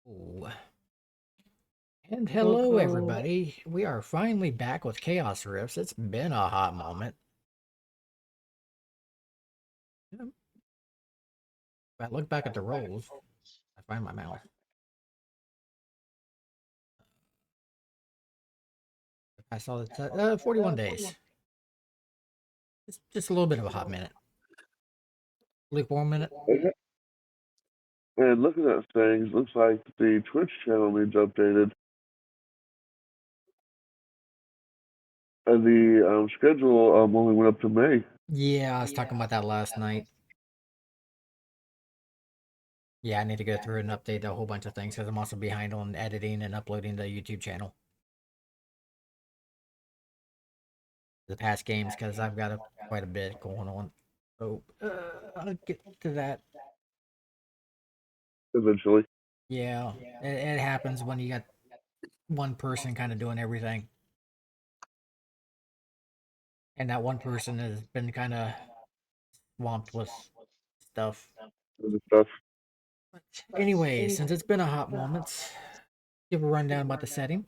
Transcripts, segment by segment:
Ooh. And hello, Hello. everybody. We are finally back with Chaos Rifts. It's been a hot moment. If I look back at the rolls, I find my mouse. I saw the 41 days. Just a little bit of a hot minute. Lukewarm minute. Okay. And looking at things, looks like the Twitch channel needs updated. And the schedule only went up to May. Yeah, I was talking about that last night. Yeah, I need to go through and update a whole bunch of things because I'm also behind on editing and uploading the YouTube channel. The past games because I've got quite a bit going on. So I'll get to that. Eventually. Yeah, it happens when you got one person kind of doing everything. And that one person has been kind of swamped with stuff. And stuff. But anyway, since it's been a hot moment, give a rundown about the setting.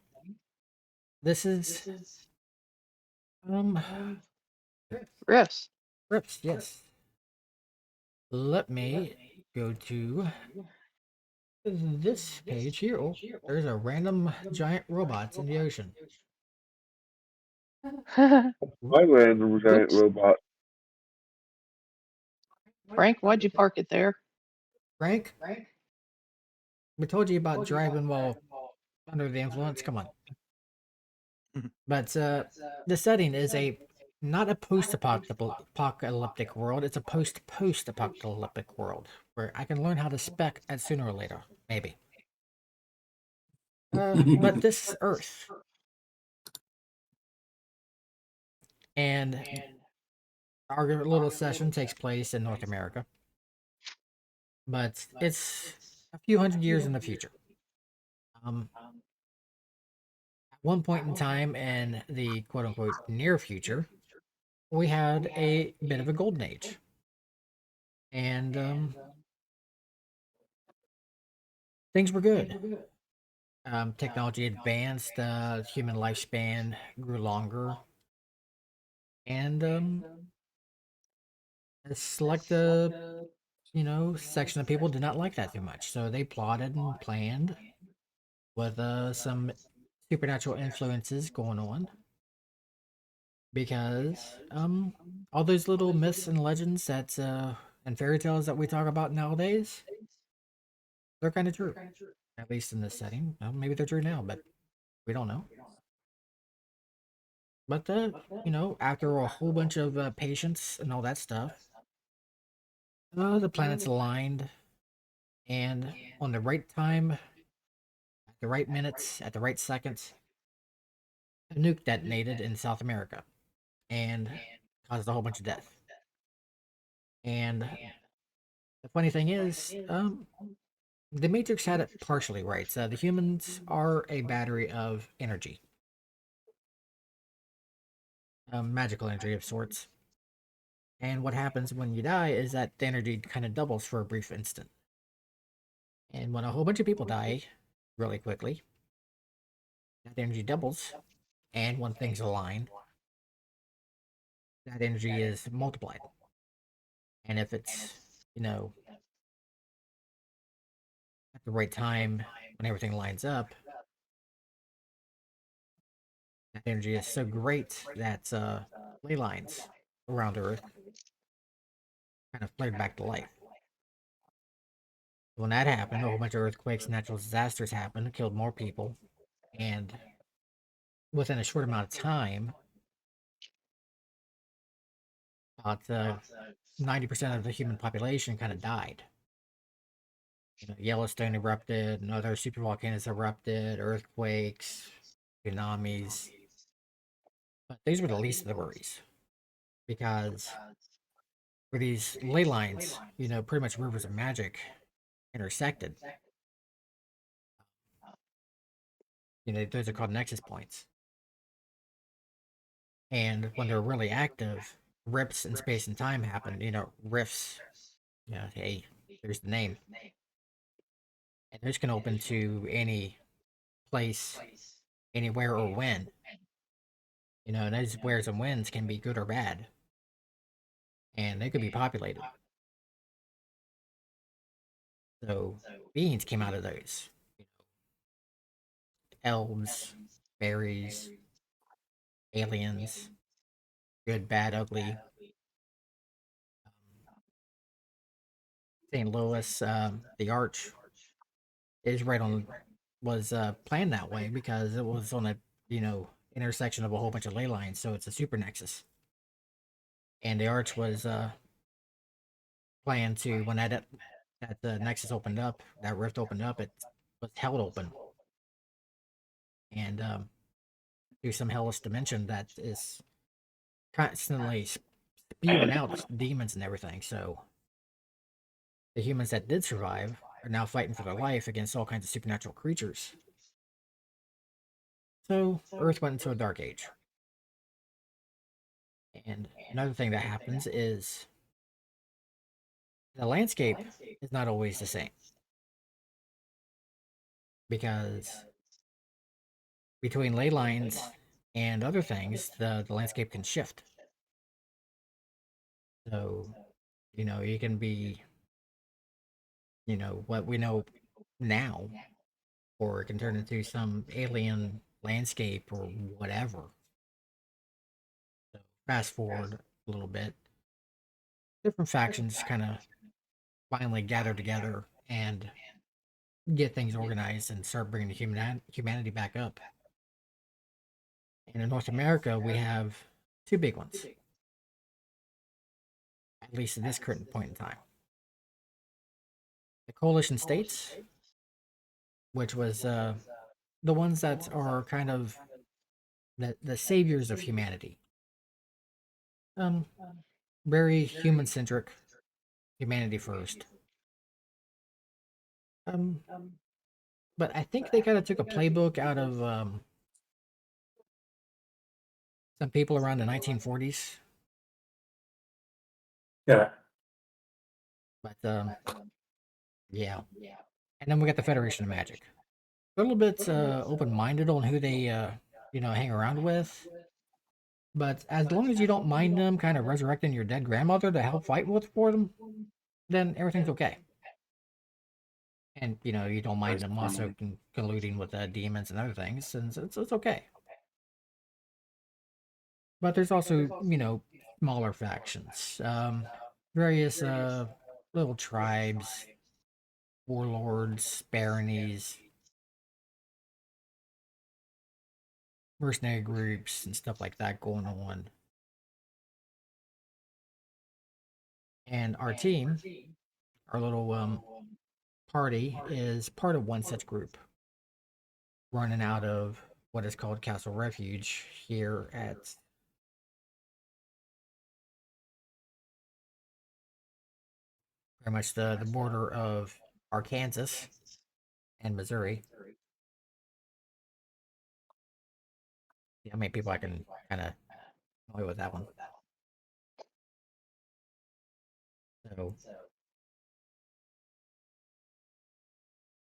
This is um Yes. Rips, yes. Let me go to this page here. Oh, there's a random giant robots in the ocean. My random giant Whoops. robot. Frank, why'd you park it there? Frank, we told you about driving while under the influence. Come on. But the setting is a not a post-apocalyptic world. It's a post-apocalyptic world where I can learn how to spec at sooner or later, maybe. But this is Earth, and our little session takes place in North America, but it's a few hundred years in the future. At one point in time in the quote-unquote near future, we had a bit of a golden age, and things were good. Technology advanced, human lifespan grew longer, and a select section of people did not like that too much. So they plotted and planned with some supernatural influences going on because all those little myths and legends that and fairy tales that we talk about nowadays, they're kind of true, at least in this setting. Well, maybe they're true now, but we don't know. But after a whole bunch of patience and all that stuff, the planets aligned, and on the right time, at the right minutes, at the right seconds, a nuke detonated in South America and caused a whole bunch of death. And the funny thing is, the Matrix had it partially right. So the humans are a battery of energy, magical energy of sorts. And what happens when you die is that the energy kind of doubles for a brief instant. And when a whole bunch of people die really quickly, that energy doubles. And when things align, that energy is multiplied. And if it's, you know, at the right time when everything lines up, that energy is so great that ley lines around Earth kind of flared back to life. When that happened, a whole bunch of earthquakes, natural disasters happened, killed more people, and within a short amount of time, about 90% of the human population kind of died. Yellowstone erupted, and other supervolcanoes erupted, earthquakes, tsunamis. But these were the least of the worries because where these ley lines, pretty much rivers of magic intersected, those are called nexus points. And when they're really active, rips in space and time happen, rifts. Hey, there's the name. and those can open to any place, anywhere, or when. And those wheres and whens can be good or bad, and they could be populated. So beings came out of those. Elves, fairies, aliens, good, bad, ugly. St. Louis, the Arch is right on was planned that way because it was on a intersection of a whole bunch of ley lines, so it's a super nexus. And the Arch was planned to when that the nexus opened up, that rift opened up, it was held open, and through some hellish dimension that is constantly spewing out demons and everything. So the humans that did survive are now fighting for their life against all kinds of supernatural creatures. So Earth went into a dark age. And another thing that happens is the landscape is not always the same because between ley lines and other things, the landscape can shift. So, you can be, what we know now, or it can turn into some alien landscape or whatever. So, fast forward a little bit, different factions kind of finally gather together and get things organized and start bringing the humanity back up. And in North America, we have two big ones, at least at this current point in time. The coalition states, which was the ones that are kind of the saviors of humanity. Um, Very human centric, humanity first. Um, but I think they kind of took a playbook out of some people around the 1940s. Yeah. But yeah, and then we got the Federation of Magic. A little bit open minded on who they hang around with. But as long as you don't mind them kind of resurrecting your dead grandmother to help fight for them, then everything's okay. And you don't mind them also colluding with demons and other things, and it's okay. But there's also smaller factions, various little tribes, warlords, baronies, mercenary groups, and stuff like that going on. And our team, our little party, is part of one such group, running out of what is called Castle Refuge here at pretty much the border of Arkansas and Missouri. See how many people I can kind of annoy with that one. So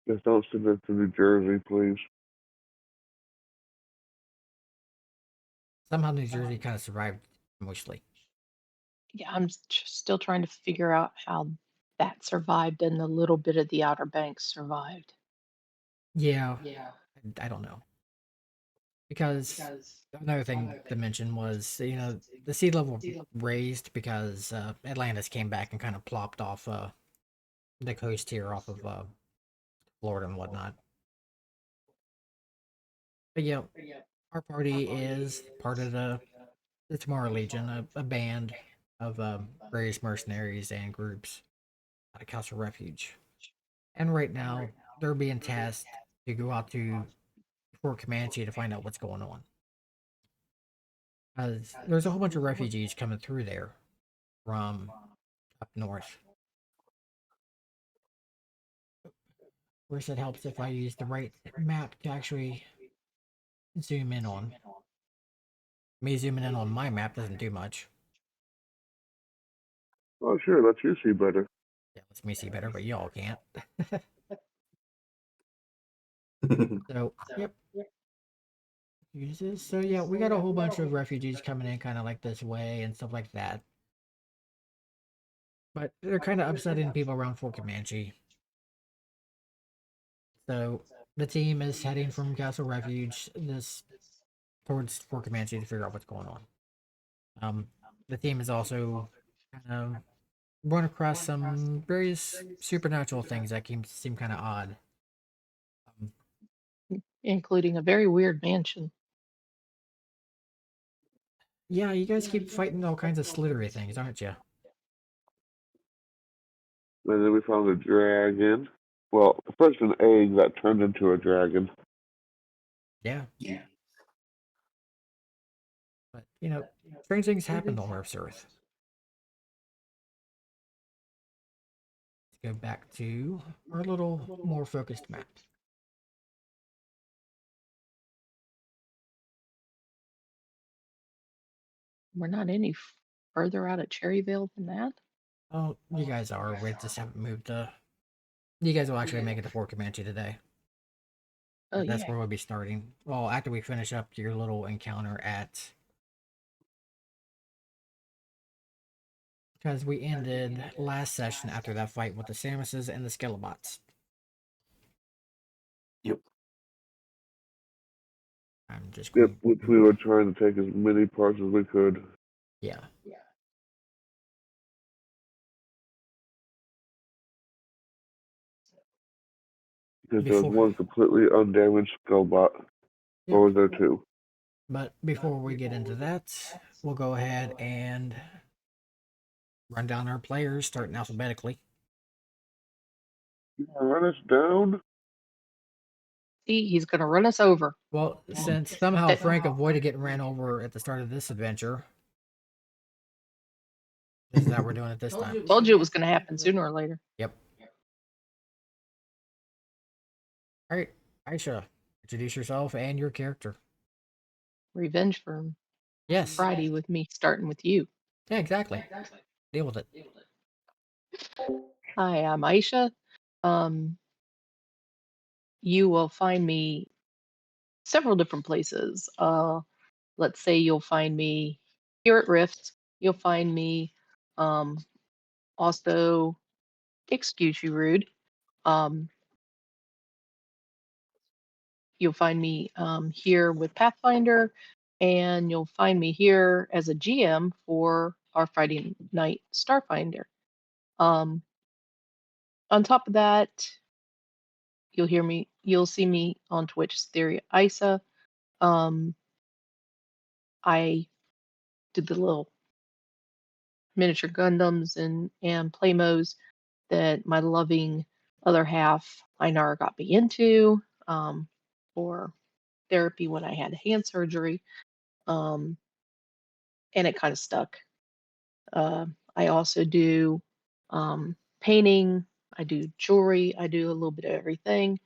Just don't send it to New Jersey, please. somehow New Jersey kind of survived mostly. Yeah, I'm still trying to figure out how that survived and the little bit of the Outer Banks survived. Yeah, I don't know. Because another thing to mention was, the sea level raised because Atlantis came back and kind of plopped off the coast here off of Florida and whatnot. But yeah, our party is part of the Tomorrow Legion, a band of various mercenaries and groups out of Castle Refuge. And right now, they're being tasked to go out to Fort Comanche to find out what's going on. As there's a whole bunch of refugees coming through there from up north. Of course, it helps if I use the right map to actually zoom in on. Me zooming in on my map doesn't do much. Oh, sure, lets you see better. Yeah, lets me see better, but y'all can't. So, yep. Uses. So yeah, we got a whole bunch of refugees coming in kind of like this way and stuff like that. But they're kind of upsetting people around Fort Comanche. So the team is heading from Castle Refuge this towards Fort Comanche to figure out what's going on. Um, the team is also kind of run across some various supernatural things that can seem kind of odd. Um, including a very weird mansion. yeah, you guys keep fighting all kinds of slithery things, aren't you? And then we found a dragon. Well, first an egg that turned into a dragon. Yeah, but strange things happen on Earth. Let's go back to our little more focused map. We're not any further out of Cherryville than that. Oh, you guys are. We just haven't moved. You guys will actually make it to Fort Comanche today. Oh That's yeah. where we'll be starting. Well, after we finish up your little encounter at, because we ended last session after that fight with the Samuses and the Skelelots. Yep. I'm just Yep, going which we to. were trying to take as many parts as we could. Yeah. Because there was Before. one completely undamaged skullbot. Yep. Or was there two? But before we get into that, we'll go ahead and run down our players, starting alphabetically. You wanna run us down? See, he's gonna run us over. Well, since somehow That- Frank avoided getting ran over at the start of this adventure, this is how we're doing it this time. Told you it was gonna happen sooner or later. Yep. All right, Aisha, introduce yourself and your character. Revenge for Yes. Friday with me starting with you. Yeah, exactly. Deal with it. Hi, I'm Aisha. Um, you will find me several different places. Let's say you'll find me here at Rift. You'll find me um, also, excuse you, rude. Um, you'll find me here with Pathfinder, and you'll find me here as a GM for our Friday night Starfinder. Um, on top of that, you'll see me on Twitch, Theory Isa. I did the little miniature Gundams and Playmos that my loving other half, Einar, got me into for therapy when I had hand surgery, um, and it kind of stuck. I also do painting. I do jewelry. I do a little bit of everything.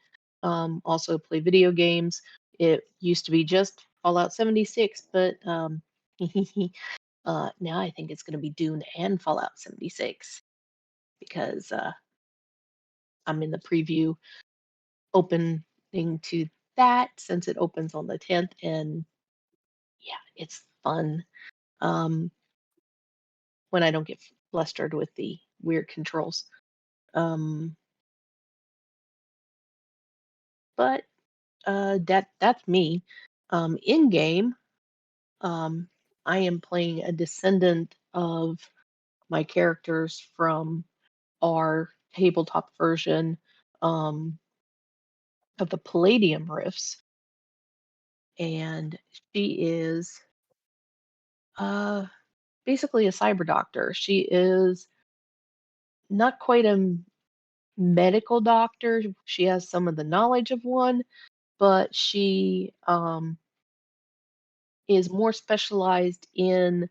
Also play video games. It used to be just Fallout 76, but now I think it's going to be Dune and Fallout 76 because I'm in the preview opening to that since it opens on the 10th, and yeah, it's fun. Um, when I don't get flustered with the weird controls. Um, but that's me. In game, um, I am playing a descendant of my characters from our tabletop version um, of the Palladium Rifts, and she is uh, basically a cyber doctor. She is not quite a medical doctor. She has some of the knowledge of one, but she is more specialized in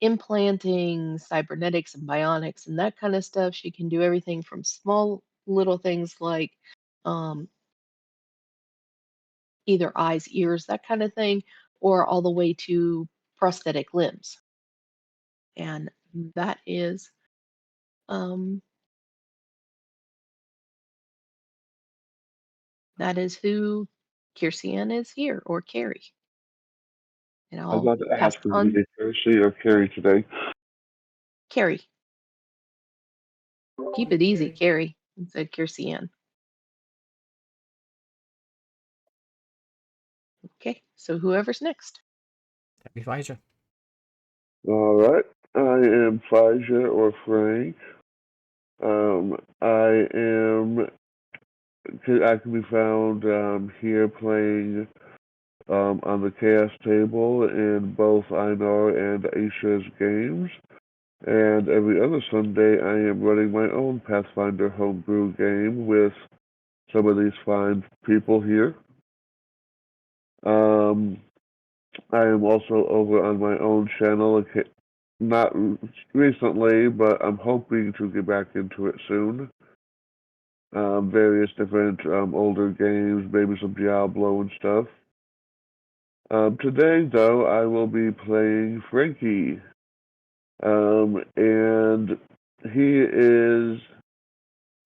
implanting cybernetics and bionics and that kind of stuff. She can do everything from small little things like um, either eyes, ears, that kind of thing, or all the way to prosthetic limbs. And that is um, That is who Kirsian is here, or Carrie. And I I'll got to pass ask, it is on. it Kirsty or Carrie today? Carrie. Keep it easy, Carrie, said Kirsian. Okay, so whoever's next. That'd be Pfizer. All right. I am Pfizer or Frank. I can be found here playing on the Chaos table in both Einar and Aisha's games. And every other Sunday, I am running my own Pathfinder homebrew game with some of these fine people here. Um, I am also over on my own channel, not recently, but I'm hoping to get back into it soon. Various different older games, maybe some Diablo and stuff. Today, though, I will be playing Frankie, and he is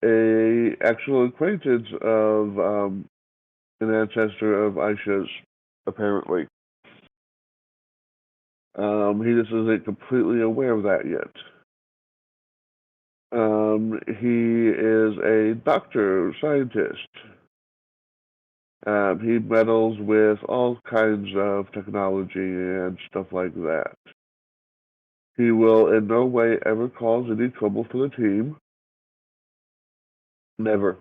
a actual acquaintance of an ancestor of Aisha's, apparently. He just isn't completely aware of that yet. He is a doctor, scientist. He meddles with all kinds of technology and stuff like that. He will in no way ever cause any trouble for the team. Never.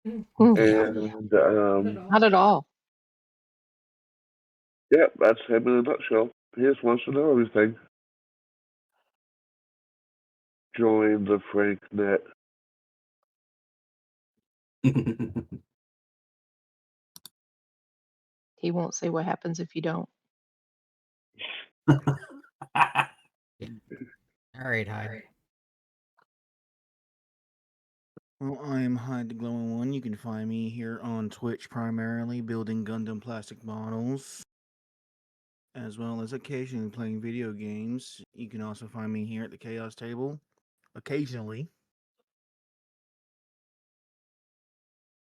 Yeah. And Not at all. yeah, that's him in a nutshell. He just wants to know everything. Join the Frank net. He won't say what happens if you don't. Yeah. All right, Hyde. Well, I'm Hyde the Glowing One. You can find me here on Twitch primarily, building Gundam plastic models, as well as occasionally playing video games. You can also find me here at the Chaos Table, occasionally.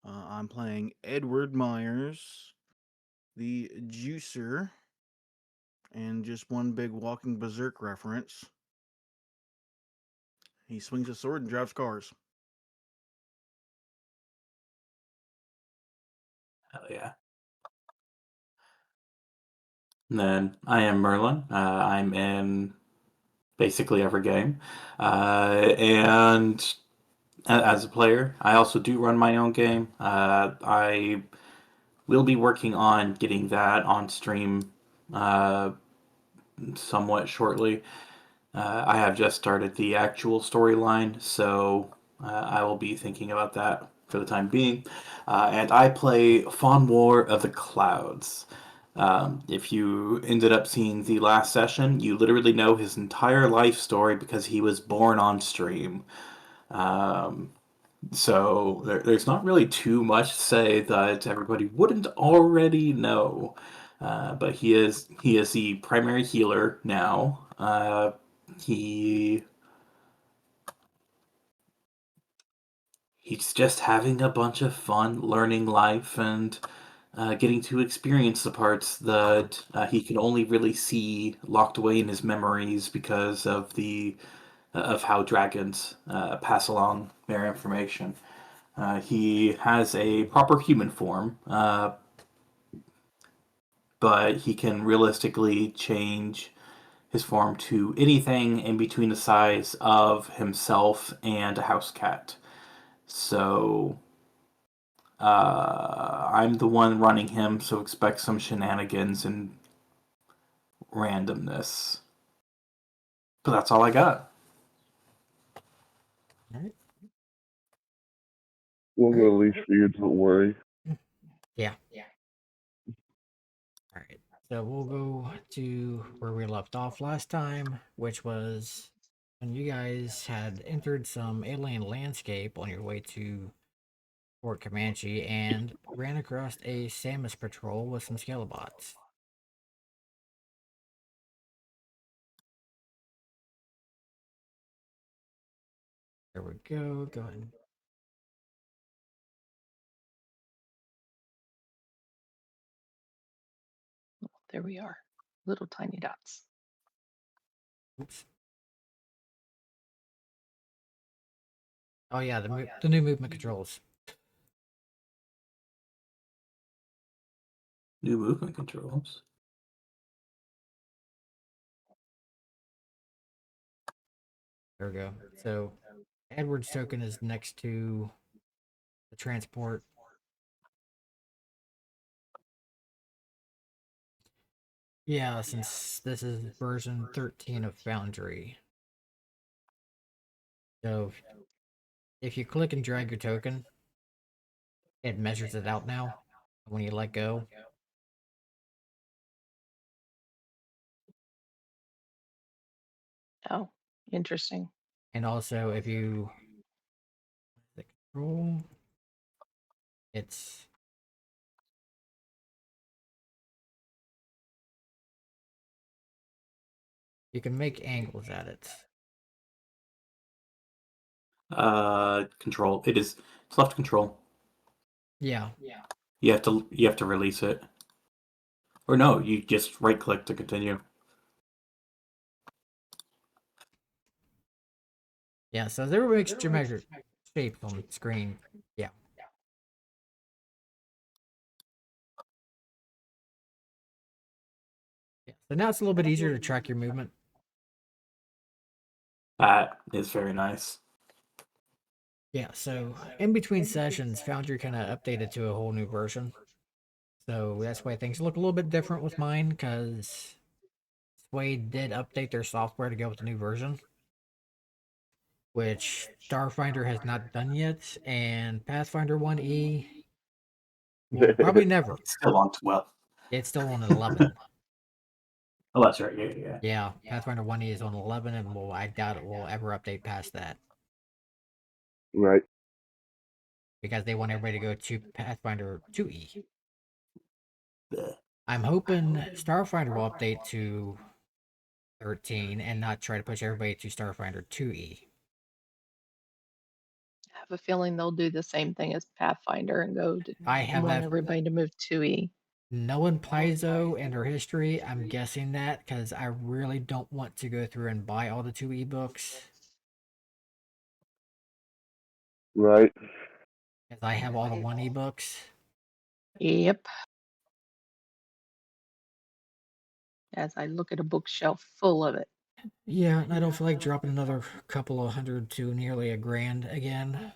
I'm playing Edward Myers, the Juicer, and just one big walking berserk reference. He swings a sword and drives cars. Hell yeah. And then I am Merlin. I'm in basically every game. And as a player, I also do run my own game. I will be working on getting that on stream uh, somewhat shortly. I have just started the actual storyline, so I will be thinking about that for the time being. And I play Fawn War of the Clouds. If you ended up seeing the last session, you literally know his entire life story because he was born on stream. Um, so there's not really too much to say that everybody wouldn't already know. But he is the primary healer now. He he's just having a bunch of fun learning life and getting to experience the parts that he can only really see locked away in his memories because of how dragons pass along their information. He has a proper human form, but he can realistically change his form to anything in between the size of himself and a house cat. So I'm the one running him, so expect some shenanigans and randomness. But that's all I got. All right. We'll All right. go leash for you, don't worry. Yeah. All right. So we'll go to where we left off last time, which was when you guys had entered some alien landscape on your way to Fort Comanche and ran across a Samus patrol with some Scalabots. There we go. Go ahead. There we are. Little tiny dots. Oops. Oh yeah, the new movement controls. New movement controls. There we go. So Edward's token is next to the transport. Yeah, since this is version 13 of Foundry. So if you click and drag your token, it measures it out now when you let go. Oh, interesting. And also if you the control, it's you can make angles at it. Control. It's left control. Yeah. You have to release it. Or no, you just right click to continue. Yeah, so there were extra measure shapes on the screen. Yeah. Yeah. So now it's a little bit easier to track your movement. That is very nice. Yeah, so in between sessions, Foundry kind of updated to a whole new version. So that's why things look a little bit different with mine, because SWADE did update their software to go with the new version, which Starfinder has not done yet, and Pathfinder 1E will probably never. It's still on 12. It's still on 11. Oh, that's right. Yeah. Yeah, Pathfinder 1E is on 11, and I doubt it will ever update past that, Right. because they want everybody to go to Pathfinder 2E. Bleh. I'm hoping Starfinder will update to 13 and not try to push everybody to Starfinder 2E. I have a feeling they'll do the same thing as Pathfinder and go to I have want that. everybody to move 2E. Knowing Paizo and her history, I'm guessing that, because I really don't want to go through and buy all the 2E books, Right. because I have all the 1E books. Yep. As I look at a bookshelf full of it. Yeah, and I don't feel like dropping another couple of hundred to nearly $1,000 again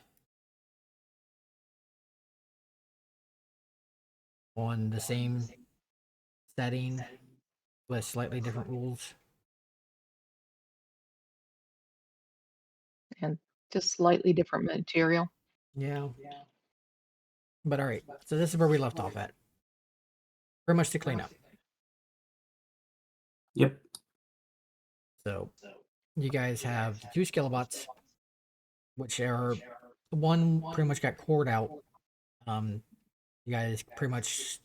on the same setting with slightly different rules. And just slightly different material. Yeah. But alright, so this is where we left off at. Pretty much to clean up. Yep. So, you guys have the 2 Skillbots, which are one pretty much got cored out. You guys pretty much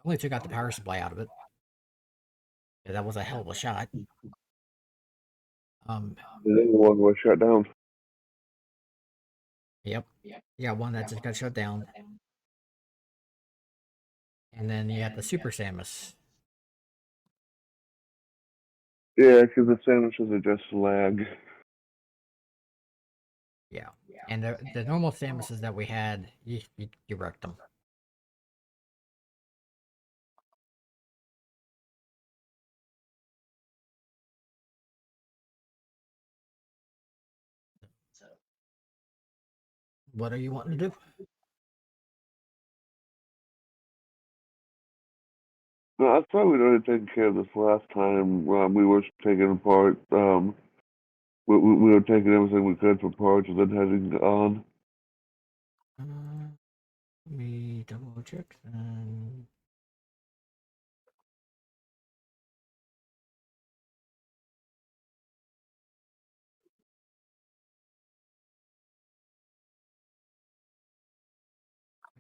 only took out the power supply out of it. Yeah, that was a hell of a shot. The other one was shut down. Yep. You got one that just got shut down. And then you got the Super Samus. Yeah, because the sandwiches are just lag. Yeah. And the normal Samuses that we had, you wrecked them. What are you wanting to do? No, I thought we'd already taken care of this last time. We were taking apart. We were taking everything we could for parts and then heading on. Let me double check.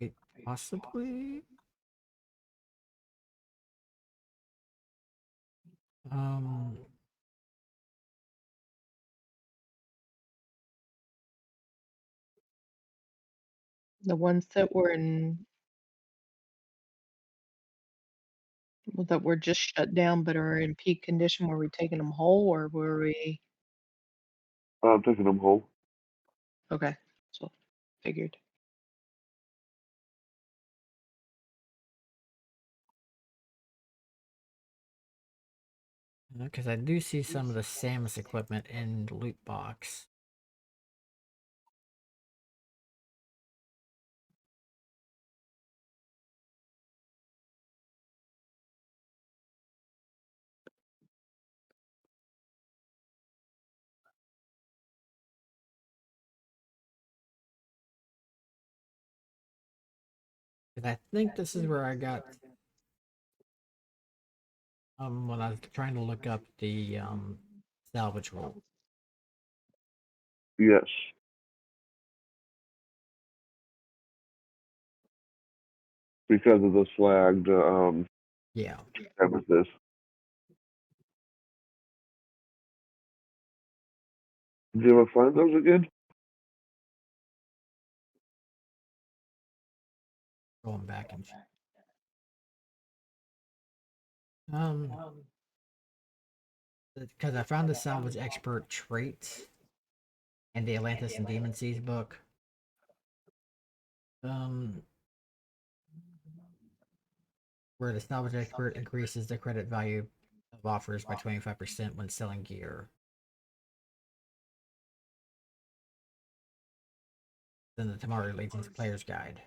Wait, possibly. Um, The ones that were in that were just shut down but are in peak condition? Were we taking them whole or were we? I'm taking them whole. Okay, so figured. Because I do see some of the Samus equipment in the loot box. And I think this is where I got when I was trying to look up the salvage rule. Yes. Because of the flagged Yeah. premises. Did you ever find those again? Going back and um because I found the salvage expert trait in the Atlantis and Demon Seas book. Um where the salvage expert increases the credit value of offers by 25% when selling gear. Then the Tamari Legion's player's guide.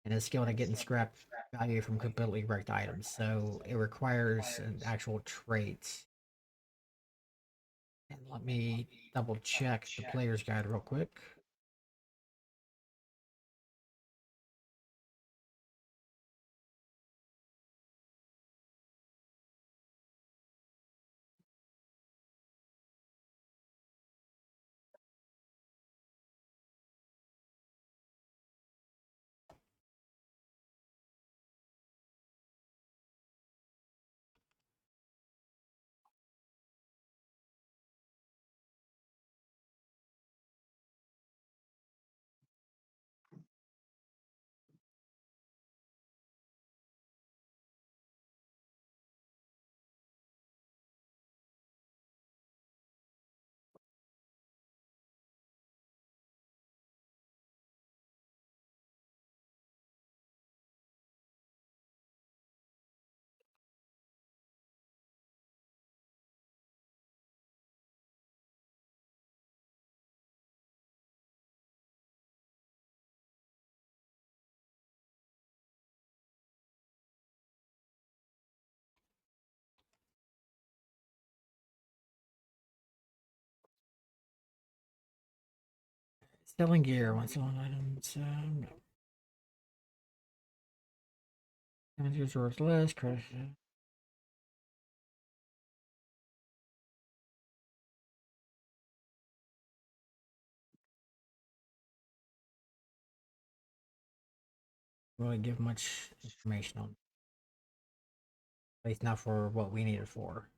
And it's skilled at getting scrap value from completely wrecked items, so it requires an actual trait. And let me double check the player's guide real quick. Selling gear, one selling items. Managers worth less. Credit. Really give much information on, at least not for what we need it for.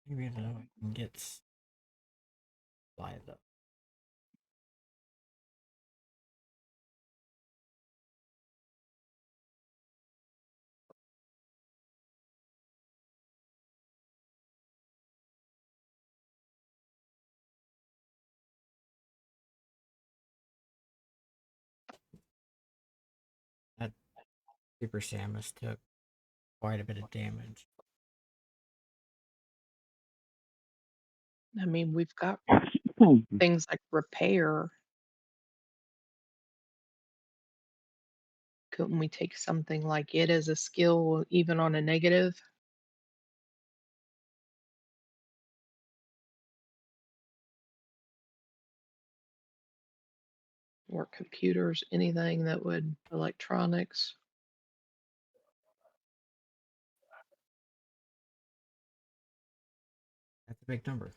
Maybe though I can get live up. That Super Samus took quite a bit of damage. I mean, we've got Hmm. things like repair. couldn't we take something like it as a skill, even on a negative? Or computers, anything that would electronics. That's a big number.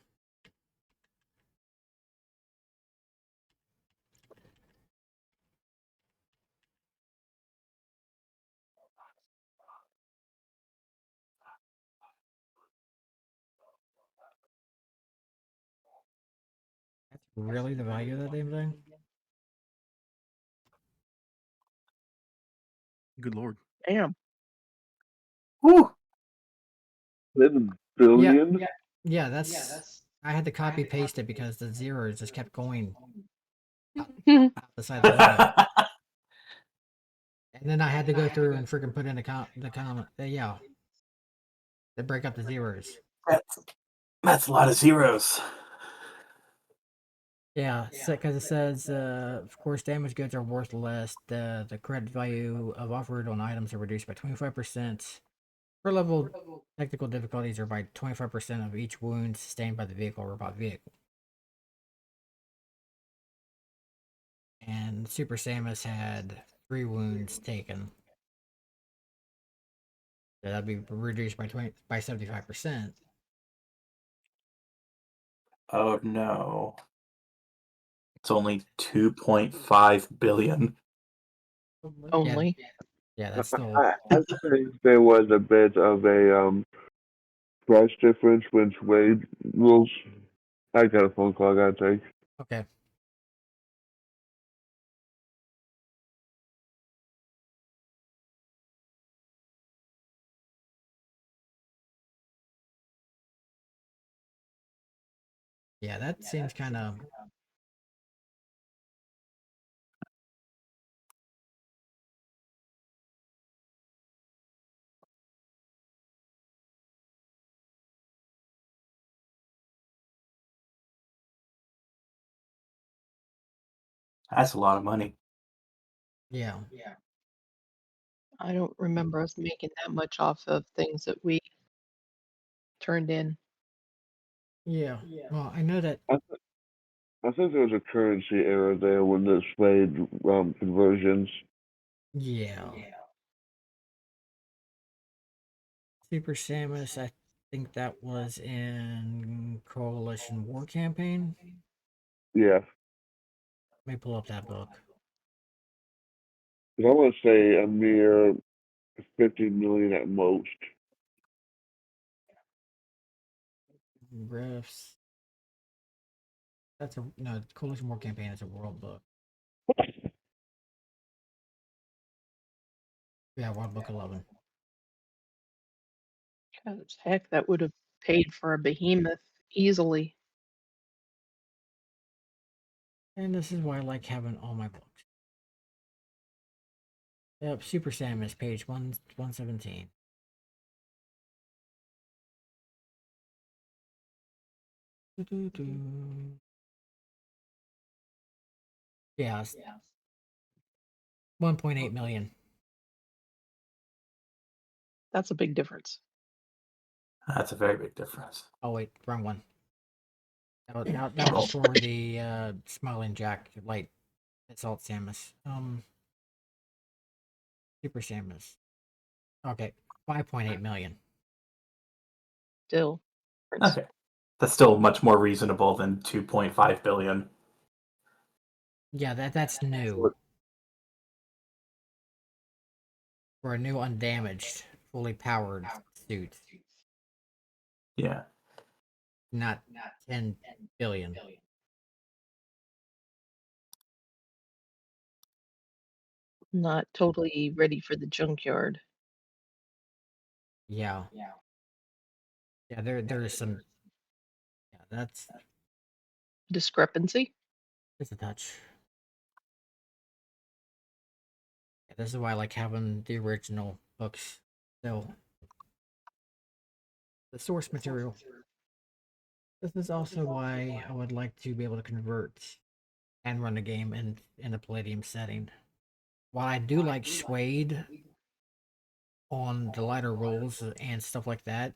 That's really the value of that damn thing? Good lord. Damn. Whew. 10 Yeah, billion? yeah, that's. I had to copy paste it because the zeros just kept going out the side of the window. And then I had to go through and freaking put in the comment. Yeah, to break up the zeros. That's a lot of zeros. Yeah, because it says, of course, damaged goods are worth less. The credit value of offered on items are reduced by 25%. Per level, technical difficulties are by 25% of each wound sustained by the vehicle or robot vehicle. And Super Samus had 3 wounds taken. So that'd be reduced by 75%. Oh no. It's only 2.5 billion. Only. Yeah, that's still I think there was a bit of a price difference when SWADE rules. I got a phone call I gotta take. okay. Yeah, that seems kind of. That's a lot of money. Yeah. I don't remember us making that much off of things that we turned in. Yeah. Well, I know that. I think there was a currency error there when the SWADE conversions. Yeah. Super Samus, I think that was in Coalition War Campaign. Yeah. Let me pull up that book. 'Cause I want to say a mere 50 million at most. Riffs. That's a no. Coalition War Campaign is a world book. Yeah, World Book 11. Because heck, that would have paid for a behemoth easily. And this is why I like having all my books. Yep, Super Samus, page 117. Yeah, 1.8 million. That's a big difference. That's a very big difference. Oh wait, wrong one. That was for the Smiling Jack Light Assault Samus. Super Samus. Okay, 5.8 million. Still. Okay. That's still much more reasonable than 2.5 billion. Yeah, that's new. For a new undamaged, fully powered suit. Yeah. Not 10 billion. Not totally ready for the junkyard. Yeah. Yeah, there is some. Yeah, that's Discrepancy? just a touch. Yeah, this is why I like having the original books still. The source material. This is also why I would like to be able to convert and run a game in a Palladium setting. while I do like SWADE on the lighter rolls and stuff like that,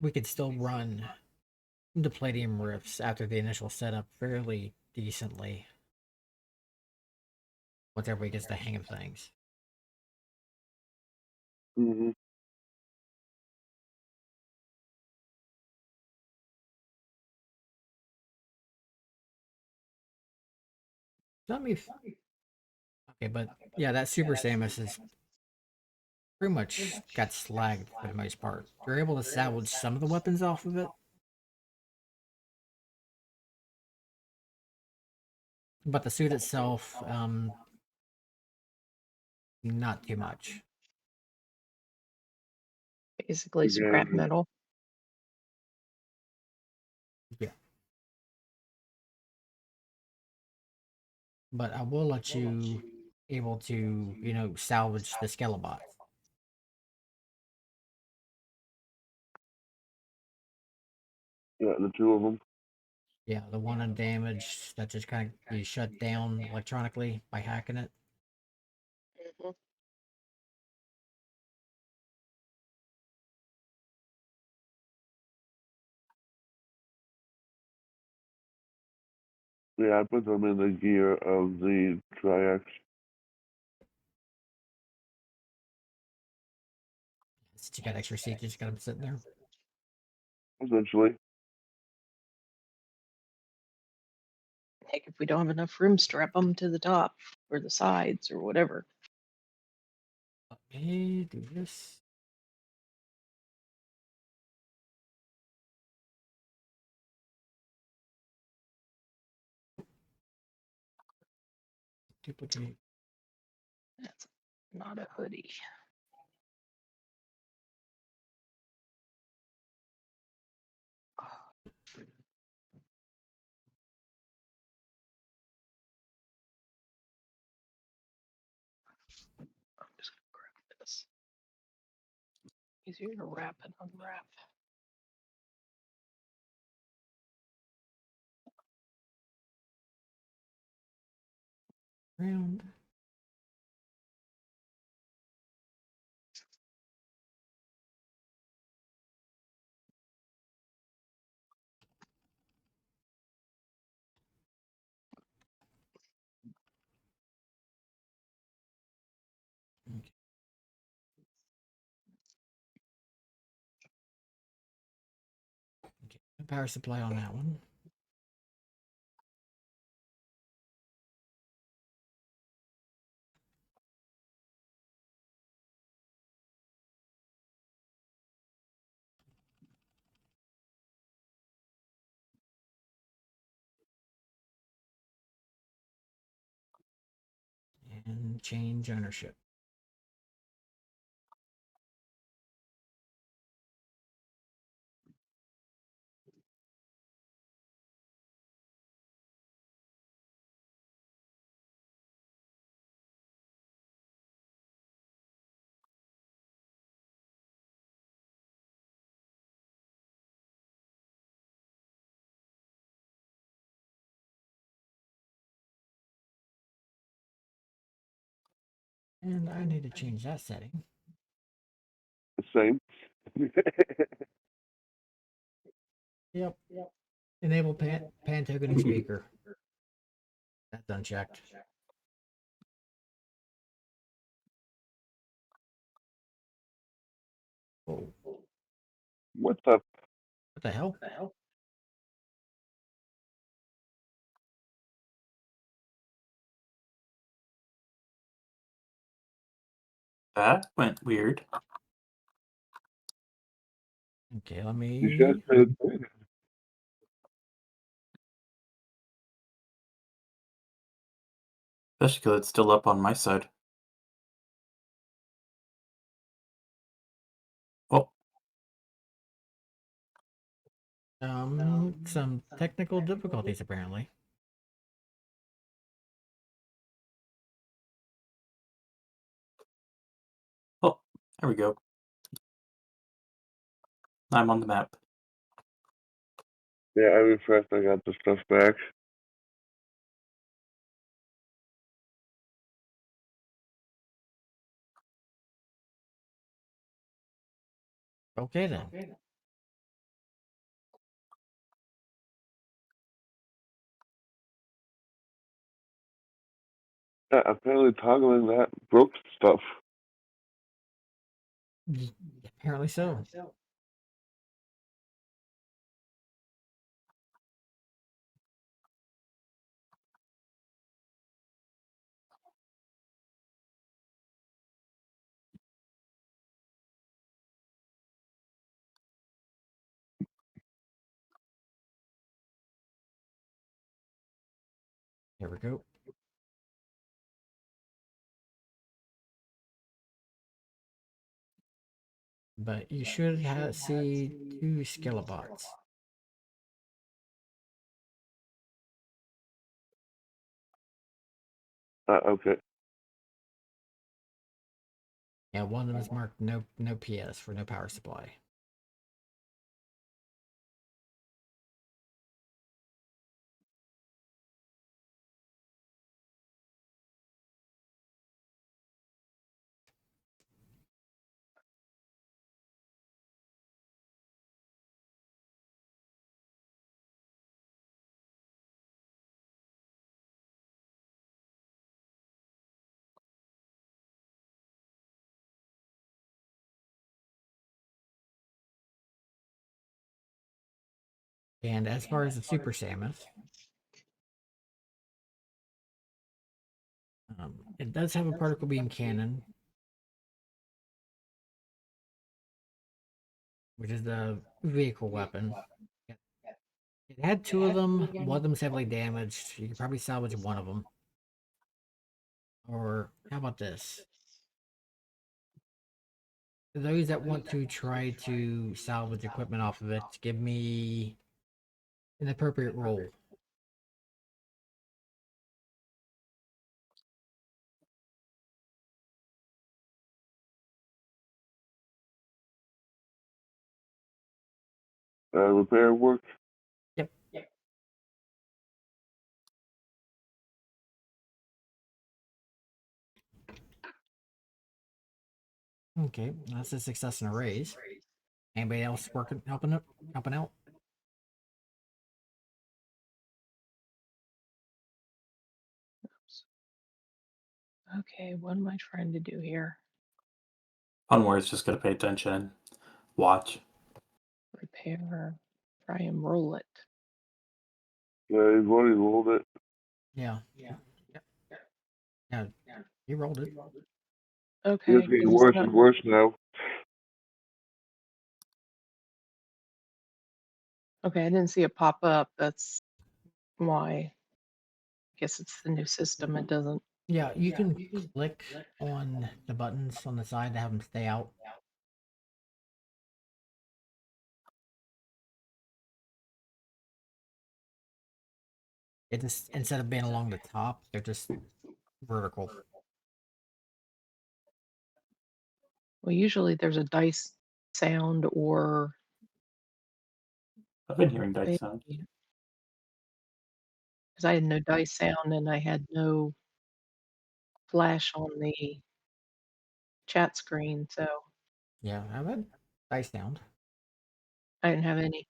we could still run the Palladium Rifts after the initial setup fairly decently once everybody gets the hang of things. Hmm. Let me. Okay, but yeah, that Super Samus is pretty much got slagged for the most part. You're able to salvage some of the weapons off of it, but the suit itself, not too much. Basically, scrap Again, metal. Yeah. But I will let you able to, salvage the Skelebots. yeah, the two of them. Yeah, the one on damage that just kind of be shut down electronically by hacking it. Mhm. Yeah, I put them in the gear of the Triax. Since you got extra seats, you just got them sitting there. Essentially. Heck, if we don't have enough room, strap them to the top or the sides or whatever. Let me do this. Duplicate. That's not a hoodie. I'm just gonna grab this. Easier to wrap and unwrap. Round. Okay. Okay. No power supply on that one. And change ownership. And I need to change that setting. The same. Yep. Enable pan tokening speaker. That's unchecked. Oh, What the? what the hell? That went weird. Okay, let You just me. said. Especially because it's still up on my side. Oh, Some technical difficulties apparently. oh, there we go. I'm on the map. Yeah, I refreshed. I got the stuff back. Okay then. Yeah, apparently toggling that broke stuff. Apparently so. Here we go. But you should see 2 Skelebots. Okay. Yeah, one of them is marked no PS for no power supply. And as far as the Super Samus, it does have a particle beam cannon, which is the vehicle weapon. It had 2 of them. One of them's heavily damaged. You could probably salvage one of them. Or how about this? For those that want to try to salvage equipment off of it, give me an appropriate roll. Repair work. Yep. Okay, that's a success and a raise. Anybody else helping out? Oops. Okay, what am I trying to do here? Onward's just gonna pay attention, watch. Repair. Try and roll it. Yeah, you've already rolled it. Yeah. Yeah, you rolled it. Okay. It's getting 'cause worse and worse now. Okay, I didn't see it pop up. That's why. I guess it's the new system. It doesn't. Yeah, you can click on the buttons on the side to have them stay out. It just, instead of being along the top, they're just vertical. Well, usually there's a dice sound or I've been hearing dice because sound. I had no dice sound and I had no flash on the chat screen, so Yeah, I've had dice sound. I didn't have any.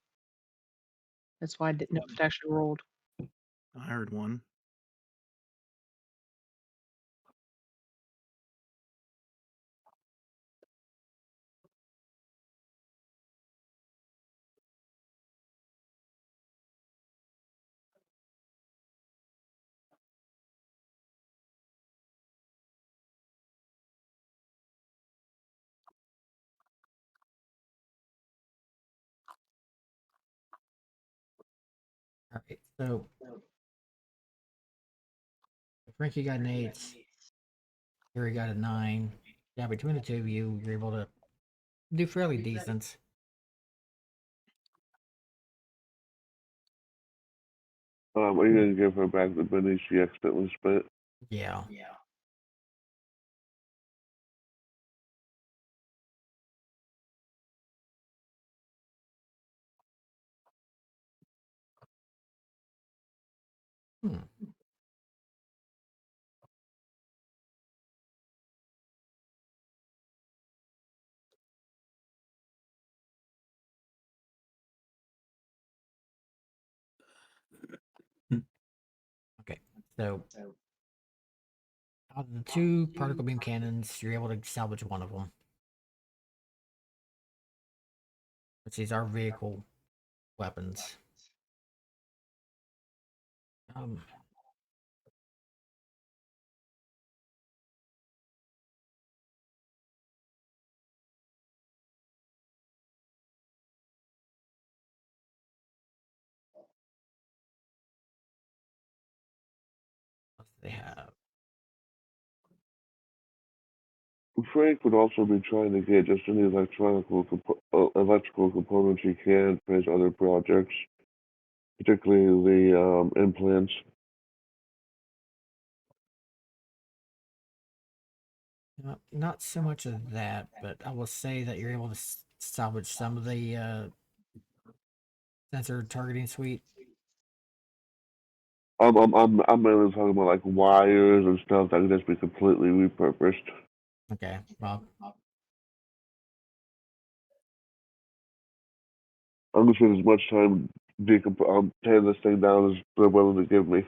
That's why I didn't know if it actually rolled. I heard one. All right, so Frankie got an 8. Harry got a 9. Yeah, between the two of you, you're able to do fairly decent. Are you gonna give her back the money she accidentally spent? Yeah. Hmm. So, out of the two particle beam cannons, you're able to salvage one of them. Which these are vehicle weapons. Um, what do they have? Frank would also be trying to get just any electrical components he can for his other projects, particularly the implants. Not so much of that, but I will say that you're able to salvage some of the sensor targeting suite. I'm mainly talking about like wires and stuff that can just be completely repurposed. Okay, well, I'm gonna spend as much time tearing this thing down as they're willing to give me.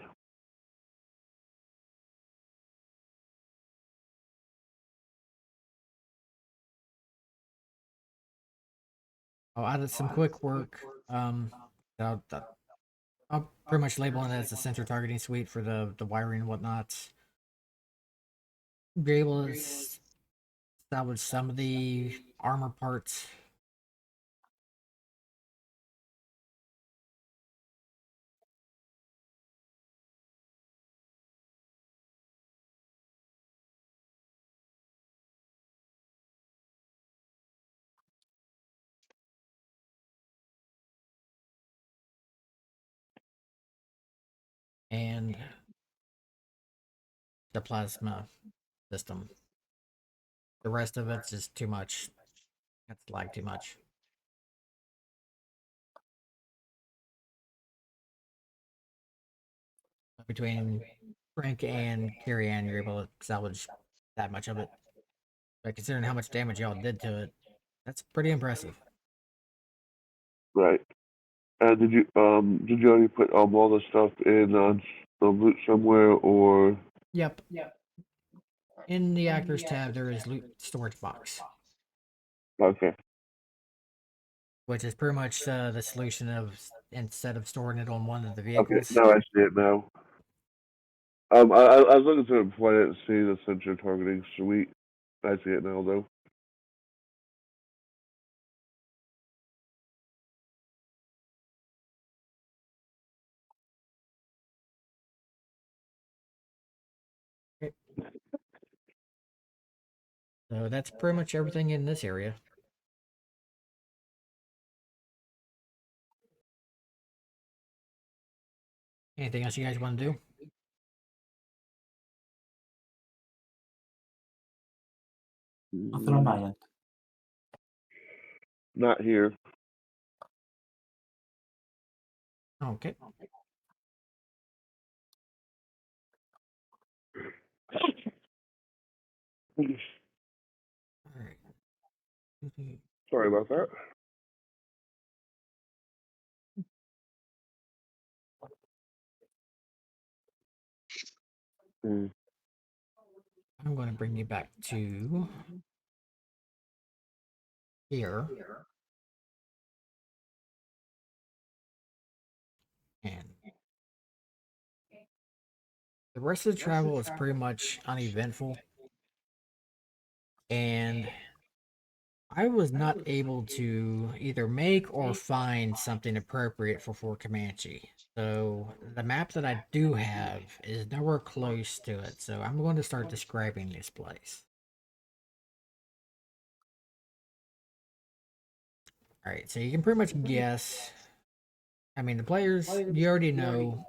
I did some quick work. I'll, I'll pretty much label it as the sensor targeting suite for the wiring and whatnot. Be able to salvage some of the armor parts. And the plasma system. The rest of it's just too much. That's lag too much. Between Frank and Carrie Ann, you're able to salvage that much of it. But considering how much damage y'all did to it, that's pretty impressive. Right. And did you already put all the stuff in the loot somewhere or Yep. In the actors tab, there is loot storage box, okay. which is pretty much the solution of instead of storing it on one of the Okay, vehicles. now I see it now. I was looking through it before I didn't see the sensor targeting suite. I see it now though. Okay. So that's pretty much everything in this area. Anything else you guys want to do? Nothing on my end. Not here. Okay. All right. Sorry about that. Mm. I'm going to bring you back to here. And the rest of the travel is pretty much uneventful. And I was not able to either make or find something appropriate for Fort Comanche. So the map that I do have is nowhere close to it. So I'm going to start describing this place. All right, so you can pretty much guess. I mean, the players, you already know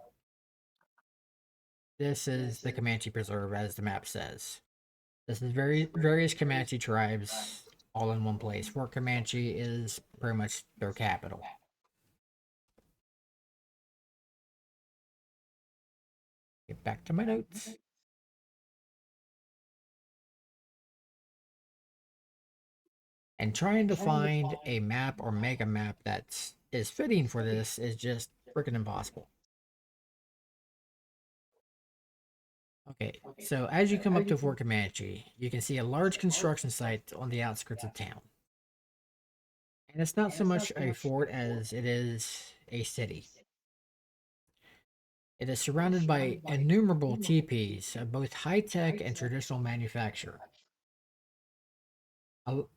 this is the Comanche Preserve, as the map says. This is various Comanche tribes all in one place. Fort Comanche is pretty much their capital. Get back to my notes. And trying to find a map or make a map that is fitting for this is just freaking impossible. Okay, so as you come up to Fort Comanche, you can see a large construction site on the outskirts of town. And it's not so much a fort as it is a city. It is surrounded by innumerable teepees of both high tech and traditional manufacture. Al-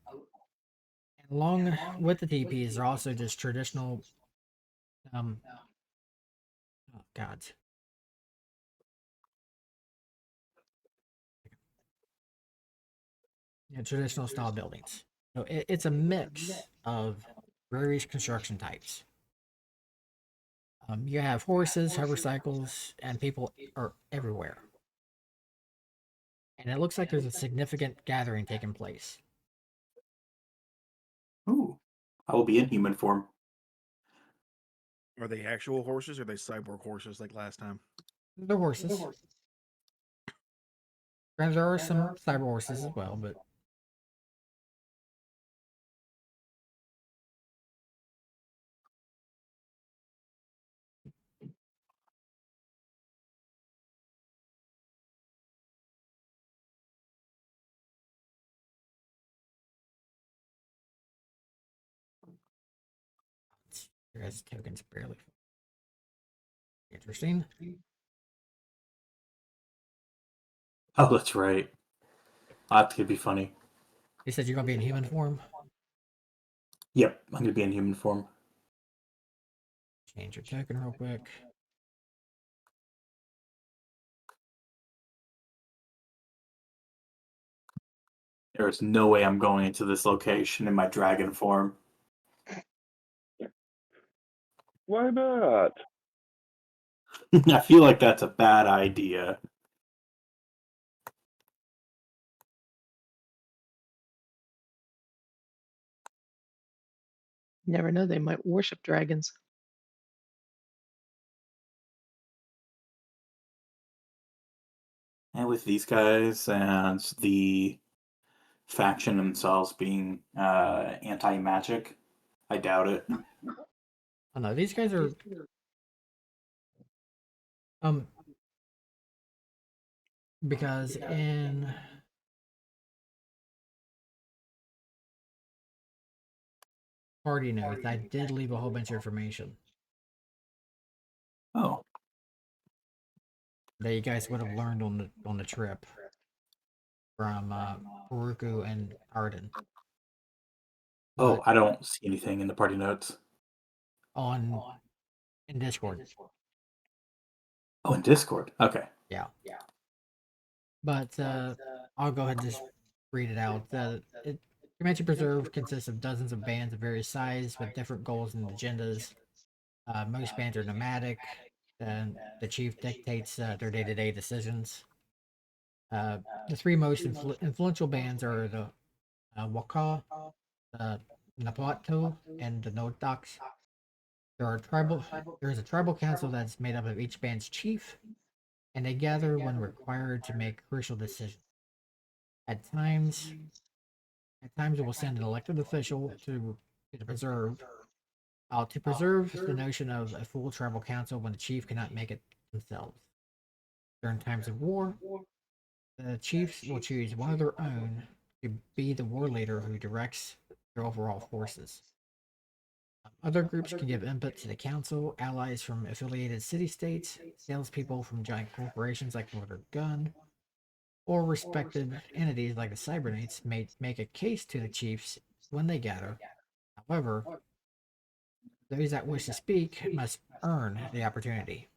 and along with the teepees are also just traditional, um, oh God, yeah, traditional style buildings. So it's a mix of various construction types. You have horses, motorcycles, and people are everywhere. And it looks like there's a significant gathering taking place. Ooh, I will be in human form. Are they actual horses or are they cyborg horses like last time? They're horses. Granted, there are some cyber horses as well, but your guys' tokens barely interesting. Oh, that's right. That could be funny. You said you're gonna be in human form. Yep, I'm gonna be in human form. Change your token real quick. There is no way I'm going into this location in my dragon form. Why not? I feel like that's a bad idea. Never know, they might worship dragons. And with these guys and the faction themselves being anti-magic, I doubt it. Oh no, these guys are um because in party notes I did leave a whole bunch of information Oh, that you guys would have learned on the trip from Uruku and Arden. oh, But I don't see anything in the party notes. on in Discord. Oh, in Discord. Okay. Yeah. But I'll go ahead and just read it out. Comanche Preserve consists of dozens of bands of various size with different goals and agendas. Most bands are nomadic, and the chief dictates their day-to-day decisions. Uh, the three most influential bands are the Waka, the Naplato, and the Nodox. There are tribal. There is a tribal council that's made up of each band's chief, and they gather when required to make crucial decisions. At times, at times it will send an elected official to preserve to preserve the notion of a full tribal council when the chief cannot make it themselves. During times of war, the chiefs will choose one of their own to be the war leader who directs their overall forces. Other groups can give input to the council, allies from affiliated city states, salespeople from giant corporations like Northern Gun, or respected entities like the Cybernates may make a case to the chiefs when they gather. However, those that wish to speak must earn the opportunity.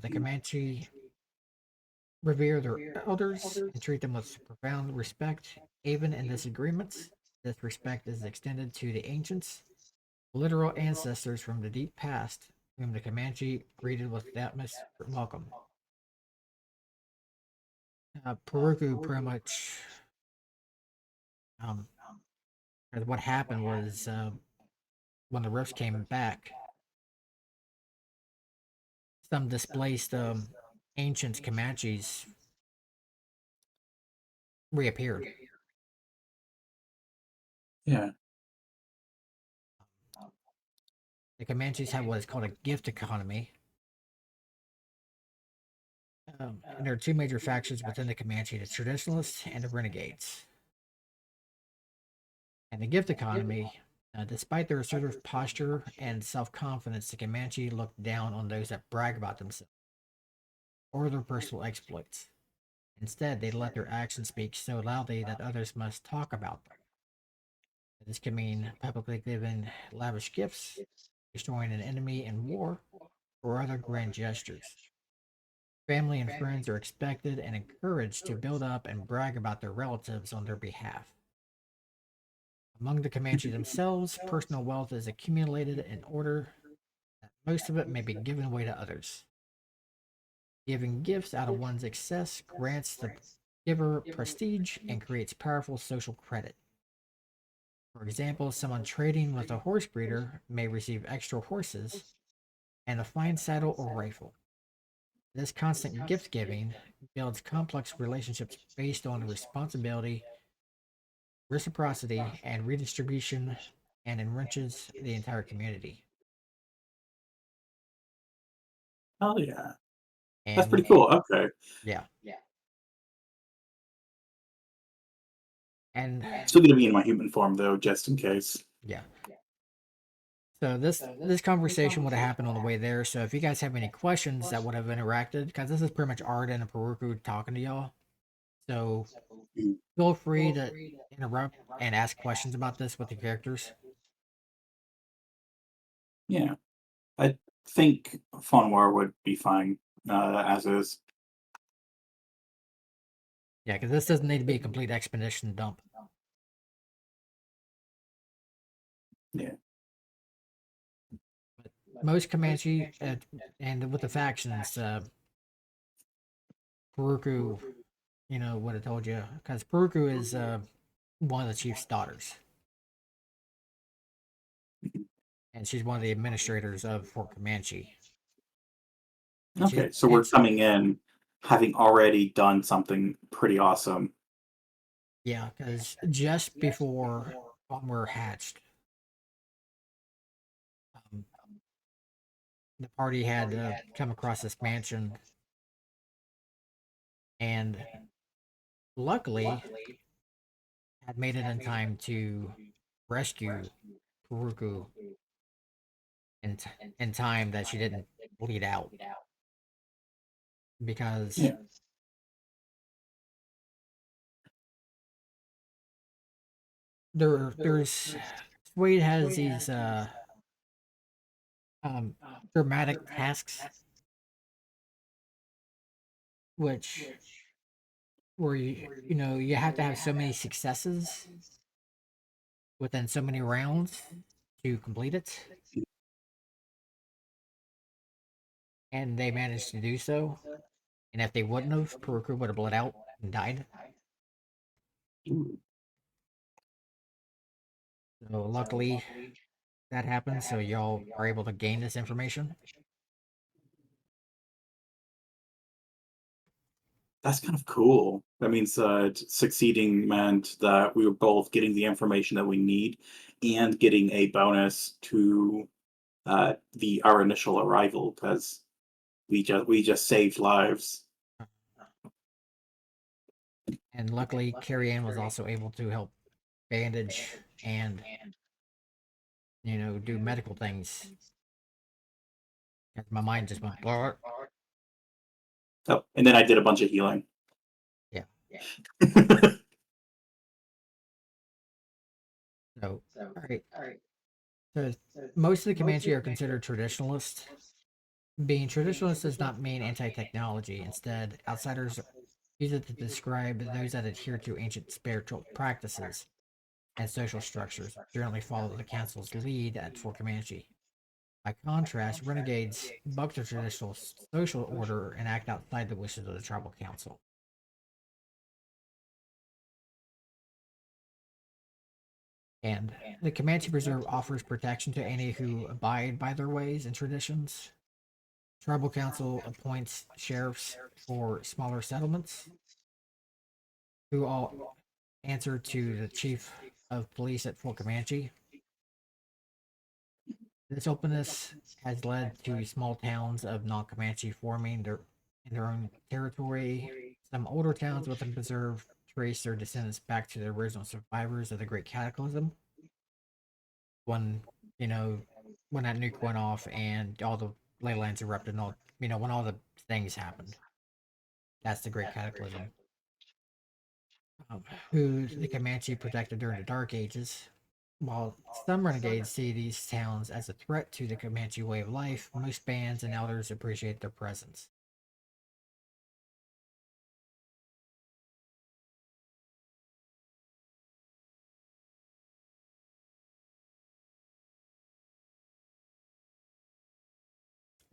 The Comanche revere their elders and treat them with profound respect, even in disagreements. This respect is extended to the ancients, literal ancestors from the deep past, whom the Comanche greeted with the utmost welcome. Puruku pretty much, um, what happened was when the rifts came back, some displaced ancient Comanches reappeared. Yeah. The Comanches have what is called a gift economy. And there are two major factions within the Comanche: the traditionalists and the renegades. And the gift economy, despite their assertive posture and self confidence, the Comanche look down on those that brag about themselves or their personal exploits. Instead, they let their actions speak so loudly that others must talk about them. This can mean publicly giving lavish gifts, destroying an enemy in war, or other grand gestures. Family and friends are expected and encouraged to build up and brag about their relatives on their behalf. Among the Comanche themselves, personal wealth is accumulated in order that most of it may be given away to others. Giving gifts out of one's excess grants the giver prestige and creates powerful social credit. For example, someone trading with a horse breeder may receive extra horses and a fine saddle or rifle. This constant gift giving builds complex relationships based on responsibility, reciprocity, and redistribution, and enriches the entire community. Oh yeah, that's And pretty cool. Okay, yeah, and still gonna be in my human form though, just in case. yeah. So this conversation would have happened on the way there. So if you guys have any questions that would have interacted, because this is pretty much Arden and Peruku talking to y'all. So Mm. feel free to interrupt and ask questions about this with the characters. Yeah, I think Fawn War would be fine as is. Yeah, because this doesn't need to be a complete expedition dump. Yeah. Most Comanche and with the factions, Peruku, would have told you because Peruku is one of the chief's daughters, and she's one of the administrators of Fort Comanche. And Okay, so we're coming in having already done something pretty awesome. yeah, because just before we're hatched, um, the party had come across this mansion, and luckily had made it in time to rescue Peruku in time that she didn't bleed out because Yeah. there's SWADE has these um dramatic tasks which where you have to have so many successes within so many rounds to complete it, and they managed to do so. And if they wouldn't have, Peruku would have bled out and died. Ooh, So luckily that happened, so y'all are able to gain this information. that's kind of cool. That means succeeding meant that we were both getting the information that we need and getting a bonus to the our initial arrival because we just saved lives. And luckily, Carrie Ann was also able to help bandage and do medical things. And my mind just went blur. Oh, and then I did a bunch of healing. Yeah. So all right. So most of the Comanche are considered traditionalist. Being traditionalist does not mean anti-technology. Instead, outsiders use it to describe those that adhere to ancient spiritual practices and social structures, generally follow the council's lead at Fort Comanche. By contrast, renegades buck the traditional social order and act outside the wishes of the tribal council. And the Comanche Preserve offers protection to any who abide by their ways and traditions. Tribal council appoints sheriffs for smaller settlements, who all answer to the chief of police at Fort Comanche. This openness has led to small towns of non-Comanche forming their in their own territory. Some older towns within preserve trace their descendants back to the original survivors of the Great Cataclysm. When you know when that nuke went off and all the ley lines erupted, and all when all the things happened. That's the Great Cataclysm. Who the Comanche protected during the Dark Ages. While some renegades see these towns as a threat to the Comanche way of life, most bands and elders appreciate their presence.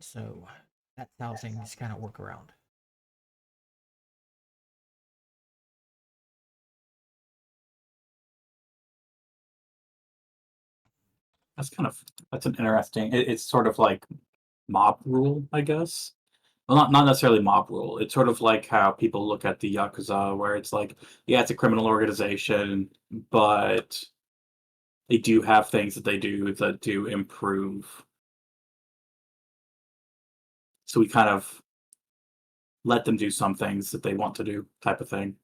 So that's how things kind of work around. That's an interesting. It's sort of like mob rule, I guess. Well, not necessarily mob rule. It's sort of like how people look at the Yakuza, where it's like, yeah, it's a criminal organization, but they do have things that they do that do improve. So we kind of let them do some things that they want to do, type of thing.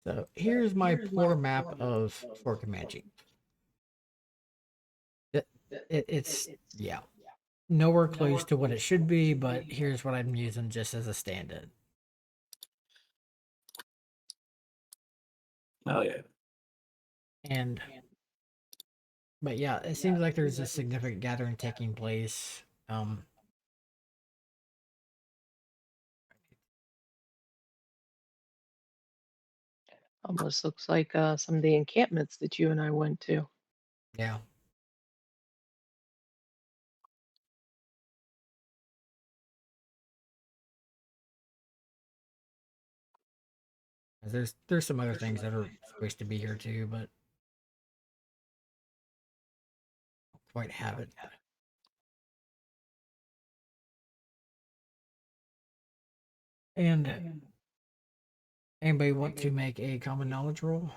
So here's my poor map of Fort Comanche. It's yeah, nowhere close to what it should be, but here's what I'm using just as a stand-in. Oh yeah. And but yeah, it seems like there's a significant gathering taking place. Almost looks like some of the encampments that you and I went to. Yeah. There's some other things that are supposed to be here too, but don't quite have it. And anybody want to make a common knowledge roll?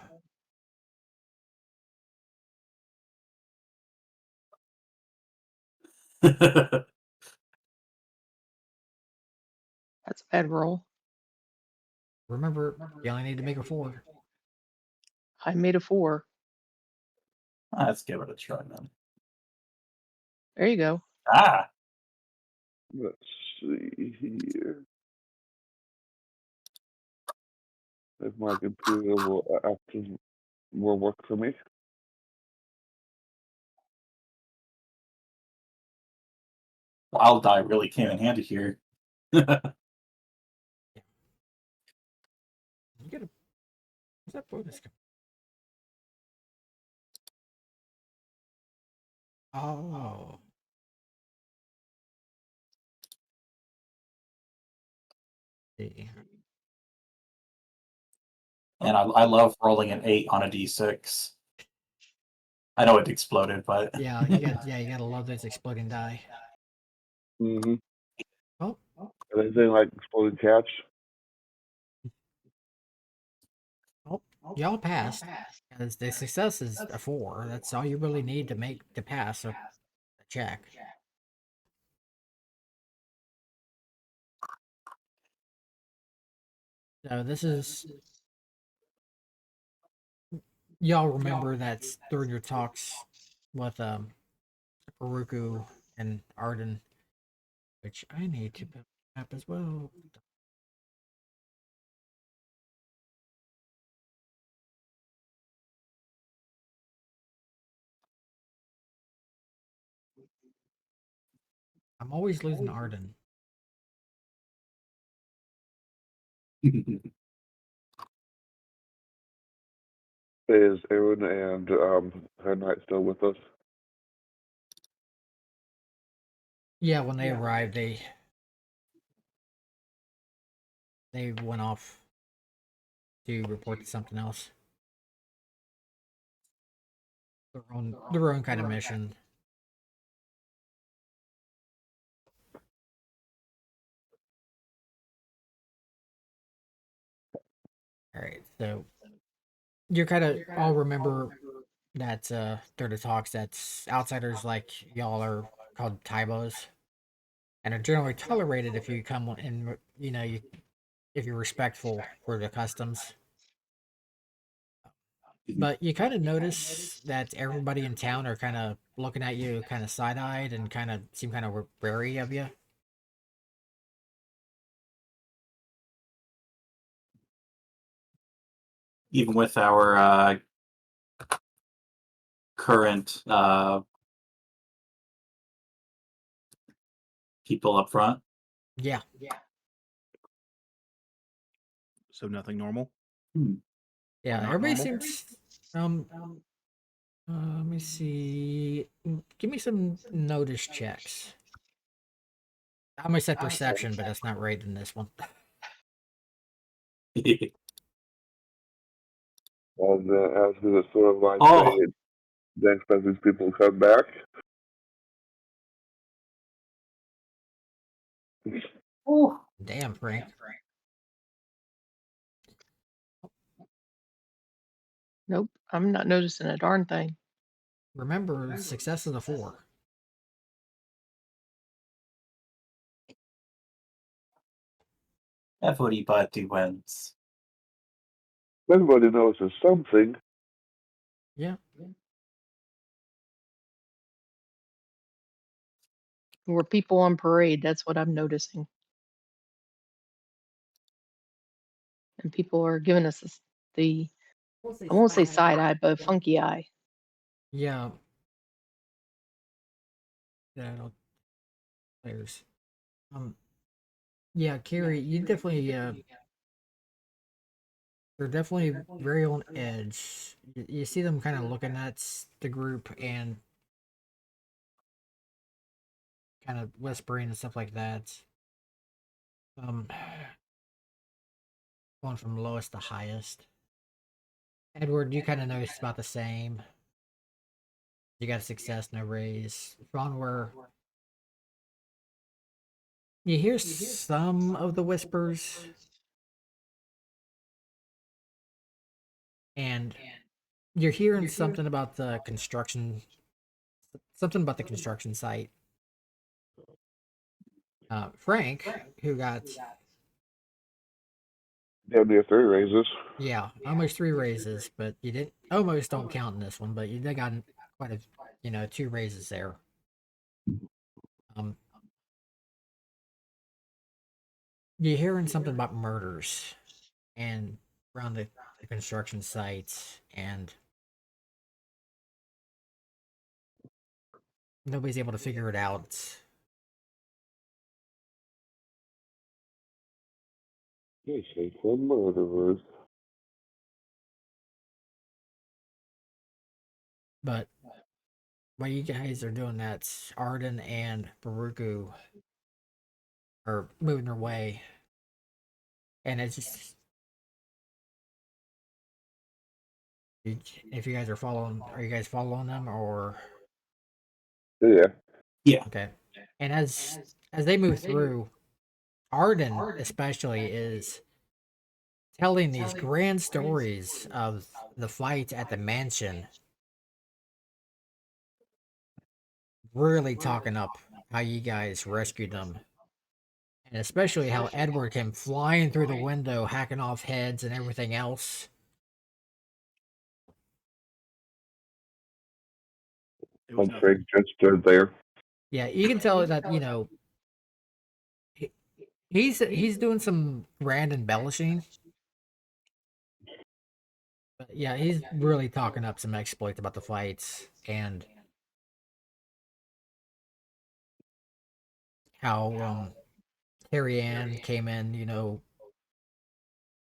That's a bad roll. Remember, you only need to make a 4. I made a 4. Let's give it a try then. There you go. Ah, Let's see here. If my computer will work for me. Wild Die really came in handy here. You get a. What's that bonus? Oh. See. And I love rolling an 8 on a d6. I know it exploded, but Yeah, you gotta love those exploding die. Mm-hmm. Oh, Anything like exploding cats? oh, y'all passed. Because the success is a 4. That's all you really need to pass a check. So this is y'all remember that's during your talks with Haruku and Arden, which I need to put up as well. I'm always losing Arden. Is Erin and her knight still with us? Yeah, when they arrived, they went off to report to something else. Their own kind of mission. All right, so you kind of all remember that during the talks that's outsiders like y'all are called Taibos and are generally tolerated if you come in, you if you're respectful for the customs. But you kind of notice that everybody in town are kind of looking at you, kind of side-eyed, and kind of seem kind of wary of you. Even with our current people up front. Yeah. So nothing normal. Yeah, Not everybody normal? seems. Let me see. Give me some notice checks. I almost said perception, but that's not right in this one. And asking the sort of like Oh. saying, they expect these people to come back. Oh. Damn, Frank. Nope, I'm not noticing a darn thing. Remember, success is a 4. Everybody wins. Everybody knows there's something. Yeah. We're people on parade. That's what I'm noticing. And people are giving us the, I won't say side eye, but funky eye. Yeah. That'll players. Yeah, Carrie, you definitely they're definitely very on edge. You see them kind of looking at the group and kind of whispering and stuff like that. Um, going from lowest to highest. Edward, you kind of noticed about the same. You got a success, no raise. Ronwer, you hear some of the whispers, and you're hearing something about the construction, site. Frank, who got Damn near 3 raises. yeah, almost 3 raises, but you didn't almost don't count in this one, but you did got quite a 2 raises there. You're hearing something about murders and around the construction sites, and nobody's able to figure it out. Yes, they for murderers. But while you guys are doing that, Arden and Baruku are moving their way, and it's just if you guys are you guys following them or Yeah. Yeah. okay? And as they move through, Arden especially is telling these grand stories of the fight at the mansion, really talking up how you guys rescued them. And especially how Edward came flying through the window, hacking off heads and everything else. It was And nothing. Frank just stood there. Yeah, you can tell that, he's doing some grand embellishing. But yeah, he's really talking up some exploits about the fights and how Carrie Ann came in,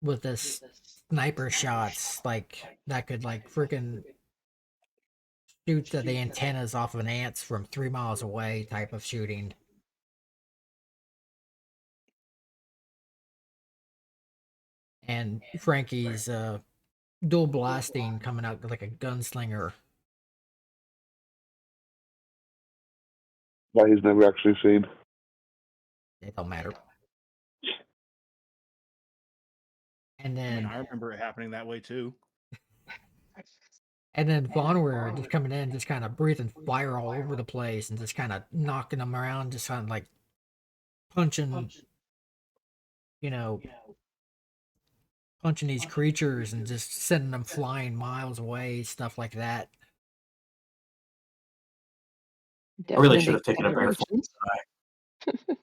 with this sniper shots like that could like freaking shoot the antennas off of an ants from 3 miles away type of shooting. And Frankie's dual blasting coming out like a gunslinger. That he's never actually seen. It don't matter. And I mean, then I remember it happening that way too. Vonware just coming in, just kind of breathing fire all over the place and just kind of knocking them around, just kind of like punching, punching these creatures and just sending them flying miles away, stuff like that. I really Definitely should makes have taken a better bear form. missions.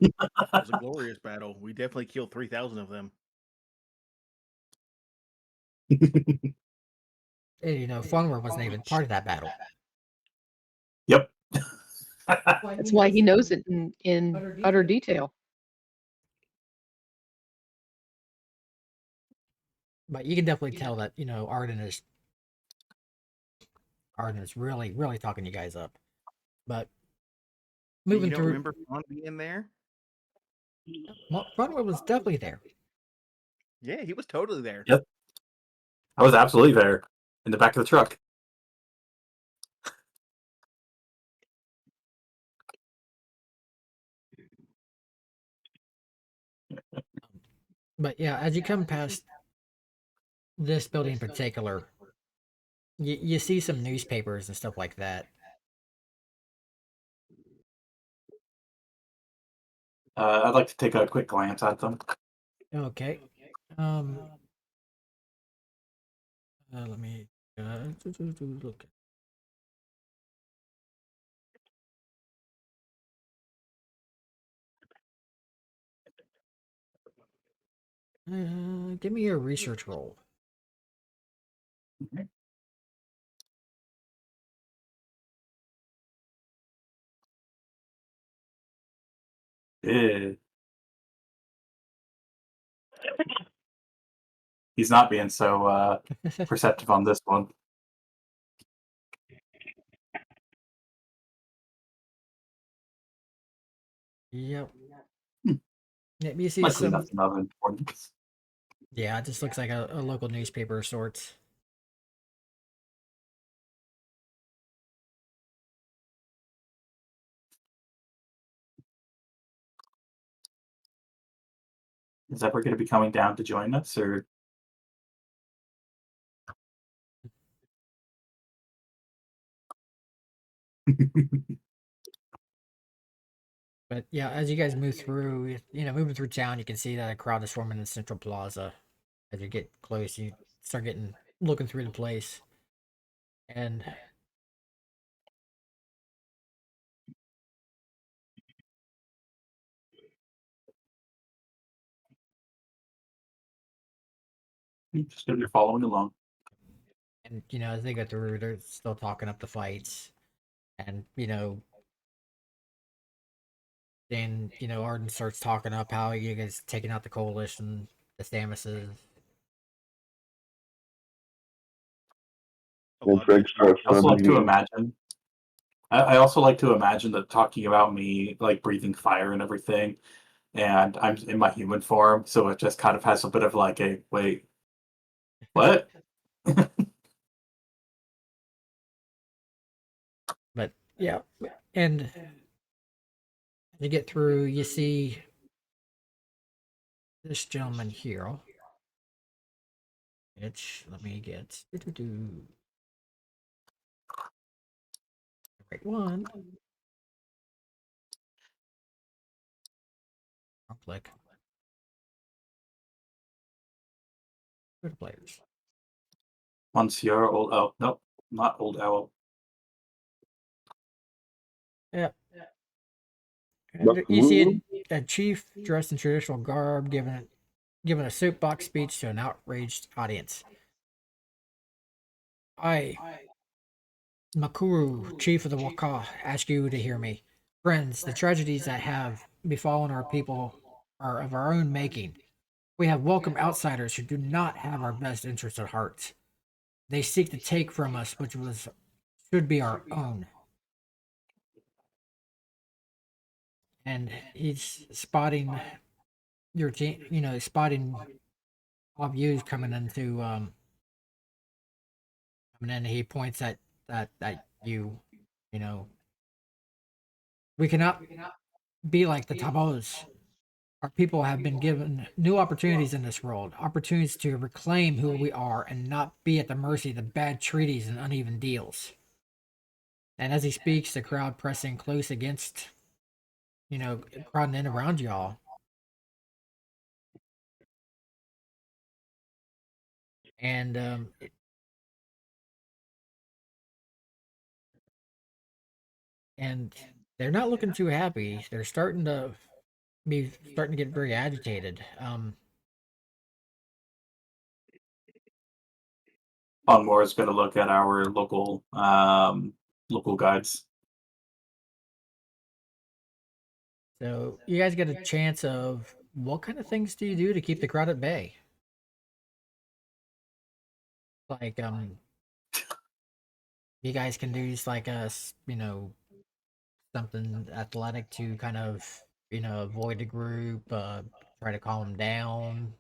It was a glorious battle. We definitely killed 3,000 of them. And, you know, Funware wasn't even part of that battle. Yep. That's why he knows it in utter detail. But you can definitely tell that, you know, Arden is really, really talking you guys up. But You moving don't through, remember Fawn being there? Funware was definitely there. Yeah, he was totally there. Yep. I was absolutely there in the back of the truck. But yeah, as you come past this building in particular, you see some newspapers and stuff like that. I'd like to take a quick glance at them. Okay. Let me look. Give me your research roll. Eh. He's not being so perceptive on this one. Yep. Hmm. Yep, you see Likely some. nothing of importance. Yeah, it just looks like a local newspaper of sorts. Is Ever going to be coming down to join us, or? But yeah, as you guys move through, you know, moving through town, you can see that a crowd is forming in Central Plaza. As you get close, you start looking through the place, and Just going to be following along. you know, as they go through, they're still talking up the fights, and you know, then you know, Arden starts talking up how you guys taking out the coalition, the Stamises. A And lot of Greg good starts I also like running to in. imagine. I also like to imagine that talking about me like breathing fire and everything, and I'm in my human form, so it just kind of has a bit of like a wait, what? But yeah, and you get through, you see this gentleman here. Which let me get the right one. I'll click. Go to players. Monsieur Old Owl. Nope, not Old Owl. Yeah. And you see Buckaroo? a chief dressed in traditional garb giving a soapbox speech to an outraged audience. I, Makuru, chief of the Waka, ask you to hear me. Friends, the tragedies that have befallen our people are of our own making. We have welcomed outsiders who do not have our best interests at heart. They seek to take from us which should be our own. And he's spotting your team, you know, spotting all of you coming into coming in. He points at that you know, we cannot be like the Tabos. Our people have been given new opportunities in this world, opportunities to reclaim who we are and not be at the mercy of the bad treaties and uneven deals. And as he speaks, the crowd pressing close against, you know, crowding in around y'all. and and they're not looking too happy. They're starting to get very agitated. Onmore is going to look at our local guides. So you guys get a chance of what kind of things do you do to keep the crowd at bay? Like you guys can do just like something athletic to kind of avoid the group, try to calm them down,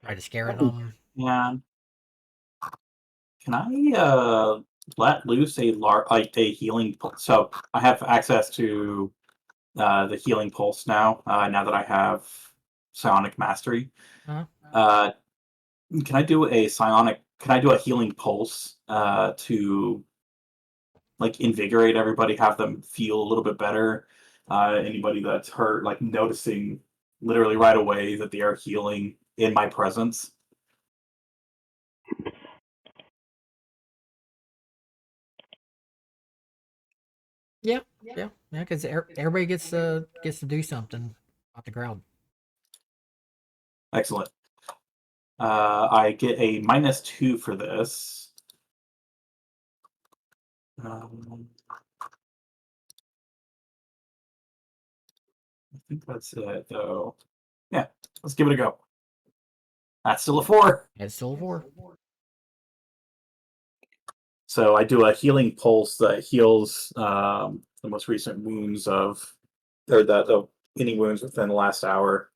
try to scare them. Yeah. Can I let loose like a healing so I have access to the healing pulse now, now that I have psionic mastery. Huh? Uh can I do a healing pulse to like invigorate everybody, have them feel a little bit better? Anybody that's hurt, like noticing literally right away that they are healing in my presence. Yeah, yeah, yeah. Because everybody gets to do something off the crowd. Excellent. I get a -2 for this. I think that's it, though. Yeah, let's give it a go. That's still a 4. It's still a 4. So I do a healing pulse that heals the most recent wounds or of any wounds within the last hour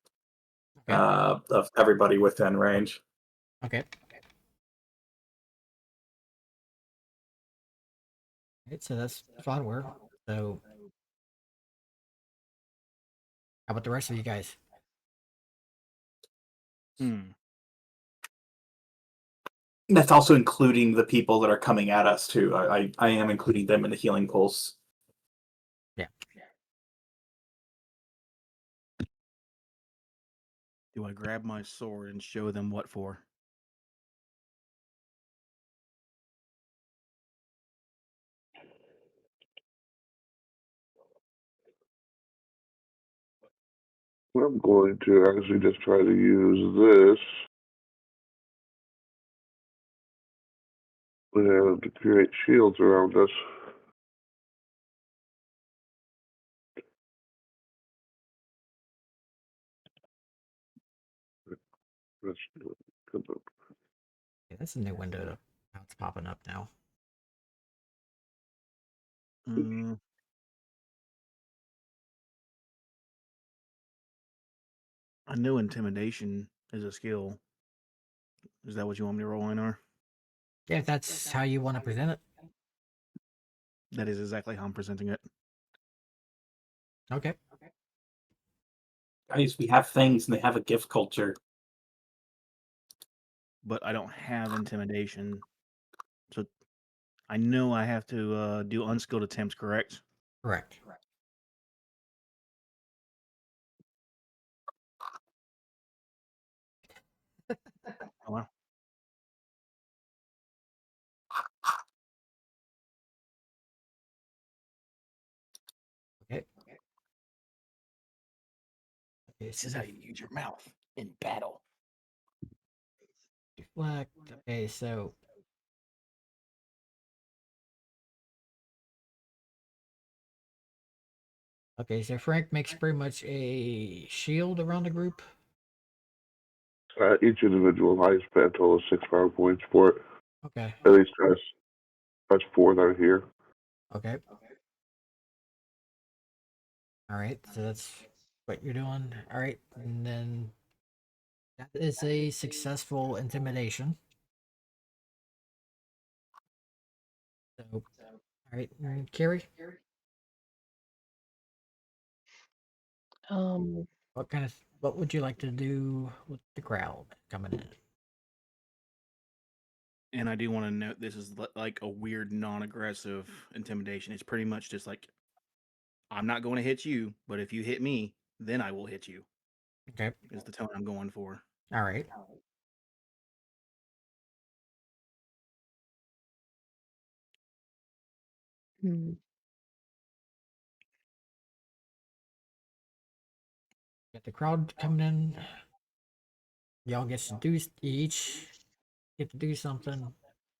Okay. of everybody within range. Okay. Right, so that's Flyware. So how about the rest of you guys? Hmm. That's also including the people that are coming at us too. I am including them in the healing pulse. Yeah. Do I grab my sword and show them what for? I'm going to actually just try to use this and to create shields around us. That's good. Okay, that's a new window. Now it's popping up now. Mm, I know intimidation is a skill. Is that what you want me to roll in, or? Yeah, if that's how you want to present it. That is exactly how I'm presenting it. Okay. Guys, we have things and they have a gift culture. But I don't have intimidation. So I know I have to do unskilled attempts, correct? Correct. Oh, wow. Okay. Okay, This so is how you use your mouth in battle. deflect. Okay, so Frank makes pretty much a shield around the group. Each individual I spent a total of 6 power points for it. Okay. At least that's 4 that are here. Okay. All right. So that's what you're doing. All right, and then that is a successful intimidation. So, all right, Carrie, Um, what would you like to do with the crowd coming in? And I do want to note this is like a weird non-aggressive intimidation. It's pretty much just like, I'm not going to hit you, but if you hit me, then I will hit you. Okay. Is the tone I'm going for. All right. Hmm. Get the crowd coming in. Y'all get to do each get to do something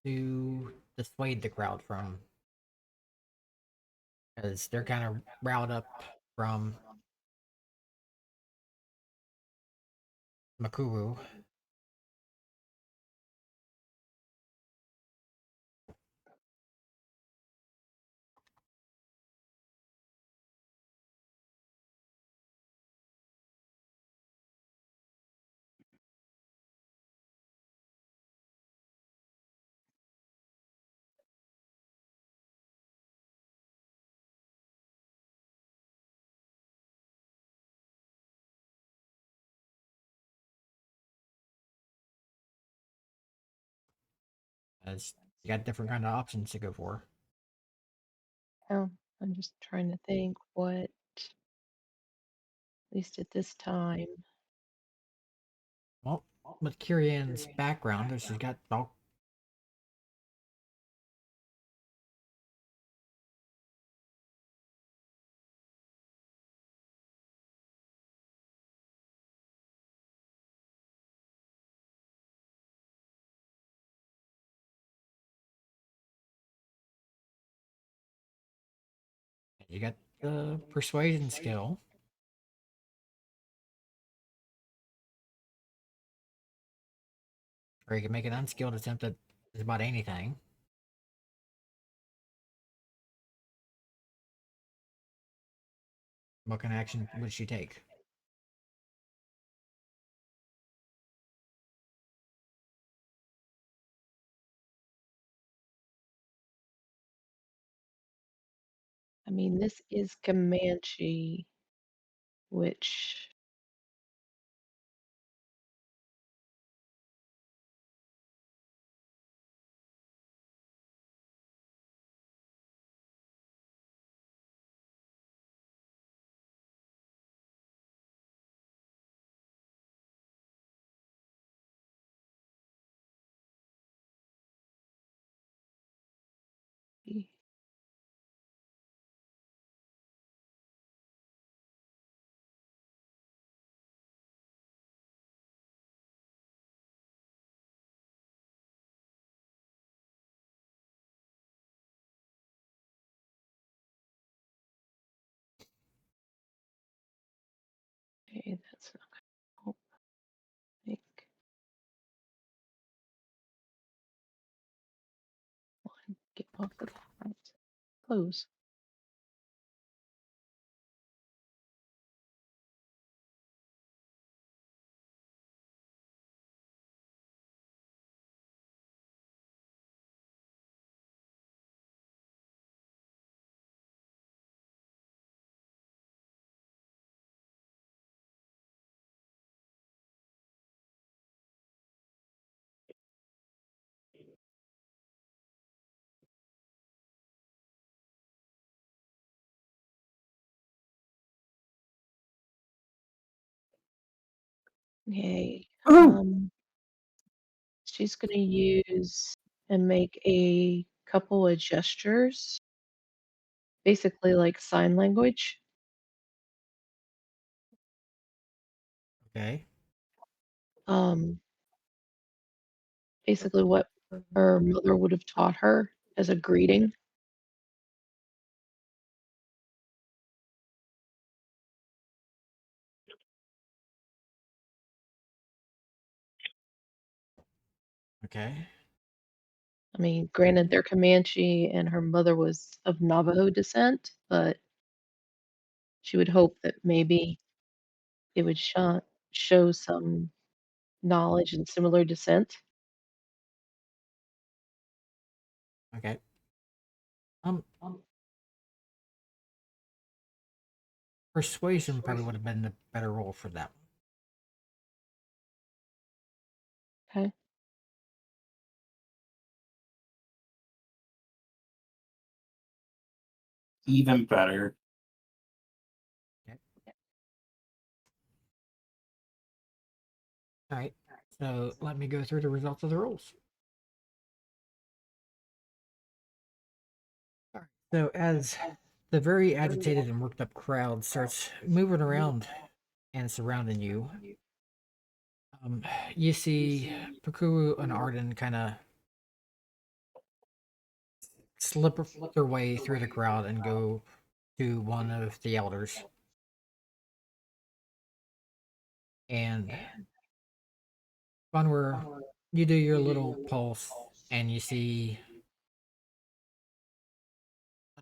to dissuade the crowd from, because they're kind of riled up from Makuru. As you got different kind of options to go for. Oh, I'm just trying to think what, at least at this time. Well, with Kirian's background, she's got all. You got the persuasion skill. Or you can make an unskilled attempt at just about anything. What kind of action would she take? I mean, this is Comanche, which okay, that's not gonna help. I think. One, get off the front. Close. Okay. Oh, She's gonna use and make a couple of gestures, basically like sign language. Okay. Um, basically what her mother would have taught her as a greeting. Okay. I mean, granted, they're Comanche and her mother was of Navajo descent, but she would hope that maybe it would show some knowledge and similar descent. Okay. Um, persuasion probably would have been the better role for that Okay. even better. one. Okay. All right. So let me go through the results of the rules. All right. So as the very agitated and worked up crowd starts moving around and surrounding you, um, you see Pakuru and Arden kind of slip their way through the crowd and go to one of the elders. And one where you do your little pulse and you see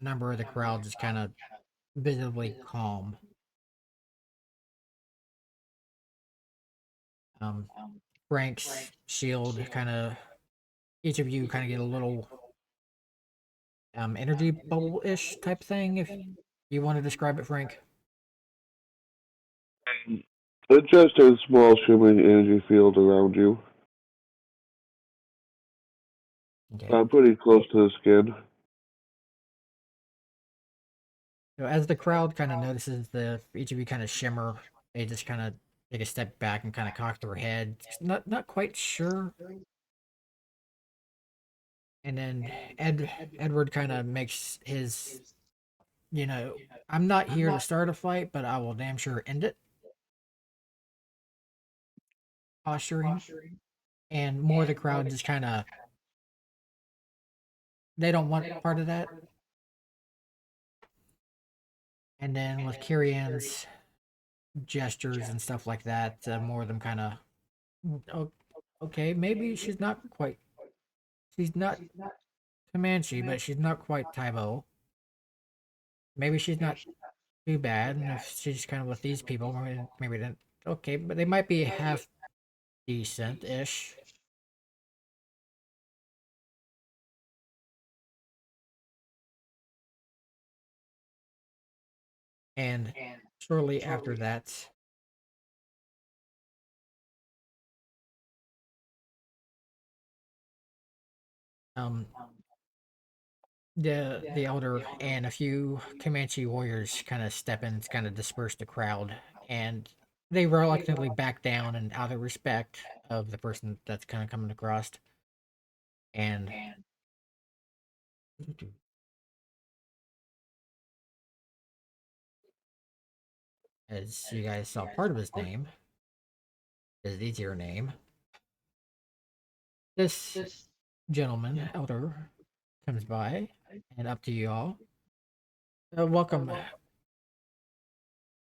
a number of the crowd just kind of visibly calm. Um, Frank's shield kind of, each of you kind of get a little energy bubble ish type thing, if you want to describe it, Frank. It's just a small shimmering energy field around you. Okay. Pretty close to the skin. So as the crowd kind of notices each of you kind of shimmer, they just kind of take a step back and kind of cock their head, not quite sure. And then Edward kind of makes his, I'm not here to start a fight, but I will damn sure end it. Posturing, and more of the crowd just kind of, they don't want part of that. And then with Carrie Ann's gestures and stuff like that, more of them kind of, oh, okay, maybe she's not Comanche, but she's not quite Tybo. Maybe she's not too bad, and if she's kind of with these people, maybe then okay, but they might be half decent-ish. And shortly after that, um, the elder and a few Comanche warriors kind of step in, kind of disperse the crowd, and they reluctantly back down and out of respect of the person that's kind of coming across. And as you guys saw, part of his name is the easier name. This gentleman, elder, comes by and up to you all. Welcome.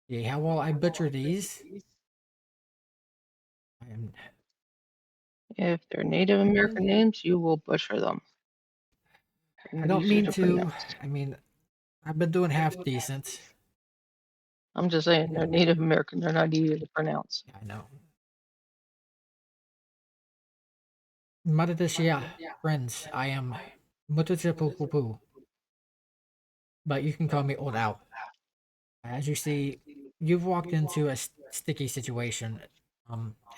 Yeah, how will I butcher these? I am. If they're Native American names, you will butcher them. I They're don't easier mean to to. pronounce. I mean, I've been doing half decent. I'm just saying they're Native American. They're not easy to pronounce. I know. Maradishia, friends, I am Mututapupupu, but you can call me Old Al. As you see, you've walked into a sticky situation.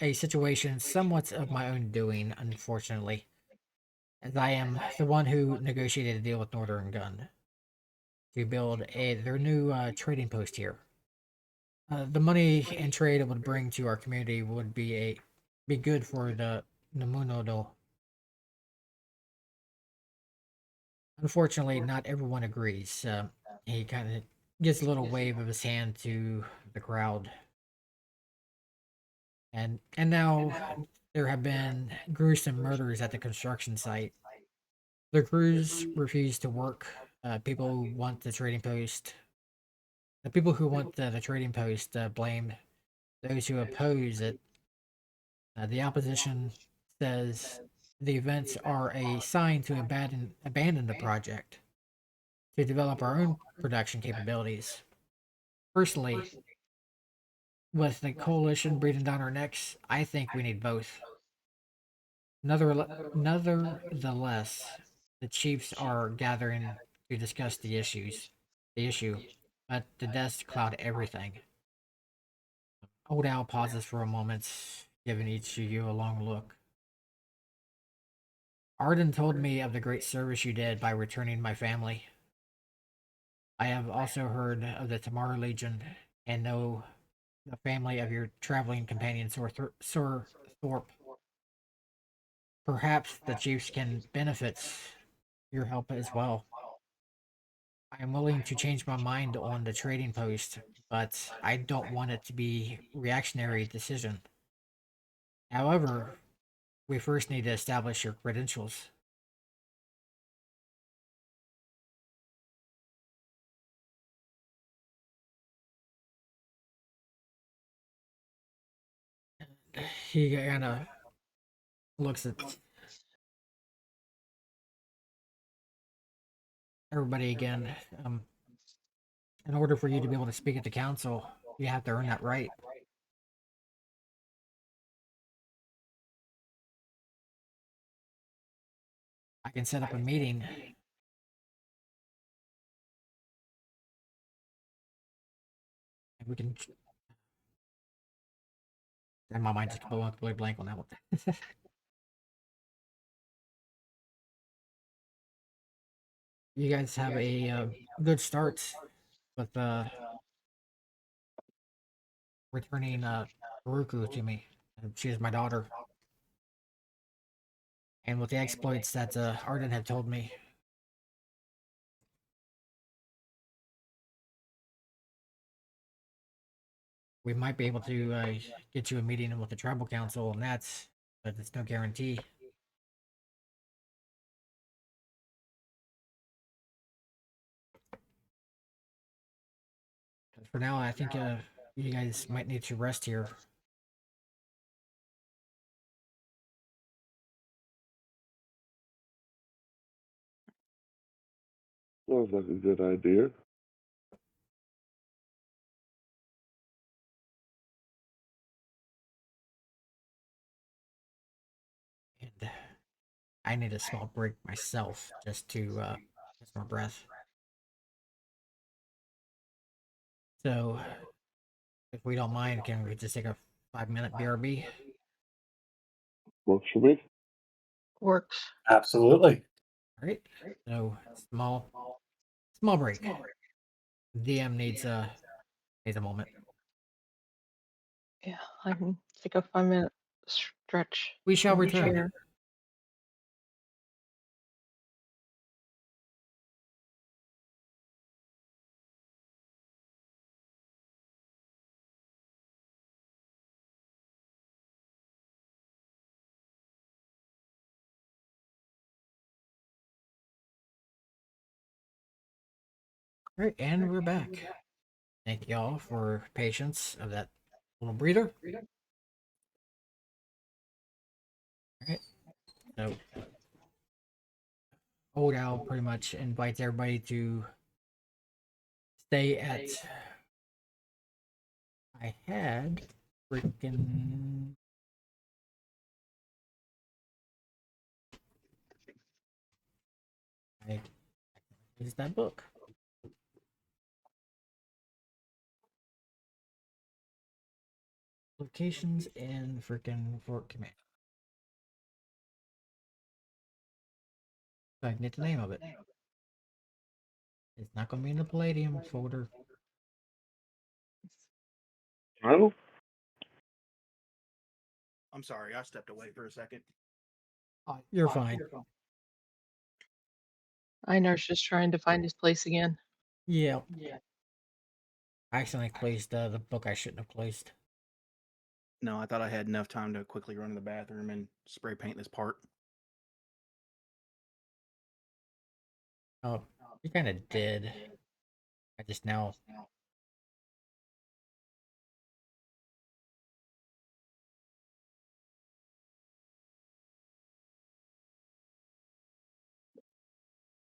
A situation somewhat of my own doing, unfortunately, as I am the one who negotiated a deal with Northern Gun to build their new trading post here. The money and trade it would bring to our community would be good for the Namunodo. Unfortunately, not everyone agrees. He kind of gives a little wave of his hand to the crowd, and now there have been gruesome murders at the construction site. The crews refuse to work. People who want the trading post, the people who want the trading post, blame those who oppose it. The opposition says the events are a sign to abandon the project to develop our own production capabilities. Personally, with the coalition breathing down our necks, I think we need both. Nevertheless, the chiefs are gathering to discuss the issue, but the deaths cloud everything. Old Al pauses for a moment, giving each of you a long look. Arden told me of the great service you did by returning my family. I have also heard of the Tamar Legion and know the family of your traveling companion, Sir Thorpe. Perhaps the chiefs can benefit your help as well. I'm willing to change my mind on the trading post, but I don't want it to be reactionary decision. However, we first need to establish your credentials. He kind of looks at everybody again. In order for you to be able to speak at the council, you have to earn that right. I can set up a meeting. And we can. And my mind just completely blank on that one. You guys have a good start with returning Haruku to me. She is my daughter. And with the exploits that Arden had told me, we might be able to get you a meeting with the tribal council, and but it's no guarantee. For now, I think you guys might need to rest here. Sounds like a good idea. And I need a small break myself just to catch my breath. So, if we don't mind, can we just take a 5-minute BRB? Works for me. Works. Absolutely. All right. So small break. DM needs a moment. Yeah, I can take a 5-minute stretch. We shall in the return. chair. All right, and we're back. Thank y'all for patience of that little breather. All right. So Old Owl pretty much invites everybody to stay at. I had freaking. I used that book. Locations in freaking Fort Command. So I can get the name of it. It's not going to be in the Palladium folder. Well, I'm sorry, I stepped away for a second. You're fine. Einar's just trying to find his place again. Yeah. I accidentally placed the book I shouldn't have placed. No, I thought I had enough time to quickly run to the bathroom and spray paint this part. Oh, you kind of did. I just now.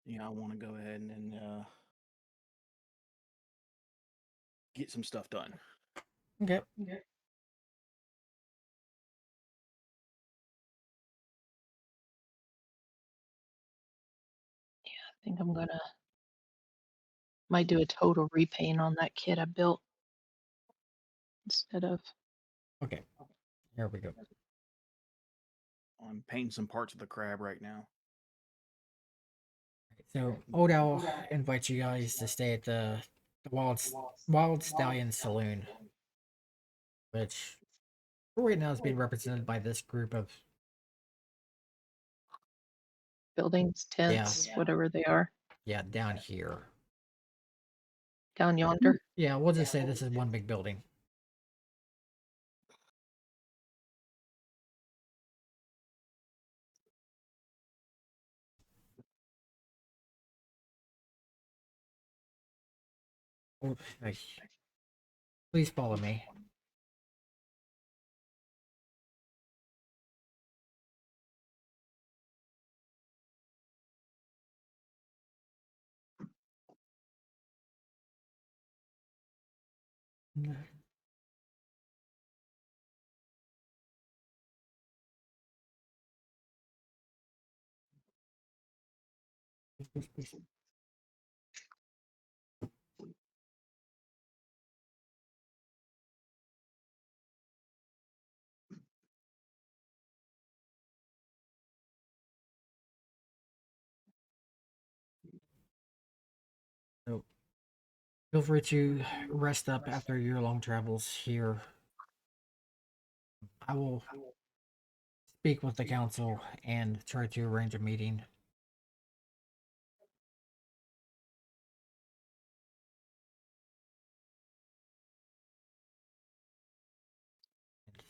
Yeah, I want to go ahead and get some stuff done. Okay. I think I'm gonna might do a total repaint on that kit I built instead of. Okay. Here we go. I'm painting some parts of the crab right now. So Old Owl invites you guys to stay at the Wild Stallion Saloon, which right now is being represented by this group of Buildings, tents, whatever they are. down here. down yonder? Yeah, we'll just say this is one big building. Oh, hey, please follow me. So, feel free to rest up after your long travels here. I will speak with the council and try to arrange a meeting.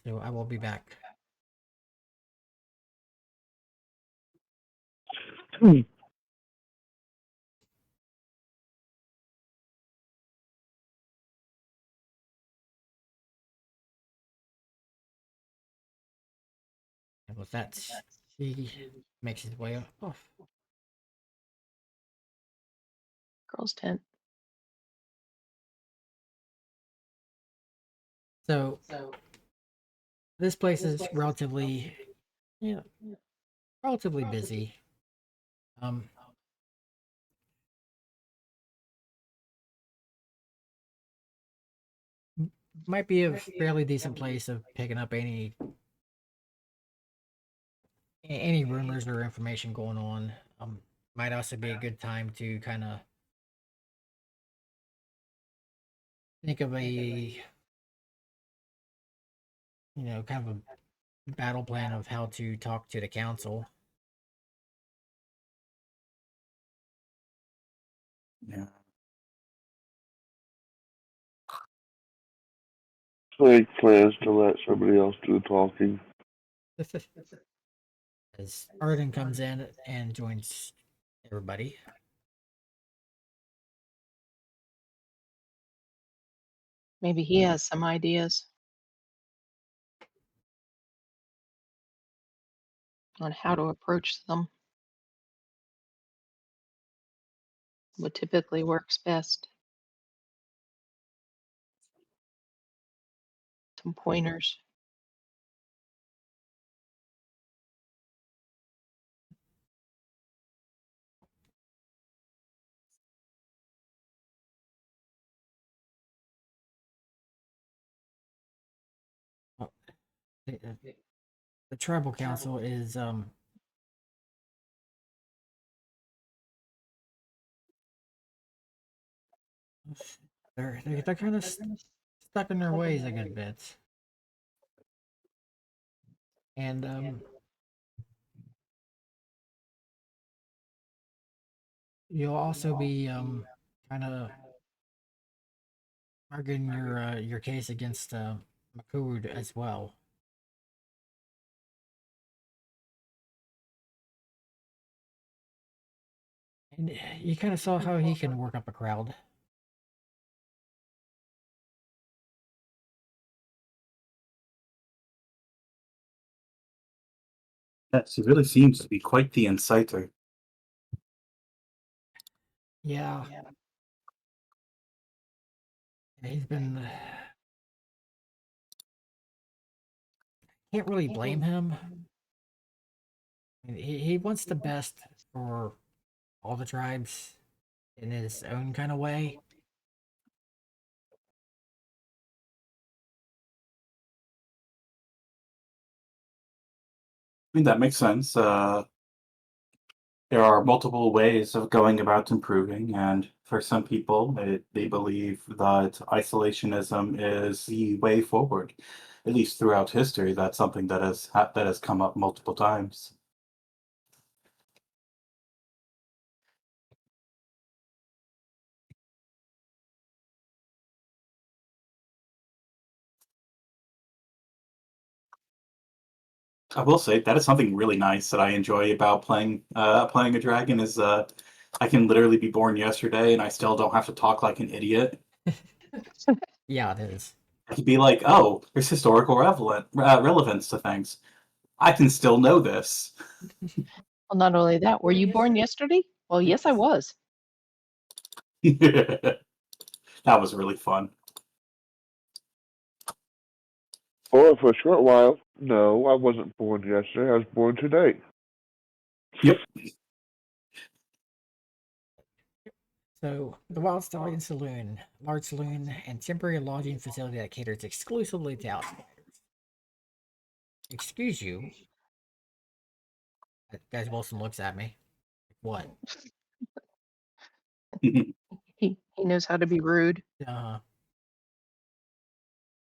So I will be back. Hmm. And with that, he makes his way off. Girls' tent. So this place is relatively, yeah, relatively busy. Um, might be a fairly decent place of picking up any rumors or information going on. Might also be a good time to kind of think of kind of a battle plan of how to talk to the council. Yeah. Make plans to let somebody else do the talking. As Arden comes in and joins everybody. Maybe he has some ideas on how to approach them. What typically works best. Some pointers. Oh, the tribal council is they're kind of stuck in their ways a good bit, and you'll also be kind of arguing your case against Makud as well. And you kind of saw how he can work up a crowd. Yes, he really seems to be quite the inciter. Yeah, he's been. Can't really blame him. I mean, he wants the best for all the tribes in his own kind of way. I mean, that makes sense. There are multiple ways of going about improving, and for some people, they believe that isolationism is the way forward. At least throughout history, that's something that has come up multiple times. I will say that is something really nice that I enjoy about playing a dragon is I can literally be born yesterday and I still don't have to talk like an idiot. Yeah, it is. I could be like, oh, there's historical relevance to things. I can still know this. Well, not only that, were you born yesterday? Well, yes, I was. That was really fun. Or for a short while, no, I wasn't born yesterday. I was born today. Yep. So, the Wild Stallion Saloon, large saloon, and temporary lodging facility that caters exclusively to outsiders. Excuse you. Guys, Wilson looks at me. What? He knows how to be rude.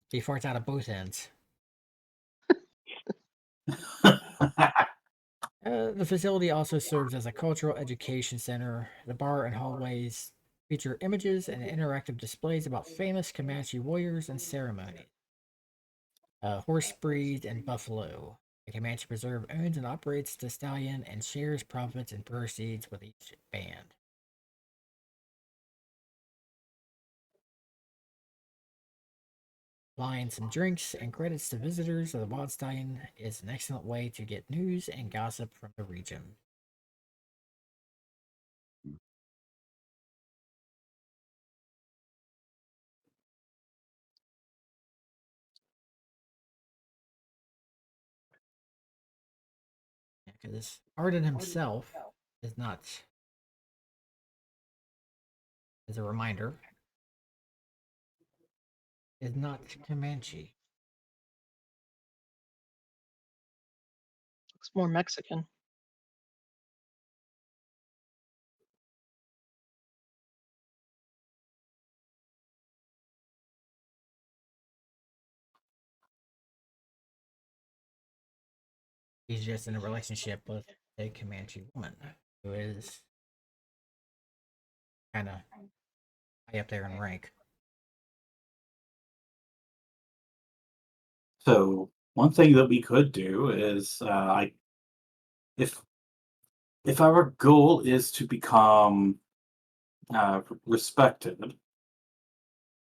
He farts out of both ends. The facility also serves as a cultural education center. The bar and hallways feature images and interactive displays about famous Comanche warriors and ceremonies. Horse breed and buffalo. The Comanche Preserve owns and operates the stallion and shares profits and proceeds with each band. Buying some drinks and credits to visitors of the Wild Stallion is an excellent way to get news and gossip from the region. Because Arden himself is not, as a reminder, is not Comanche. Looks more Mexican. He's just in a relationship with a Comanche woman who is kind of high up there in rank. So one thing that we could do is, if our goal is to become respected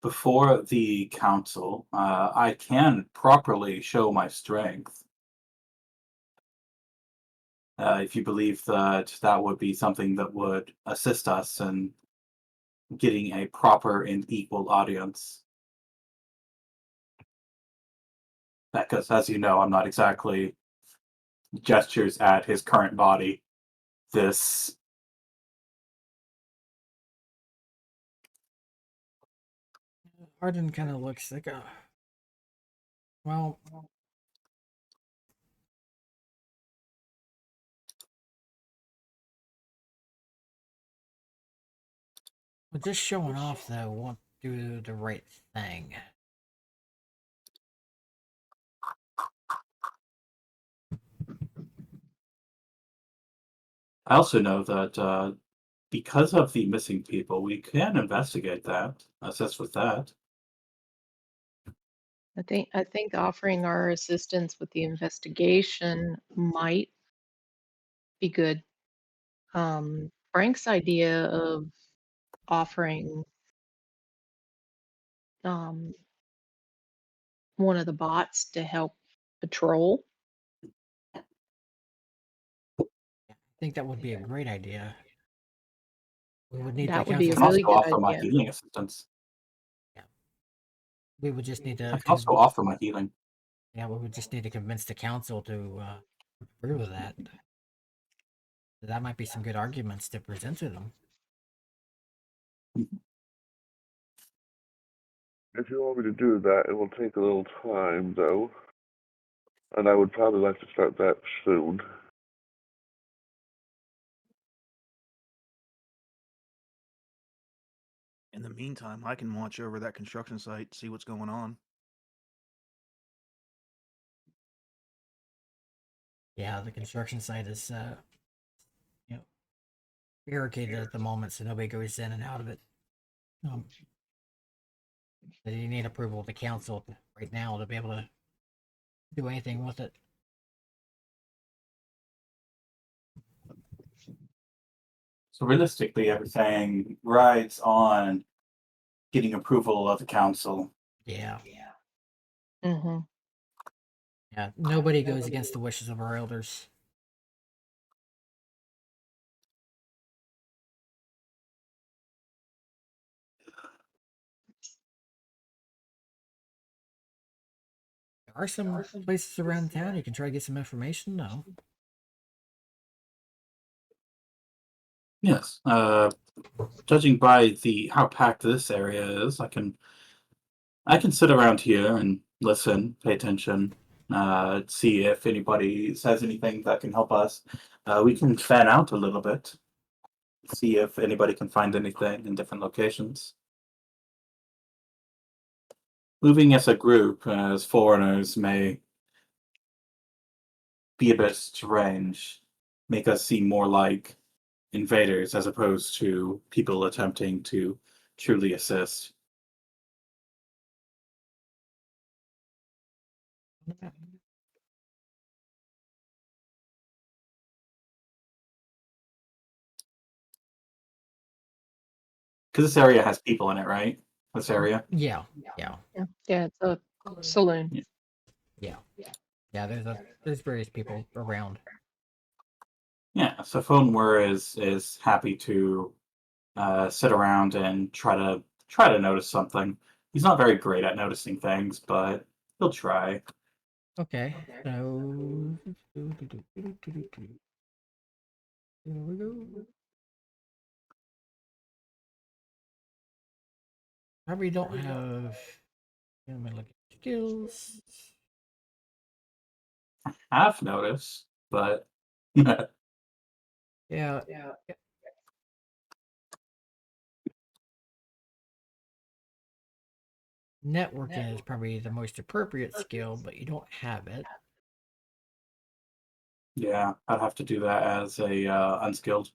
before the council, I can properly show my strength. If you believe that that would be something that would assist us in getting a proper and equal audience. Because, as you know, I'm not exactly gestures at his current body. This. Arden kind of looks like a. Well, just showing off though won't do the right thing. I also know that because of the missing people, we can investigate that, assist with that. I think offering our assistance with the investigation might be good. Frank's idea of offering um, one of the bots to help patrol, I think that would be a great idea. We would need the that would be I a council's can help. also really good offer my idea. healing assistance. Yeah. We would just need I to can also offer my healing. Yeah, we would just need to convince the council to approve of that. That might be some good arguments to present to them. If you want me to do that, it will take a little time, though. And I would probably like to start that soon. In the meantime, I can watch over that construction site, see what's going on. Yeah, the construction site is you know, barricaded at the moment, so nobody goes in and out of it. So you need approval of the council right now to be able to do anything with it. So realistically, everything rides on getting approval of the council. Yeah. Mm-hmm. Yeah. Nobody goes against the wishes of our elders. There are some places around town you can try to get some information, though. Yes. Judging by how packed this area is, I can sit around here and listen, pay attention, see if anybody says anything that can help us. We can fan out a little bit, see if anybody can find anything in different locations. Moving as a group, as foreigners, may be a bit strange, make us seem more like invaders as opposed to people attempting to truly assist. Because this area has people in it, right? This area? Yeah. Yeah. Yeah, it's a saloon. Yeah. Yeah. There's various people around. Yeah, so Phoneware is happy to sit around and try to notice something. He's not very great at noticing things, but he'll try. Okay. So here we go. Probably don't have. Let me look at skills. I've noticed, but Yeah. Networking is probably the most appropriate skill, but you don't have it. yeah, I'd have to do that as a unskilled.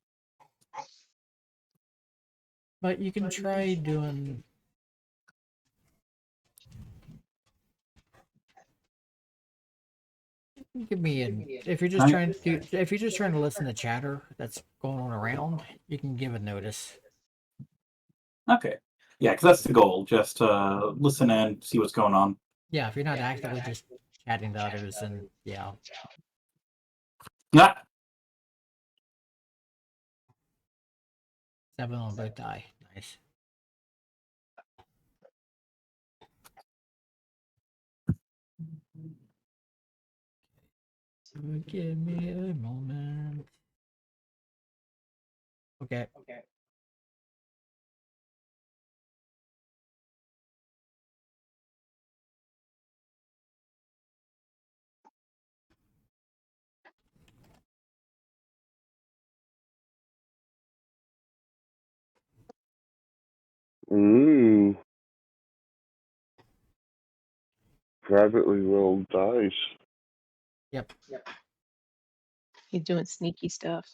But you can try doing. Give me an. If you're just trying to, if you're just trying to listen to chatter that's going on around, you can give a notice. Okay, yeah, because that's the goal. Just listen and see what's going on. Yeah, if you're not actively just chatting to others, then yeah. Yeah. 7 on both die. Nice. Give me a moment. Okay. Ooh. Privately rolled dice. Yep. He's doing sneaky stuff.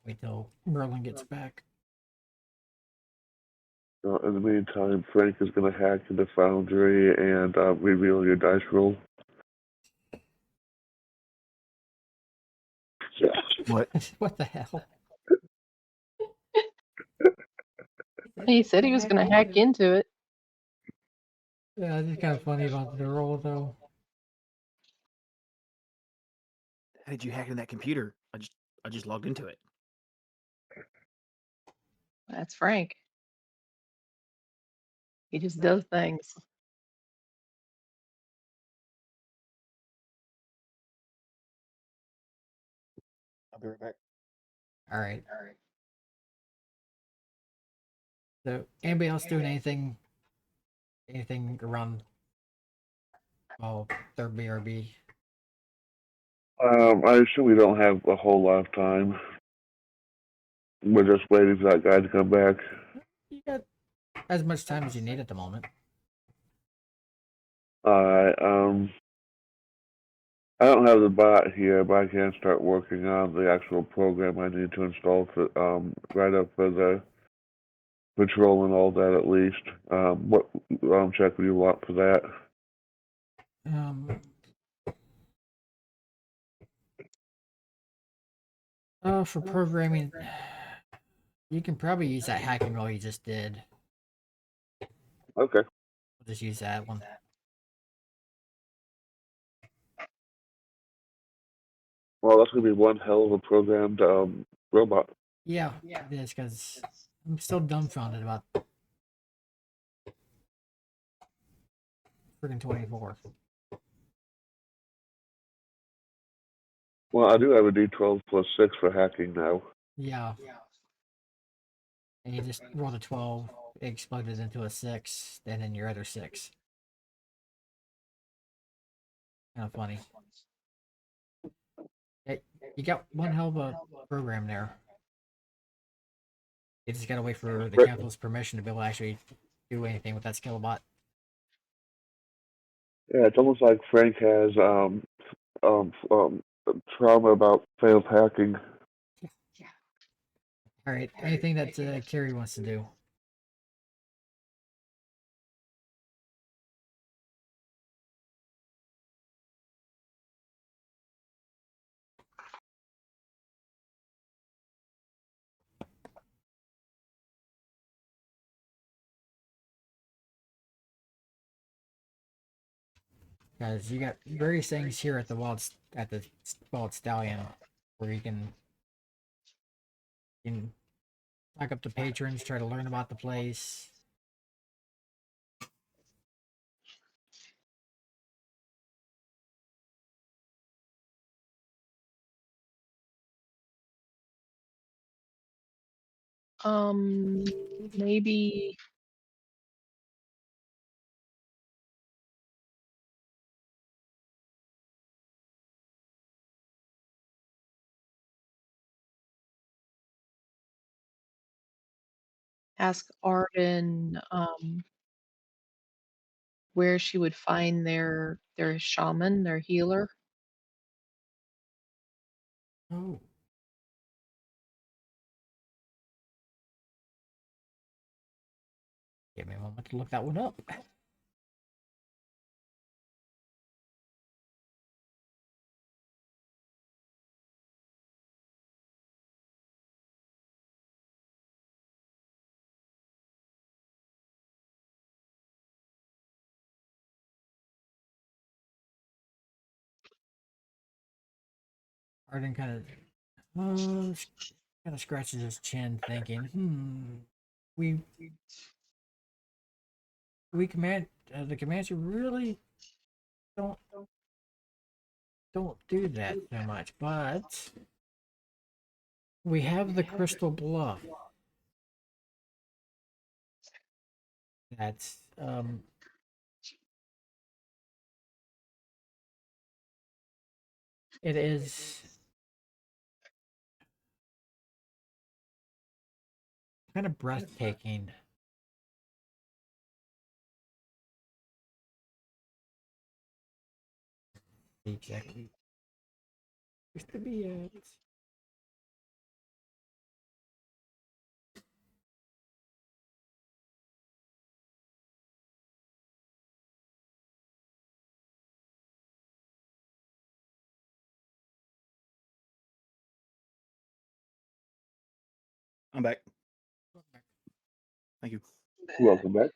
Wait till Merlin gets back. In the meantime, Frank is going to hack into Foundry and reveal your dice roll. What? What the hell? He said he was going to hack into it. Yeah, it's kind of funny about the roll though. How did you hack into that computer? I just logged into it. That's Frank. He just does things. I'll be right back. All right. So, anybody else doing anything around? Oh, third BRB. I assume we don't have a whole lot of time. We're just waiting for that guy to come back. You got as much time as you need at the moment. Alright, I don't have the bot here, but I can start working on the actual program I need to install for right up for the patrol and all that at least. What check would you want for that? Um, for programming, you can probably use that hacking roll you just did. Okay. We'll just use that one. Well, that's gonna be one hell of a programmed robot. Yeah, it is, because I'm still dumbfounded about freaking 24. Well, I do have a D12 plus 6 for hacking now. Yeah. And you just rolled a 12, it exploded into a 6, and then your other 6. Kind of funny. Hey, you got one hell of a program there. You just gotta wait for the Right. council's permission to be able to actually do anything with that skill bot. Yeah, it's almost like Frank has um, um, trauma about failed hacking. Alright, anything that Carrie wants to do. Guys, you got various things here at the Wild Stallion where you can talk up to patrons, try to learn about the place. Maybe ask Arden where she would find their shaman, their healer. Oh. Give me a moment to look that one up. Arden kind of scratches his chin, thinking, we the Comanche really don't do that so much, but we have the Crystal Bluff. That's it is kind of breathtaking. Exactly. Used to be it. I'm back. Thank you. Welcome back.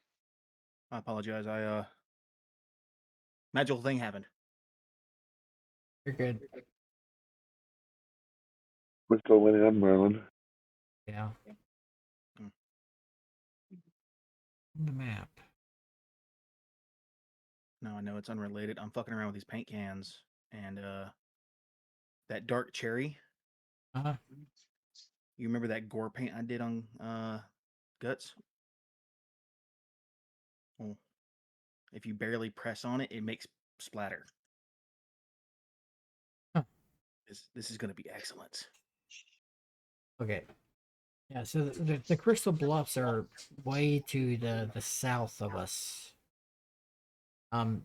I apologize. Magical thing happened. You're good. We're still waiting on Merlin. Yeah. Hmm. The map. No, I know it's unrelated. I'm fucking around with these paint cans and that dark cherry. Uh-huh. You remember that gore paint I did on Guts? Well, if you barely press on it, it makes splatter. Huh. This is gonna be excellent. Okay. Yeah, so the Crystal Bluffs are way to the south of us. Kind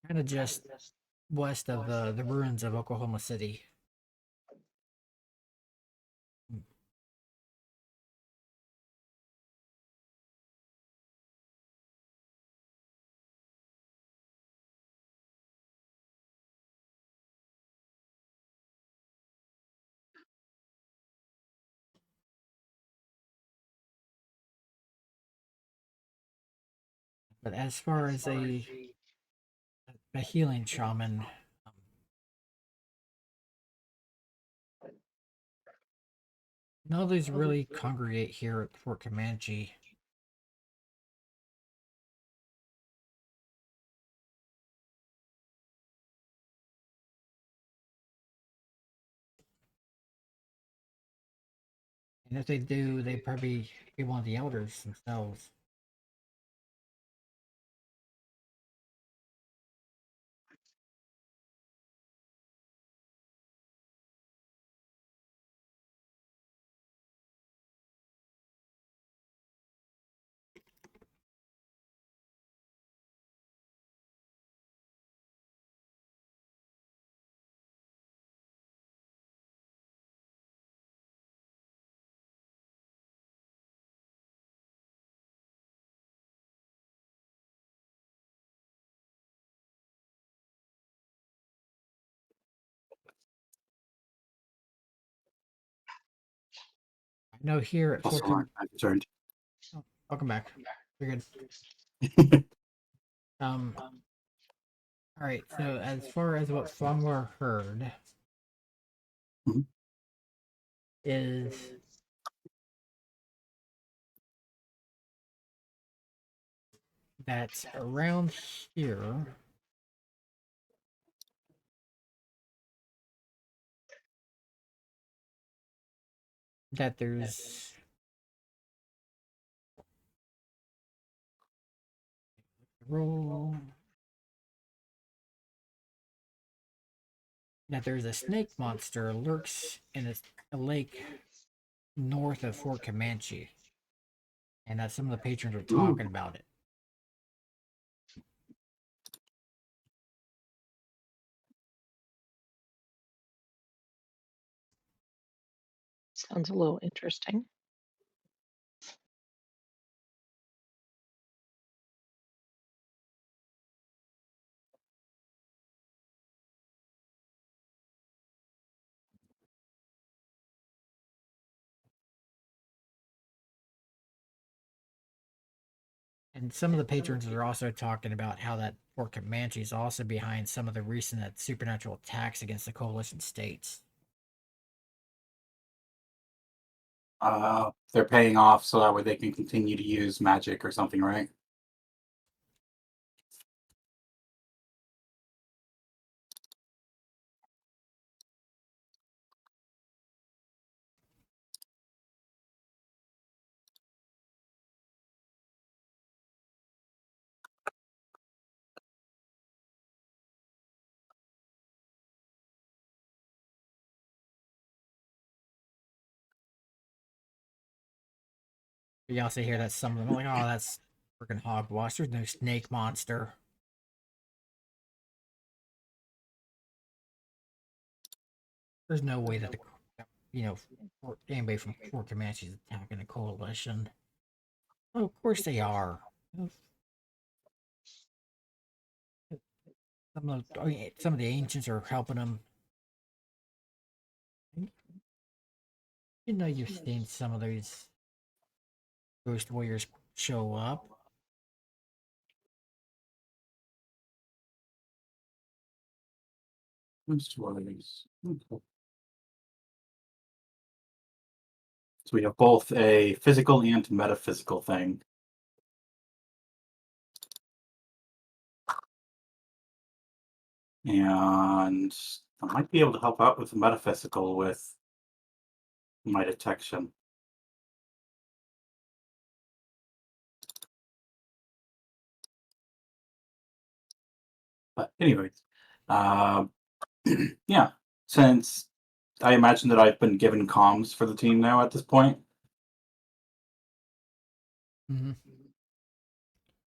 of just west of the ruins of Oklahoma City. But as far as a healing shaman, none of these really congregate here at Fort Comanche. And if they do, they probably be one of the elders themselves. I know here at Fort Also, I'm concerned. Oh, welcome back. You're good. All right. So as far as what Flumler heard Mhm. is that around here that there's roll that there's a snake monster lurks in a lake north of Fort Comanche, and that some of the patrons are Ooh. talking about it. Sounds a little interesting. And some of the patrons are also talking about how that Fort Comanche is also behind some of the recent supernatural attacks against the coalition states. They're paying off so that way they can continue to use magic or something, right? But you also hear that some of them are like, "Oh, that's freaking hogwash. There's no snake monster." There's no way that you know, anybody from Fort Comanche is attacking a coalition. Oh, of course they are. Some of the ancients are helping them. You know, you've seen some of these ghost warriors show up. Stories. Okay. So we have both a physical and metaphysical thing. And I might be able to help out with the metaphysical with my detection. But anyways, uh, yeah, since I imagine that I've been given comms for the team now at this point. Mm-hmm.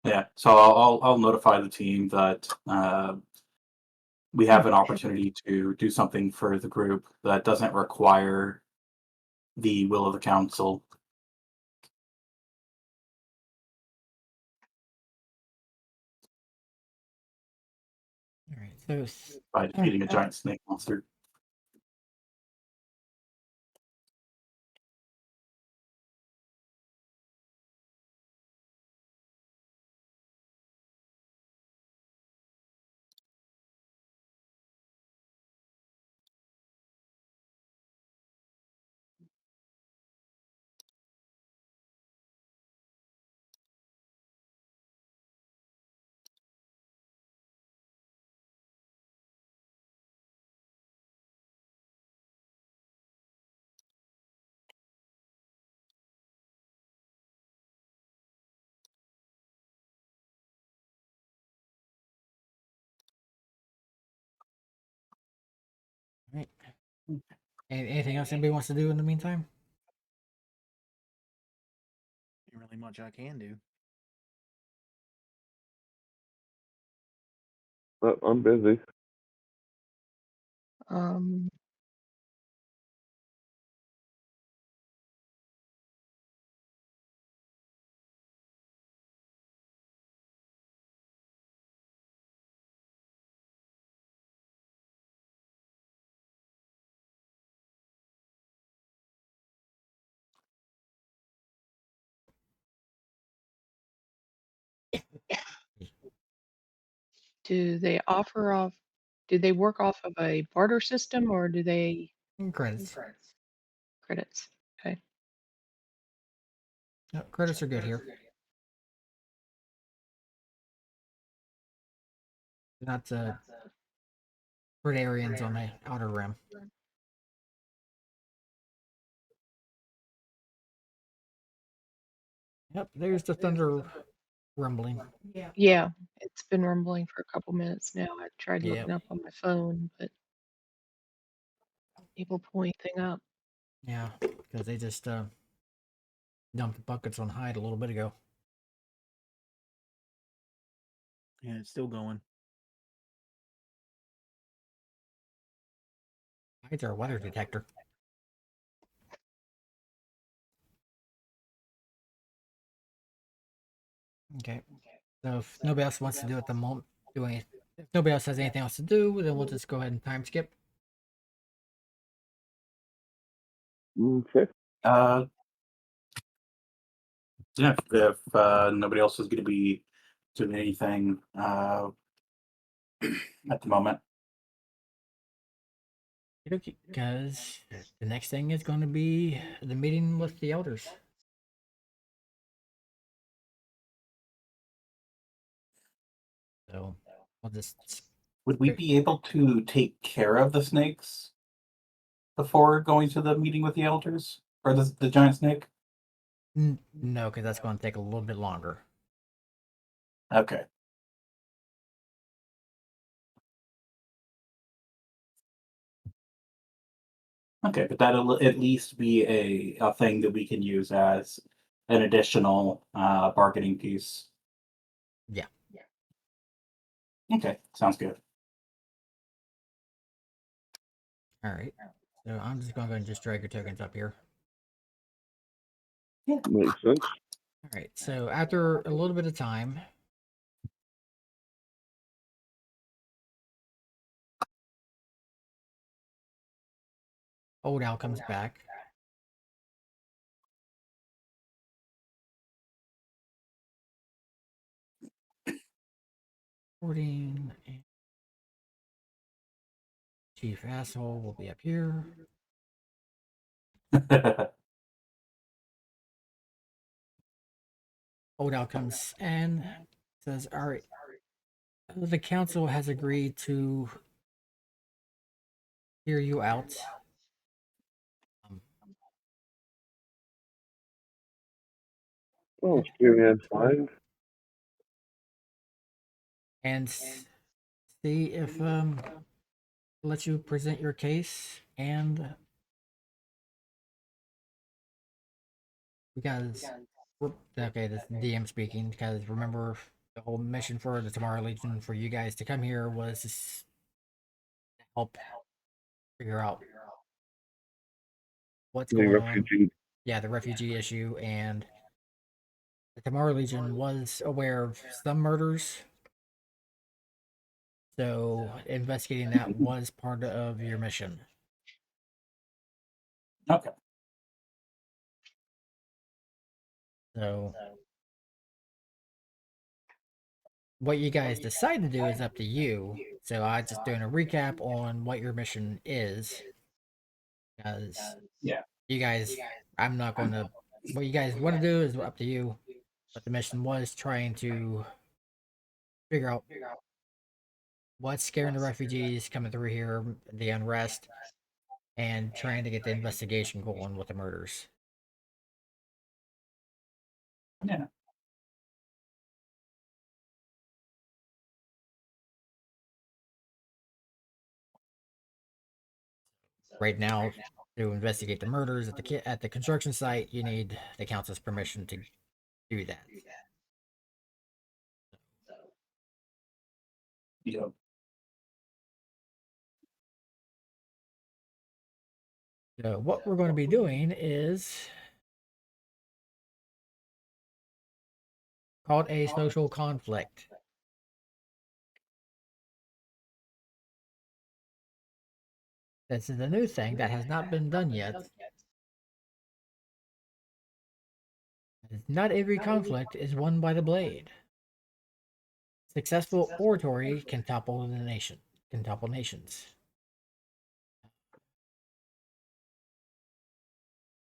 Yeah, so I'll notify the team that we have an opportunity to do something for the group that doesn't require the will of the council. All right, so By defeating a giant snake monster. Right. Anything else anybody wants to do in the meantime? Ain't really much I can do. I'm busy. Um, do they offer off? Do they work off of a barter system or do they Credits. credits? Okay. No, credits are good here. Not Predarians on the outer rim. Yep, there's the thunder rumbling. Yeah, it's been rumbling for a couple minutes now. I tried Yep. looking up on my phone, but not able to pull anything up. Yeah, because they just dumped buckets on Hyde a little bit ago. Yeah, it's still going. Hyde's our weather detector. Okay. So if nobody else wants to do it at the moment, if nobody else has anything else to do, then we'll just go ahead and time skip. Okay. Yeah, if nobody else is going to be doing anything at the moment. Because the next thing is going to be the meeting with the elders. So we'll just. Would we be able to take care of the snakes before going to the meeting with the elders? Or the giant snake? No, because that's going to take a little bit longer. Okay. Okay, but that'll at least be a thing that we can use as an additional bargaining piece. Yeah. Okay, sounds good. All right. So I'm just going to go and just drag your tokens up here. Makes sense. All right. So after a little bit of time, Old Al comes back. Recording. Chief Asshole will be up here. Old Al comes and says, all right, the council has agreed to hear you out. Oh, experience fine. And see if let you present your case, and because okay, this is DM speaking, because remember the whole mission for the Tomorrow Legion for you guys to come here was to help figure out what's The going on. refugee. Yeah, the refugee issue, and the Tomorrow Legion was aware of some murders, so investigating that was part of your mission. Okay. So what you guys decide to do is up to you. So I just doing a recap on what your mission is, because Yeah. you guys, I'm not going to. What you guys want to do is up to you. But the mission was trying to figure out what's scaring the refugees coming through here, the unrest, and trying to get the investigation going with the murders. Yeah. right now, to investigate the murders at the construction site, you need the council's permission to do that. Yep. So what we're going to be doing is called a social conflict. This is a new thing that has not been done yet. Not every conflict is won by the blade. Successful oratory can topple nations.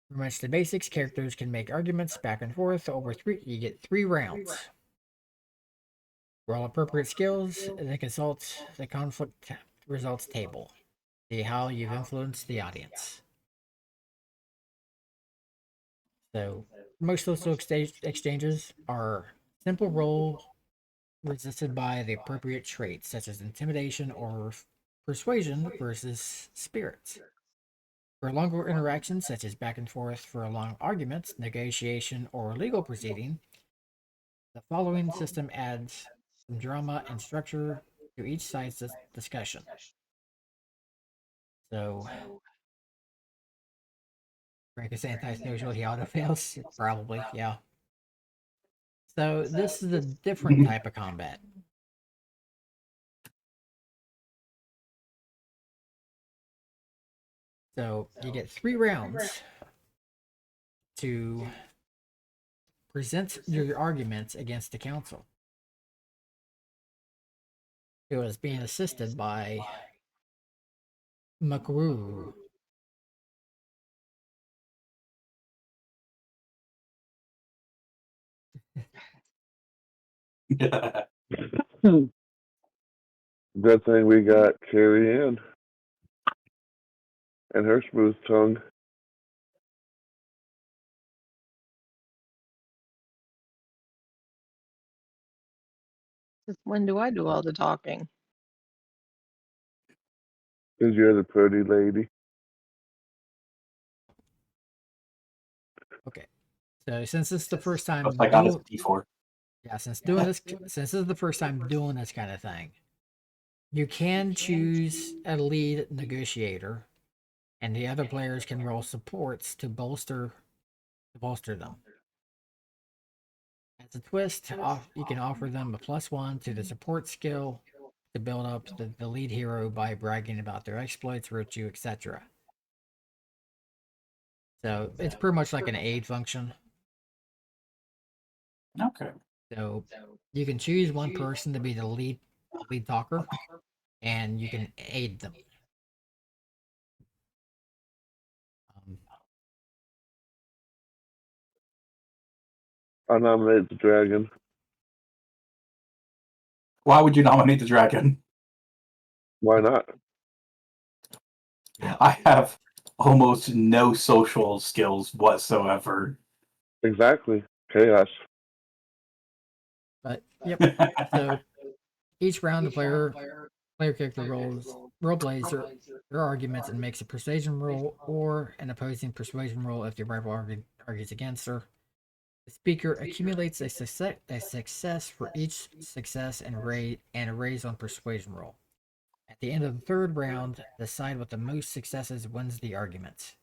Pretty much the basics. Characters can make arguments back and forth over three. You get 3 rounds. Roll appropriate skills, then consult the conflict results table. See how you've influenced the audience. So most social exchanges are simple roll resisted by the appropriate traits, such as intimidation or persuasion versus spirit. For longer interactions, such as back and forth for long arguments, negotiation, or legal proceeding, the following system adds some drama and structure to each side's discussion. So, Frank is antisocial, he auto fails? Probably, yeah. So, this is a different type of combat. So, you get 3 rounds to present your arguments against the council. It was being assisted by Makru. Good thing we got Carrie Ann and her smooth tongue. Since when do I do all the talking? Because you're the pretty lady. Okay. So since this is the first time I got his D4. yeah, since this is the first time doing this kind of thing, you can choose a lead negotiator, and the other players can roll supports to bolster them. As a twist, you can offer them a +1 to the support skill to build up the lead hero by bragging about their exploits, virtue, etc. So it's pretty much like an aid function. Okay. So you can choose one person to be the lead talker, and you can aid them. Um, I nominate the dragon. Why would you nominate the dragon? Why not? I have almost no social skills whatsoever. Exactly. Chaos. but yep. So each round, the player character role plays their arguments and makes a persuasion roll or an opposing persuasion roll if the rival argues against her. The speaker accumulates a success for each success and a raise on persuasion roll. At the end of the third round, the side with the most successes wins the argument.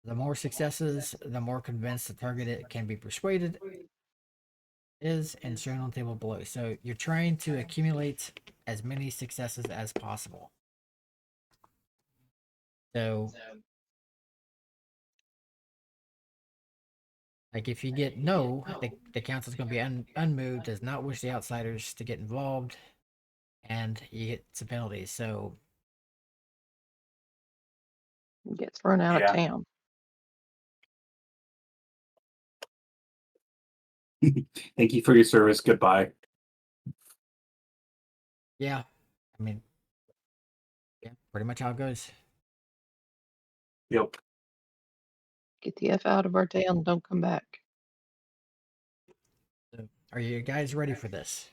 The more successes, the more convinced the target can be persuaded is, and shown on the table below. So you're trying to accumulate as many successes as possible. So, like if you get no, the council's going to be unmoved, does not wish the outsiders to get involved, and you get some penalties. So, Get thrown out of town. Thank you for your service. Goodbye. yeah, I mean, yeah, pretty much how it goes. Yep. Get the F out of our town. Don't come back. So, are you guys ready for this?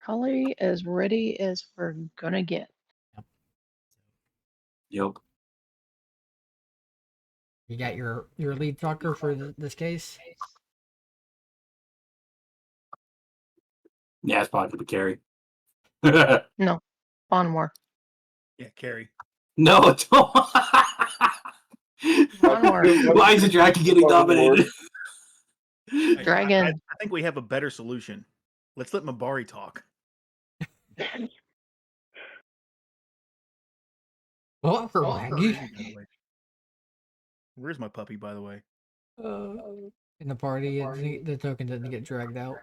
Probably as ready as we're gonna get. Yep. You got your lead talker for this case? Yeah, it's probably gonna be Carrie. No, Bonmore. Yeah, Carrie. No, don't. Onward. Why is the dragon getting dominated? Dragon. I think we have a better solution. Let's let Mabari talk. Oh, her Where's Maggie. Maggie, by the way? Where's my puppy, by the way? In the party, the token didn't get dragged out.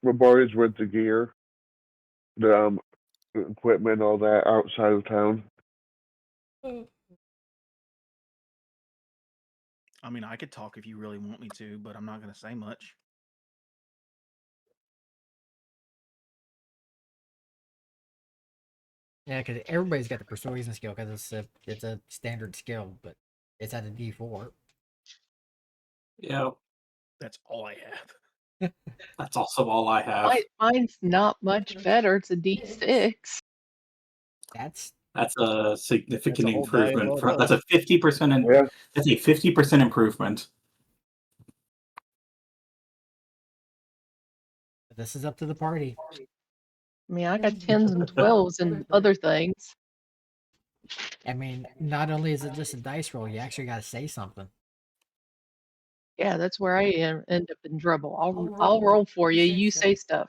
Mabari's with the gear, the equipment, all that outside of town. I mean, I could talk if you really want me to, but I'm not going to say much. Yeah, because everybody's got the persuasion skill because it's a standard skill, but it's at a D4. Yeah, That's all I have. that's also all I have. Mine's not much better. It's a D6. That's a significant That's a whole die improvement. above That's a us. 50%. Yeah. That's a 50% improvement. this is up to the party. I mean, I got 10s and 12s and other things. I mean, not only is it just a dice roll, you actually got to say something. Yeah, that's where I end up in trouble. I'll roll for you. You say stuff.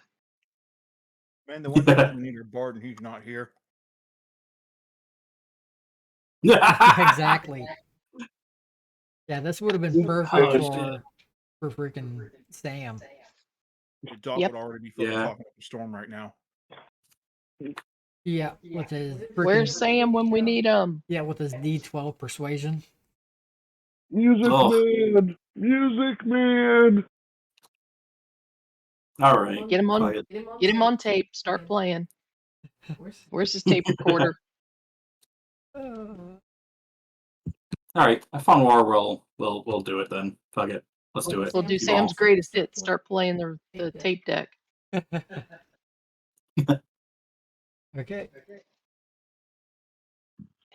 Man, the one person we need are Bard, and he's not here. Exactly. Yeah, this would have been perfect Oh, for freaking Sam. The doc Yep. would already be fucking Yeah. talking up a storm right now. Yeah, with his Where's Sam when we need him? Yeah, with his D12 persuasion. Music Oh. man! Music man! All right. Get him on. Quiet. Get him on tape. Start playing. Where's his tape recorder? All right. I found war. We'll do it then. Fuck it. Let's do it. We'll do Evolve. Sam's greatest hits. Start playing the tape deck. Okay.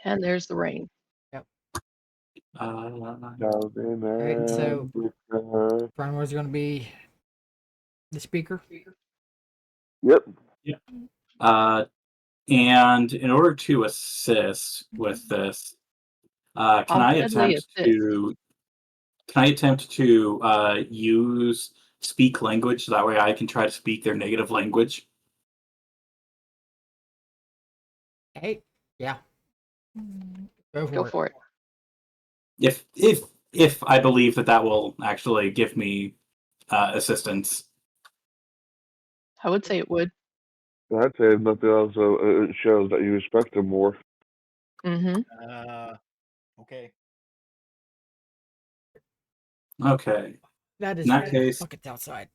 And there's the rain. Alright, so Primar's going to be the speaker. Yep. And in order to assist with this, can I Deadly attempt to use speak language? That way, I can try to speak their native language. Hey, yeah. Go for it. If I believe that will actually give me assistance. I would say it would. I'd say if nothing else, it shows that you respect him more. Mm-hmm. Okay. Okay. That is In that case, buckets outside.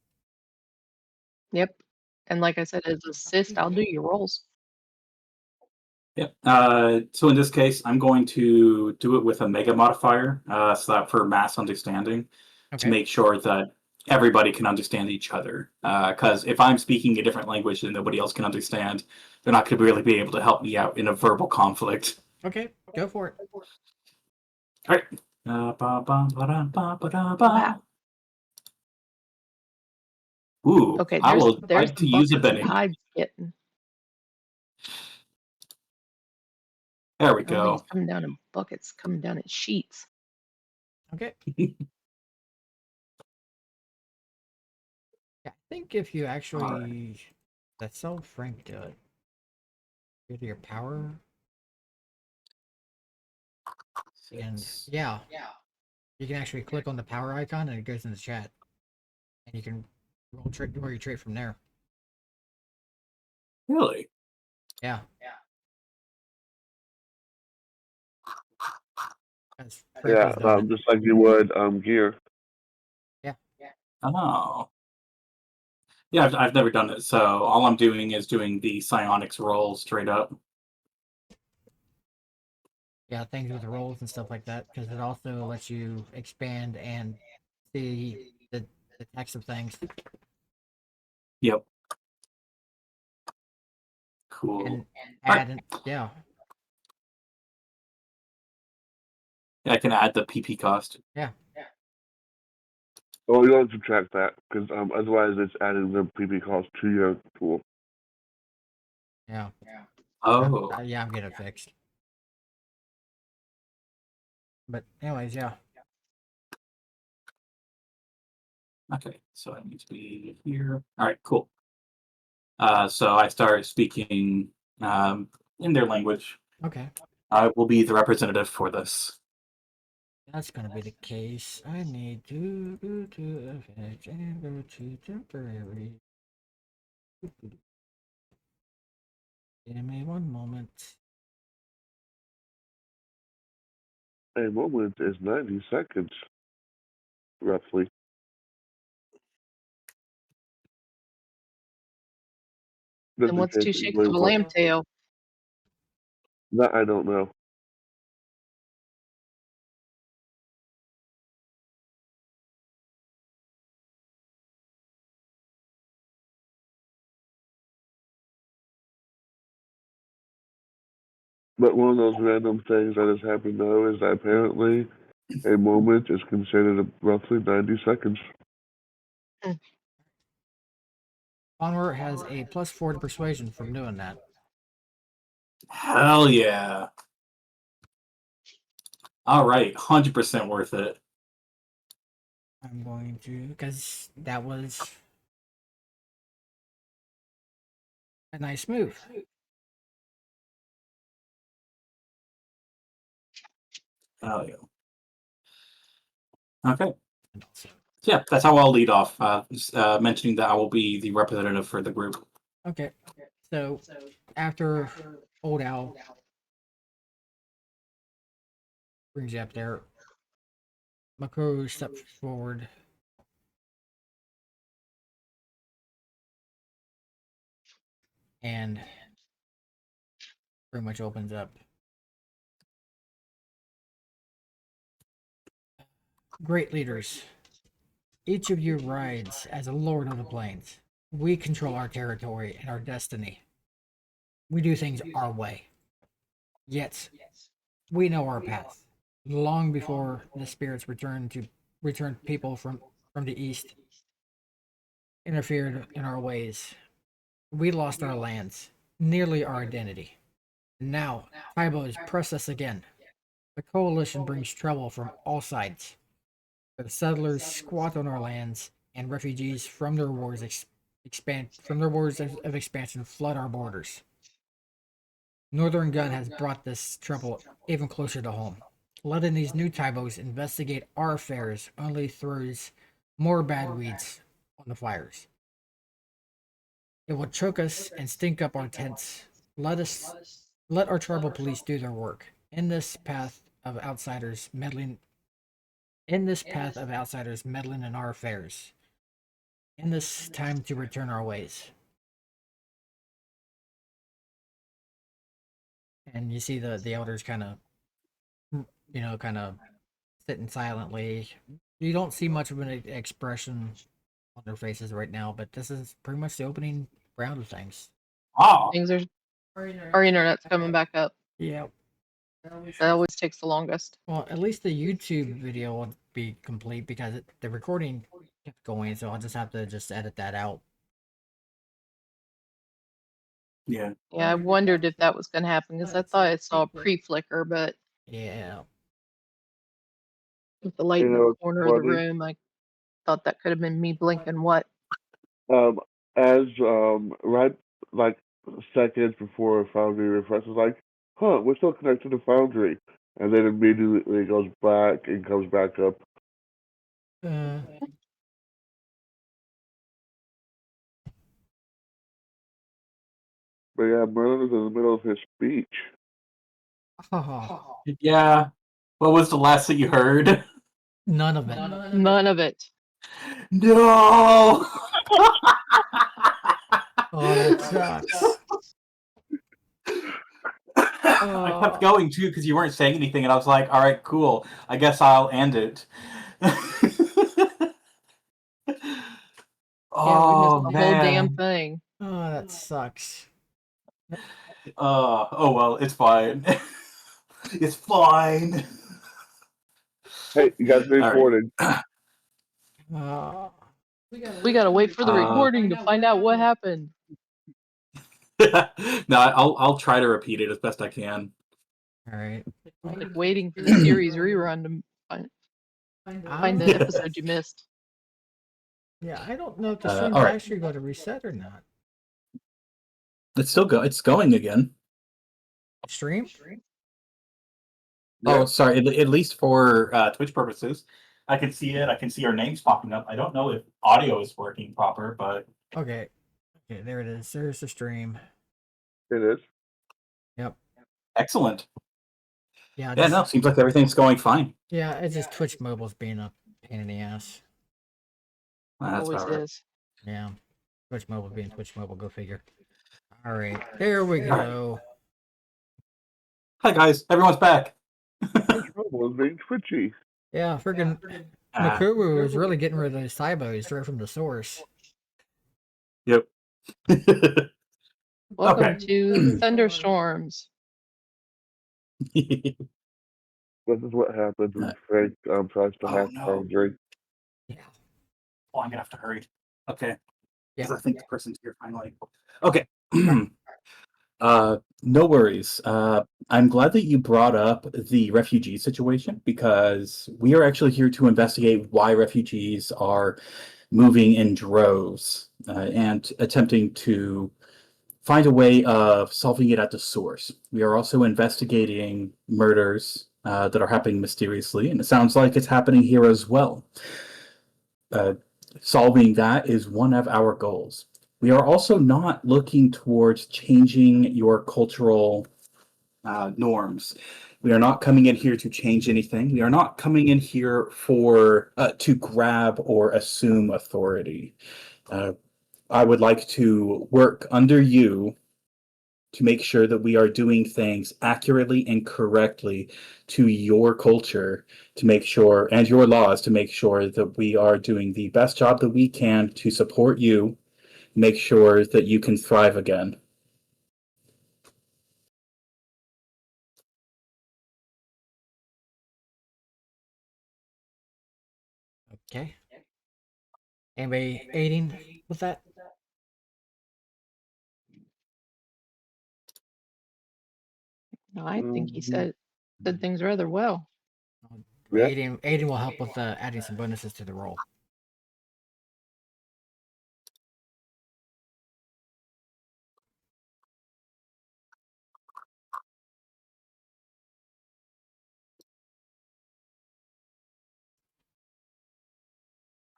Yep. And like I said, as assist, I'll do your rolls. yep. So in this case, I'm going to do it with a mega modifier, so that for mass understanding, to make sure that everybody can understand each other. Because if I'm speaking a different language that nobody else can understand, they're not going to really be able to help me out in a verbal conflict. Okay, go for it. All right. Wow. Ooh, Okay, I will there's like the to use a buckets bending. Hyde's getting. There we I don't think go. it's coming down in buckets, coming down in sheets. Okay. Yeah, I think if you actually that's so Frank do it. Go to your power. And yeah. You can actually click on the power icon and it goes in the chat. And you can roll your trait from there. Really? Yeah. That's Frank Yeah, has done it. just like you would gear. Oh. Yeah, I've never done it, so all I'm doing is doing the psionics roll straight up. Yeah, things with rolls and stuff like that, because it also lets you expand and see the text of things. Yep. Cool. and All right. add in, yeah. I can add the PP cost. Yeah. Oh, you don't subtract that because otherwise it's adding the PP cost to your pool. Yeah. Oh. Yeah, I'm getting it fixed. But anyways, yeah. Okay, so I need to be here. All right, cool. So I start speaking in their language. Okay. I will be the representative for this. That's gonna be the case. I need to go to FX and go to temporary. Give me one moment. A moment is 90 seconds, roughly. Just And in what's case 2 shakes of a anybody's lamb tail? that I don't know. But one of those random things I just happen to know is that apparently a moment is considered roughly 90 seconds. Onward has a +4 to persuasion from doing that. Hell yeah. All right, 100% worth it. I'm going to, because that was a nice move. Hell yeah. Okay. And also, Yeah, that's how I'll lead off, mentioning that I will be the representative for the group. okay. So after Old Owl brings you up there, Makuru steps forward and pretty much opens up. Great leaders, each of you rides as a lord of the plains. We control our territory and our destiny. We do things our way. Yet, we know our path. Long before the spirits returned people from the east interfered in our ways. We lost our lands, nearly our identity. Now, Taibos press us again. The coalition brings trouble from all sides. The settlers squat on our lands, and refugees from their wars of expansion flood our borders. Northern Gun has brought this trouble even closer to home. Letting these new Taibos investigate our affairs only throws more bad weeds on the fires. It will choke us and stink up our tents. Let our tribal police do their work. In this path of outsiders meddling in our affairs. In this time to return our ways. And you see the elders kind of kind of sitting silently. You don't see much of an expression on their faces right now, but this is pretty much the opening round of things. Oh, Things are our internet's coming back up. Yeah. That always takes the longest. Well, at least the YouTube video will be complete because the recording kept going, so I'll just have to edit that out. yeah. Yeah, I wondered if that was going to happen because I thought I saw a pre-flicker, but Yeah. with the light You in the know, it's corner of the funny. room, I thought that could have been me blinking what. As right like seconds before Foundry refreshes, like, huh, we're still connected to Foundry, and then immediately it goes back and comes back up. Uh, But yeah, Merlin is in the middle of his speech. oh, Yeah. What was the last that you heard? none of it. None of it. No. Oh, that sucks. I kept going too because you weren't saying anything, and I was like, "All right, cool. I guess I'll end it." Yeah, we missed Oh the whole damn man. thing. Oh, that sucks. Oh well, it's fine. It's fine. Hey, you got the All right. recording. Uh, We gotta wait for the Uh, recording to find out what happened. No, I'll try to repeat it as best I can. all right. It's like waiting for the series rerun to find the episode you missed. Yeah, I don't know if the stream's All right. actually going to reset or not. It's going again. Stream? Oh, Yeah, sorry. At least for Twitch purposes, I can see it. I can see our names popping up. I don't know if audio is working proper, but Okay. Okay, there it is. There's the stream. it is. Yep. excellent. Yeah, Yeah, just no, seems like everything's going fine. yeah, it's just Twitch Mobile's being a pain in the ass. That's Always about right. is. Yeah. Twitch Mobile being Twitch Mobile, go figure. All right. There we All right. go. Hi guys, everyone's back. Twitch Mobile is being twitchy. Yeah, freaking Nakuru is really getting rid of those Cybos straight from the source. Yep. Welcome Okay. to Thunderstorms. This is what happens when Frank tries to Oh, hack no. Foundry. Yeah. Oh, I'm gonna have to hurry. Okay. Yeah. Because I think the person's here finally. Okay. No worries. I'm glad that you brought up the refugee situation because we are actually here to investigate why refugees are moving in droves and attempting to find a way of solving it at the source. We are also investigating murders that are happening mysteriously, and it sounds like it's happening here as well. Solving that is one of our goals. We are also not looking towards changing your cultural norms. We are not coming in here to change anything. We are not coming in here for to grab or assume authority. I would like to work under you to make sure that we are doing things accurately and correctly to your culture, to make sure, and your laws, to make sure that we are doing the best job that we can to support you, make sure that you can thrive again. Okay. Anybody aiding with that? No, I think he Mhm. said things rather well. Yeah. Aiding will help with adding some bonuses to the roll.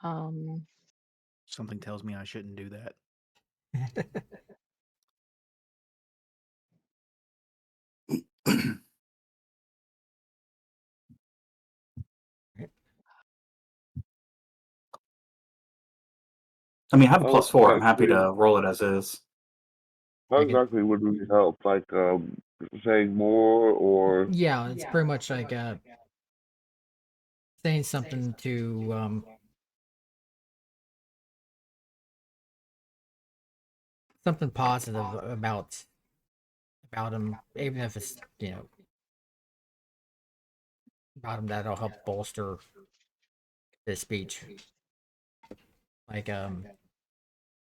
Um, Something tells me I shouldn't do that. I mean, I have a +4. I'm happy Exactly. to roll it as is. How You can- exactly would we help? Like saying more or yeah, it's pretty much like saying something to something positive about him, even if it's about him that'll help bolster his speech. Like talk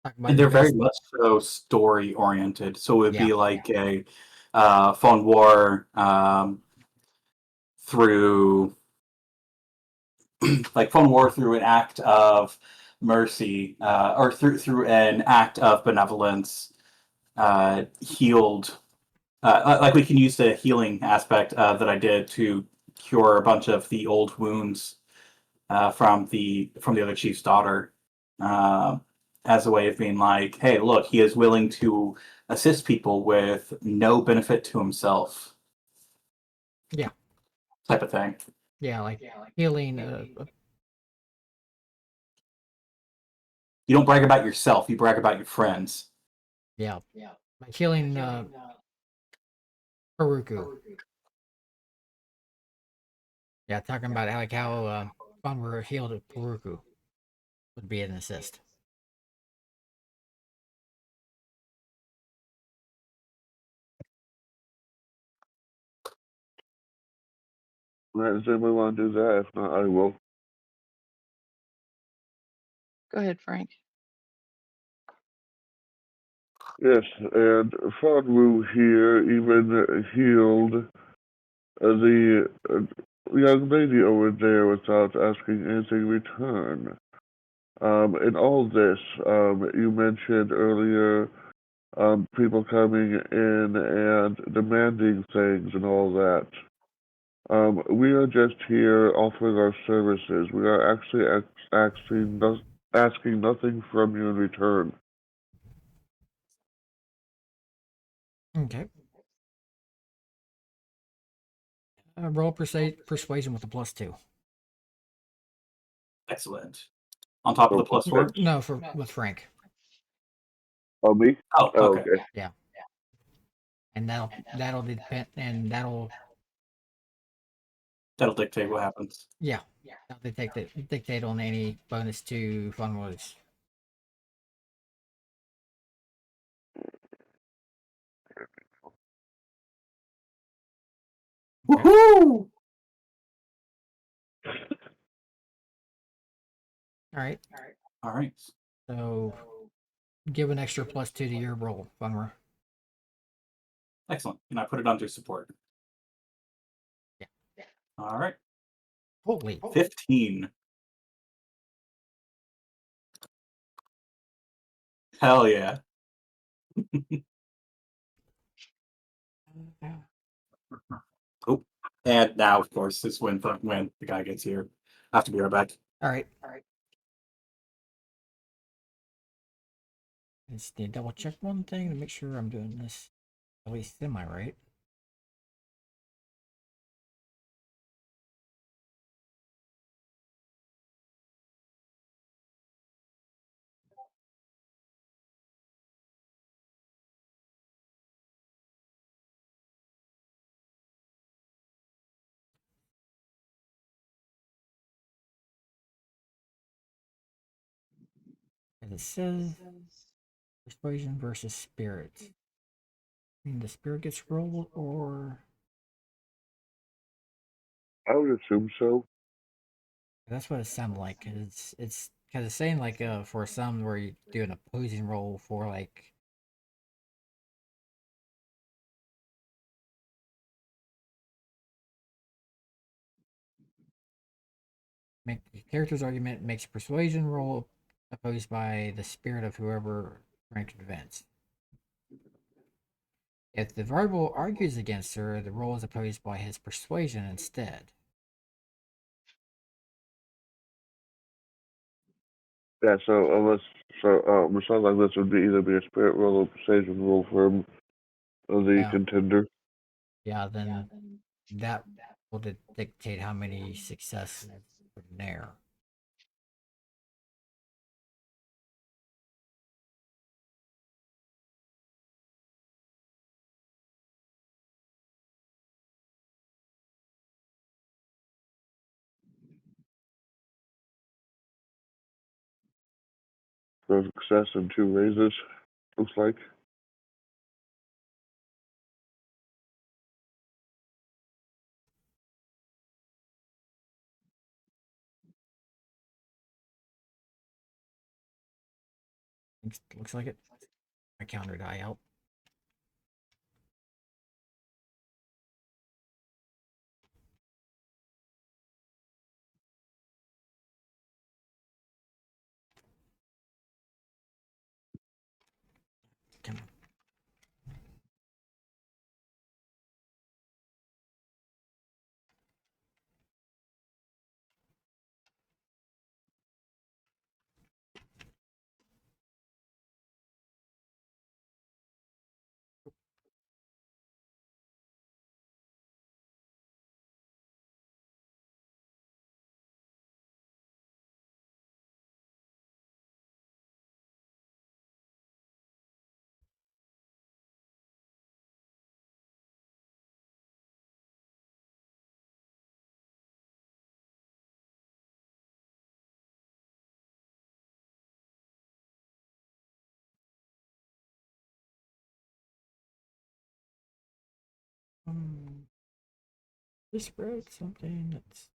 about And your they're very best. much so story oriented. So it would Yeah. be like a phone war through like phone war through an act of mercy or through an act of benevolence healed like we can use the healing aspect that I did to cure a bunch of the old wounds from the other chief's daughter uh, as a way of being like, hey, look, he is willing to assist people with no benefit to himself. Yeah. Type of thing. Yeah, like healing. You don't brag about yourself; you brag about your friends. Yeah, like healing Haruku. Yeah, talking about like how Banwara healed Haruku would be an assist. Does anybody want to do that? If not, I will. Go ahead, Frank. Yes, and Fonwu here even healed the young lady over there without asking anything in return. In all this, you mentioned earlier people coming in and demanding things and all that. We are just here offering our services. We are actually asking nothing from you in return. Okay. Roll persuasion with a +2. Excellent. On top of the So, +4? No, with Frank. oh, me? Oh, Oh, okay. okay. Yeah. And that'll depend, and That'll dictate what happens. yeah, that'll dictate on any bonus to fun wounds. Okay. Woohoo! All right. All right. So give an extra +2 to your roll, Funwer. Excellent. And I put it under support. Yeah. All right. Holy. 15. Hell yeah. Oh, and now, of course, is when the guy gets here. I have to be right back. All right. Just need to double check one thing to make sure I'm doing this at least semi right. And it says persuasion versus spirit. I mean, the spirit gets rolled, or I would assume so. that's what it sounded like. Cause it's because it's saying like for some where you do an opposing roll for like make the character's argument makes a persuasion roll opposed by the spirit of whoever trying to convince. If the variable argues against her, the roll is opposed by his persuasion instead. Yeah, it sounds like this would either be a spirit roll or persuasion roll from the Yeah. contender. Yeah, then that will dictate how many successes from there. So success and 2 raises, looks like. Looks like it. My counter die out. Come on. Just wrote something that's.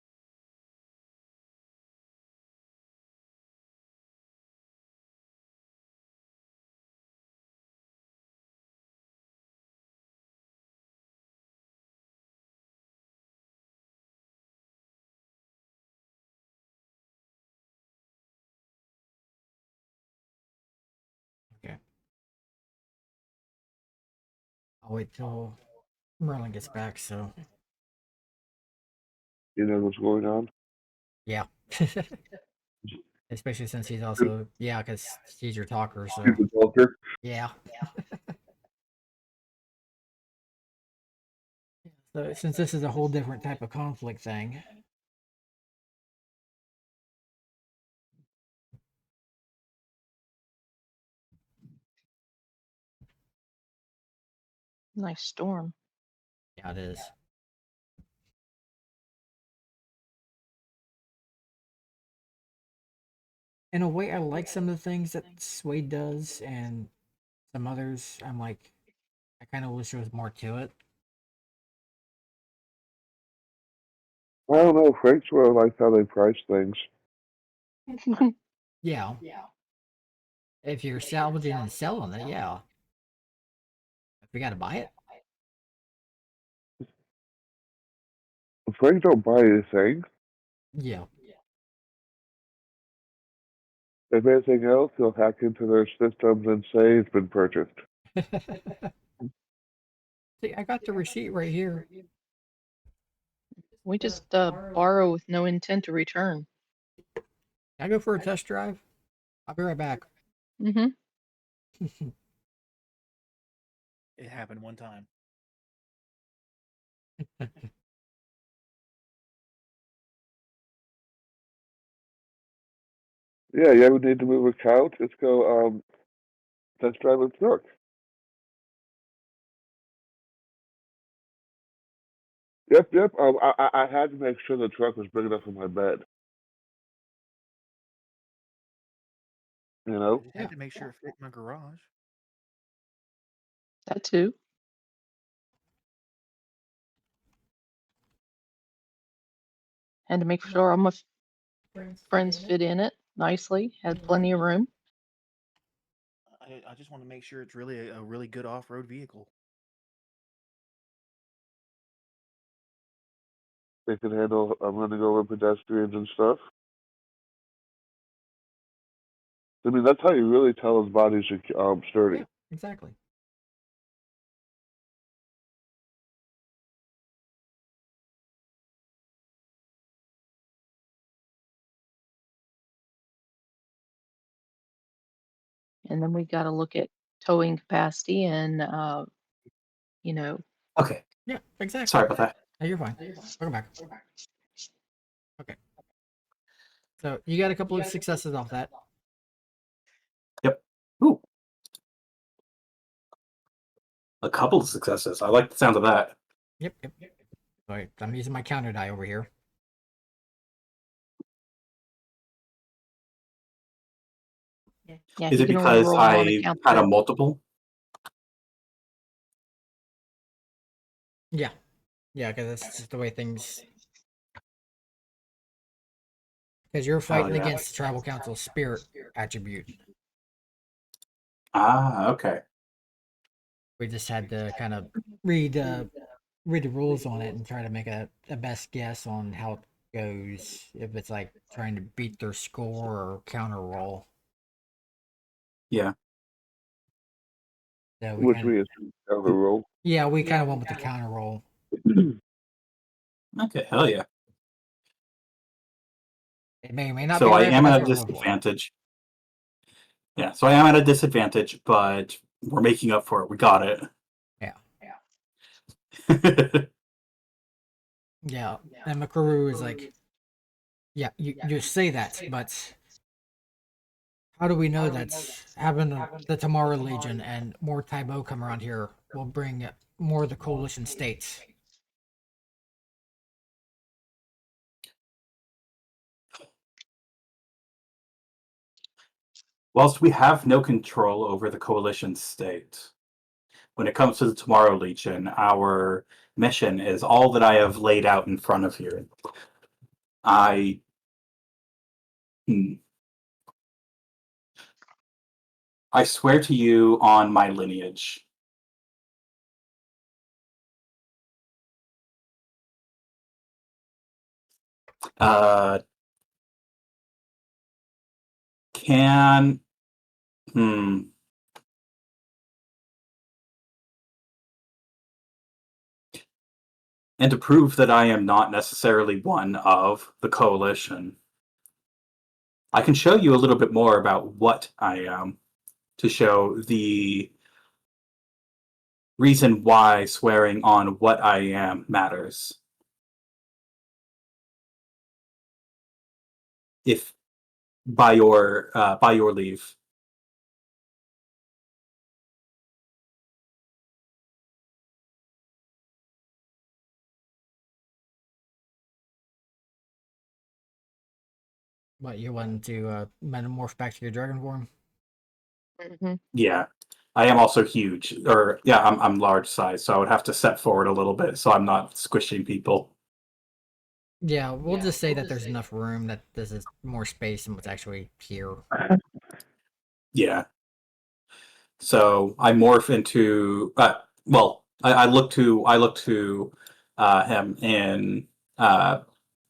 Okay. I'll wait till Merlin gets back, so. You know what's going on? Yeah. Especially since he's also. Yeah, because he's your talker, so. He's a talker. Yeah. So since this is a whole different type of conflict thing. Nice storm. Yeah, it is. In a way, I like some of the things that SWADE does, and some others, I'm like, I kind of wish there was more to it. I don't know. Frank's really likes how they price things. Yeah. If you're salvaging and selling it, yeah. If we gotta buy it, Frank don't buy anything. yeah. If anything else, he'll hack into their systems and say it's been purchased. See, I got the receipt right here. We just borrow with no intent to return. Can I go for a test drive? I'll be right back. Mm-hmm. It happened one time. Yeah, you ever need to move a couch? Let's go test drive a truck. Yep. I had to make sure the truck was big enough for my bed. You I know? just had to make sure it fit in my garage. That too. Had to make sure all my friends fit in it nicely. Had plenty of room. I just want to make sure it's really a really good off-road vehicle. They can handle running over pedestrians and stuff. I mean, that's how you really tell his body's sturdy. Yeah, exactly. And then we got to look at towing capacity and, Okay. Yeah, exactly. Sorry about that. No, you're fine. Welcome back. Okay. So you got a couple of successes off that. Yep. Ooh. A couple of successes. I like the sound of that. Yep. All right, I'm using my counter die over here. yeah, Is he it can only because roll on I account had a that multiple? Yeah, because that's just the way things. Because you're fighting yeah. against the tribal council's spirit attribute. Ah, okay. We just had to kind of read the rules on it and try to make a best guess on how it goes. If it's like trying to beat their score or counter roll. Yeah. So we Which kind of means counter roll. yeah, we kind of went with the counter roll. Okay, hell yeah. It may or may not So be I right, but am that's at a what we're going for. disadvantage. Yeah, so I am at a disadvantage, but we're making up for it. We got it. Yeah. Yeah. Yeah, and Makaru is like, yeah, you say that, but how do we know that's having the Tamara Legion and more Taibo come around here will bring more of the coalition states? Whilst we have no control over the coalition state, when it comes to the Tomorrow Legion, our mission is all that I have laid out in front of you. I I swear to you on my lineage. Uh, can hmm. And to prove that I am not necessarily one of the coalition, I can show you a little bit more about what I am to show the reason why swearing on what I am matters. If by your leave. What, you want to metamorph back to your dragon form? Mhm. Yeah. I am also huge, or yeah, I'm large size, so I would have to step forward a little bit so I'm not squishing people. Yeah, we'll just say that there's enough room that this is more space than what's actually here. Yeah. So I morph into I look to him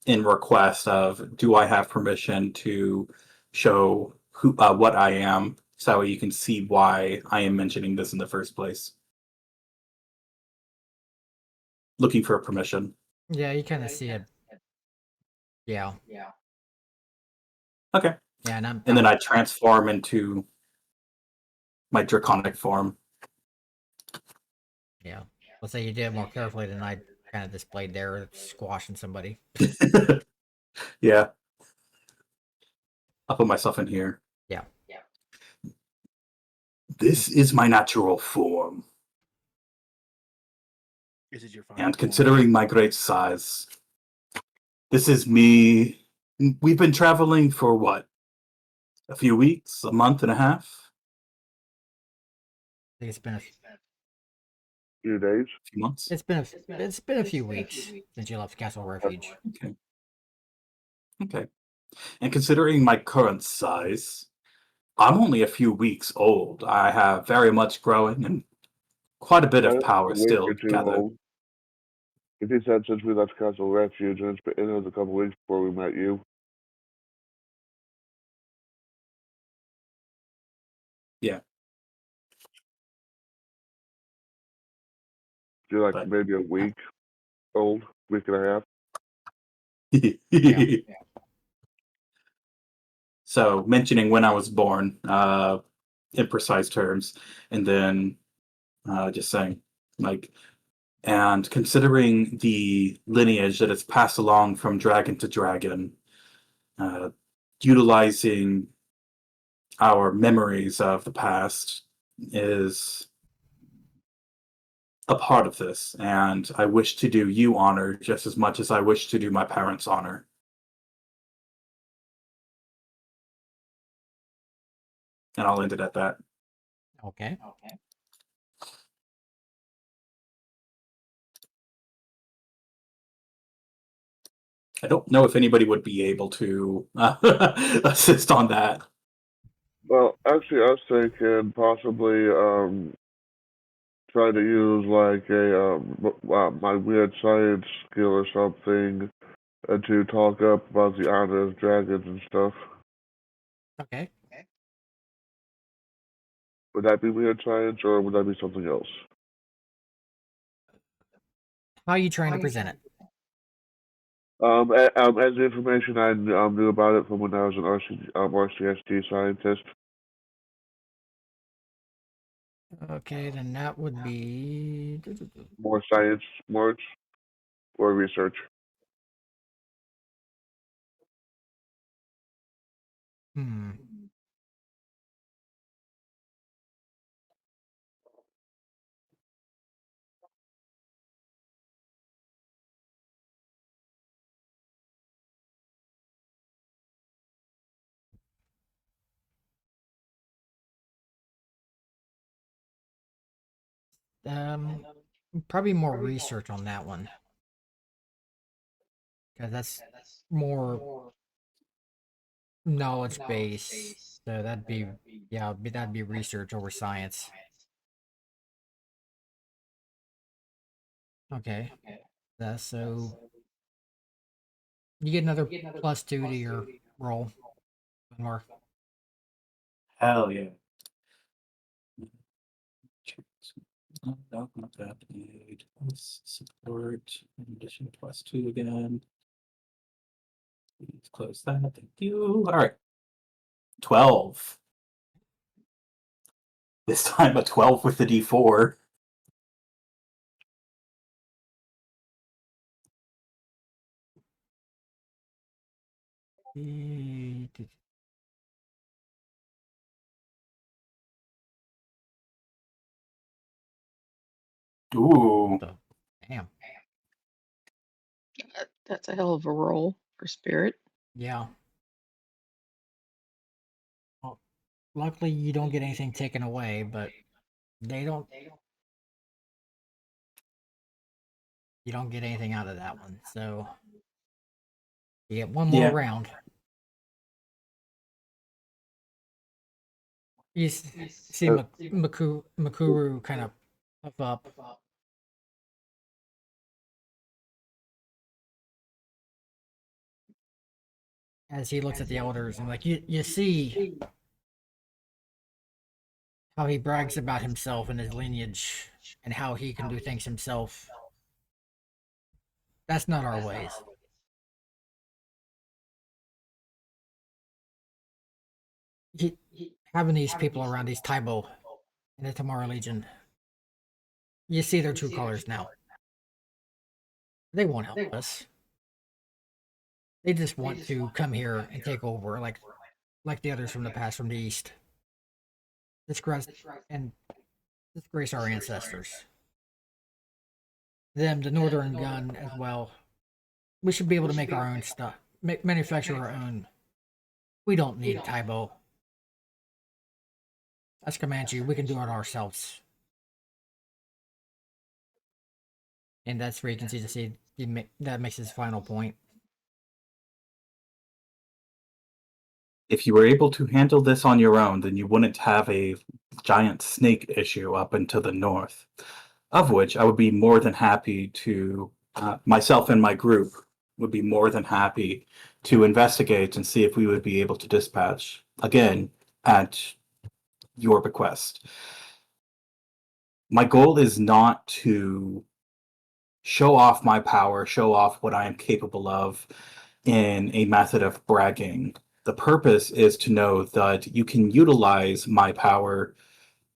in request of, do I have permission to show who what I am, so you can see why I am mentioning this in the first place. Looking for permission. Yeah, you kind of see it. Yeah. Okay. Yeah, and And then I transform into my draconic form. Yeah. Let's say you did it more carefully than I kind of displayed there, squashing somebody. Yeah. I'll put myself in here. Yeah. This is my natural form. Is it your final And form? considering my great size, this is me. We've been traveling for what? A few weeks? A month and a half? I think it's been Few days. A few months? it's been a few weeks since you left Castle Refuge. Okay. Okay. And considering my current size, I'm only a few weeks old. I have very much growing and quite a bit of A power week still or two gathered. old. If he said since we left Castle Refuge, and it was a couple weeks before we met you. Yeah. You're like But maybe a week old, week and a half. Yeah. So mentioning when I was born, in precise terms, and then just saying, like, and considering the lineage that is passed along from dragon to dragon, uh, utilizing our memories of the past is a part of this, and I wish to do you honor just as much as I wish to do my parents honor. And I'll end it at that. Okay. I don't know if anybody would be able to assist on that. Well, actually, I was thinking possibly try to use like a my weird science skill or something to talk up about the honor of dragons and stuff. Okay. Would that be weird science or would that be something else? How are you trying to present it? As the information I knew about it from when I was an RCST scientist. Okay, then that would be. More science, more or research. Hmm. Probably more research on that one because that's more knowledge base. So that'd be that'd be research over science. Okay, so you get another +2 to your roll, Mark. Hell yeah. No, not that. Need support. In addition, +2 again. Please close that. Thank you. All right. 12. This time a 12 with the D4. Ooh. Damn. That's a hell of a roll for spirit. Yeah. Well, luckily you don't get anything taken away, but they don't. You don't get anything out of that one, so you get one more Yeah. round. You see Makuru kind of puff up. As he looks at the elders and like you see how he brags about himself and his lineage and how he can do things himself. That's not our ways. Having these people around, these Taibo and the Tamara Legion, you see their true colors now. They won't help us. They just want to come here and take over, like the others from the past, from the east. Disgrace and disgrace our ancestors. Them, the Northern Gun as well. We should be able to make our own stuff, manufacture our own. We don't need Taibo. As Comanche, we can do it ourselves. And that's where you can see that makes his final point. If you were able to handle this on your own, then you wouldn't have a giant snake issue up into the north, of which I would be more than happy to, myself and my group would be more than happy to investigate and see if we would be able to dispatch, again, at your bequest. My goal is not to show off my power, show off what I am capable of in a method of bragging. The purpose is to know that you can utilize my power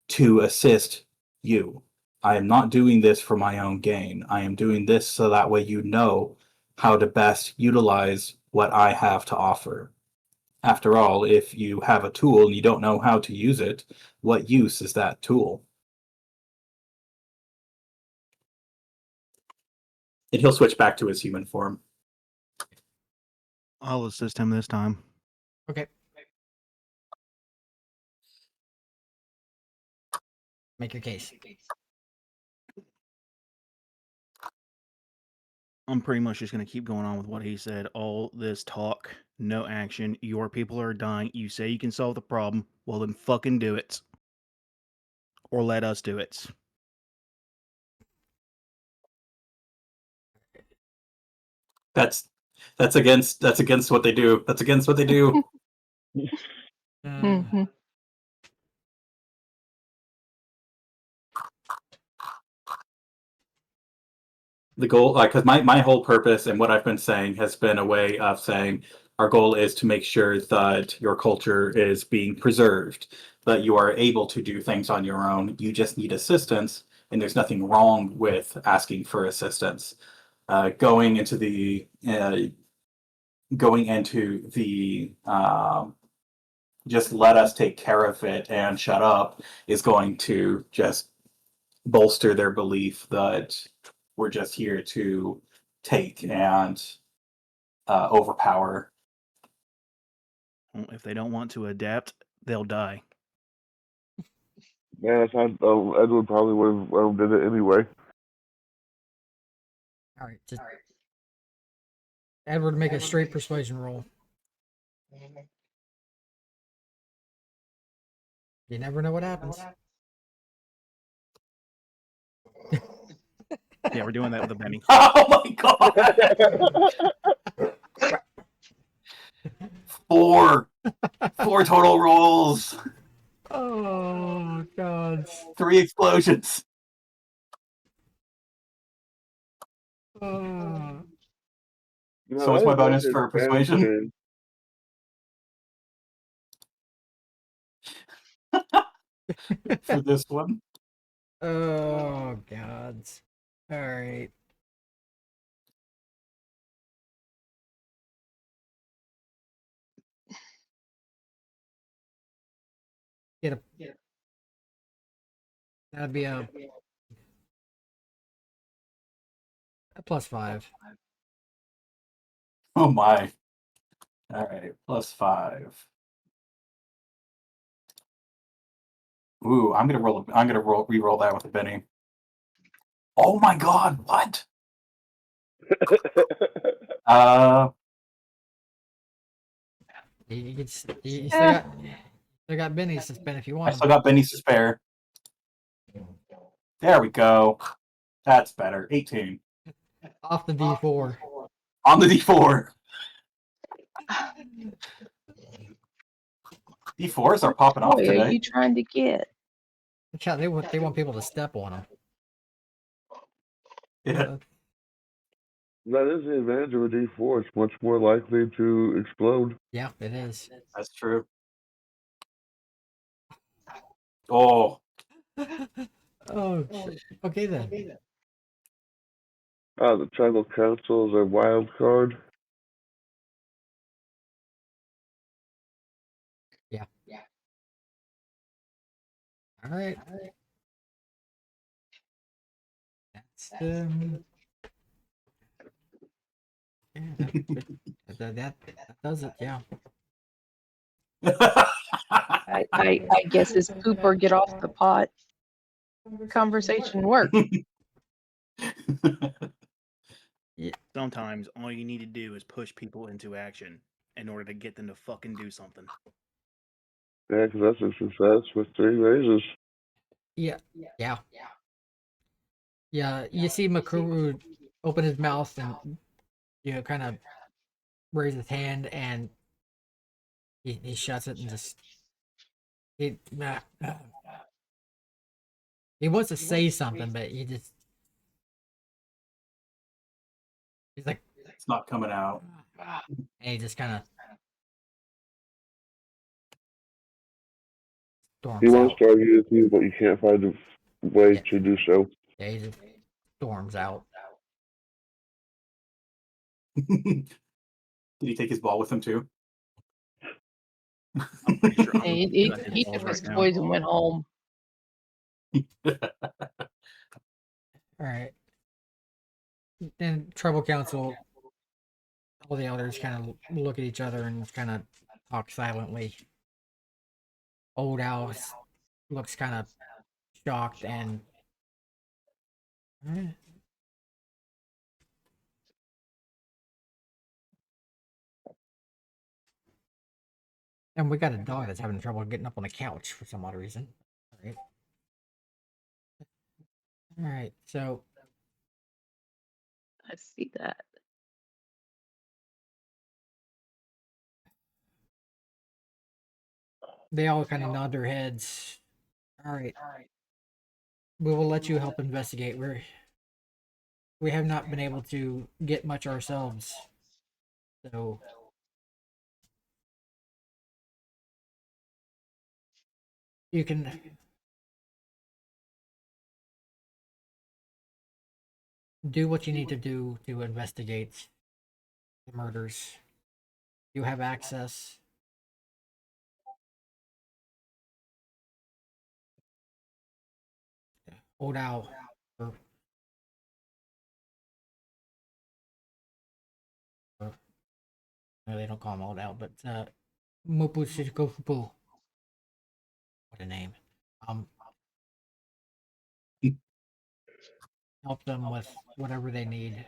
to assist you. I am not doing this for my own gain. I am doing this so that way you know how to best utilize what I have to offer. After all, if you have a tool and you don't know how to use it, what use is that tool? And he'll switch back to his human form. I'll assist him this time. Okay. Make your case. I'm pretty much just going to keep going on with what he said. All this talk, no action. Your people are dying. You say you can solve the problem. Well, then fucking do it. Or let us do it. That's against what they do. That's against what they do. Mm-hmm. The goal, like, because my whole purpose and what I've been saying has been a way of saying our goal is to make sure that your culture is being preserved, that you are able to do things on your own. You just need assistance, and there's nothing wrong with asking for assistance. Going into the just let us take care of it and shut up is going to just bolster their belief that we're just here to take and overpower. Well, if they don't want to adapt, they'll die. Yeah, I thought Edward probably would have did it anyway. All right, just Edward, make a straight persuasion roll. You never know what happens. Yeah, we're doing that with a Benny. Oh my god! Four total rolls. Oh God. 3 explosions. Oh. You know, So I what's my bonus imagine for persuasion? For this one? Oh God. All right. Get a. That'd be a +5. Oh my. Alright, +5. Ooh, I'm gonna re-roll that with a Benny. Oh my god, what? Uh You Eh, still got Benny's to spend if you I want still them. got Benny's to spare. There we go. That's better. 18. Off the D4. On the D4. D4s are popping off boy, are today. you trying to get? Yeah, they want people to step on them. Yeah, That is the advantage of a D4. It's much more likely to explode. Yeah, it is. that's true. Oh, Oh, okay then. The tribal council is a wild card. Yeah. All right. That's yeah, that does it. Yeah. I guess his poop or get off the pot conversation worked. Sometimes all you need to do is push people into action in order to get them to fucking do something. Yeah, because that's a success with 3 raises. Yeah. Yeah. Yeah. You see Makuru open his mouth and kind of raise his hand, and he shuts it and just he he wants to say something, but he's like, it's not coming out. and he just kind of He storms wants out. to argue with you, but you can't find a way Yeah. to do so. Yeah, he just storms out. Did he take his ball with him too? I'm pretty sure I'm He, looking at he, his he balls took his right now. toys and went home. All right. Then tribal council, all the elders kind of look at each other and kind of talk silently. Old Alice looks kind of shocked and "Eh." And we got a dog that's having trouble getting up on the couch for some odd reason. All right. All right. So I see that. they all kind of nod their heads. All right. We will let you help investigate. We have not been able to get much ourselves. So you can do what you need to do to investigate the murders. You have access. Old Owl. Or, no, they don't call him Old Owl, but Mupu Shikofupu. What a name. help them with whatever they need.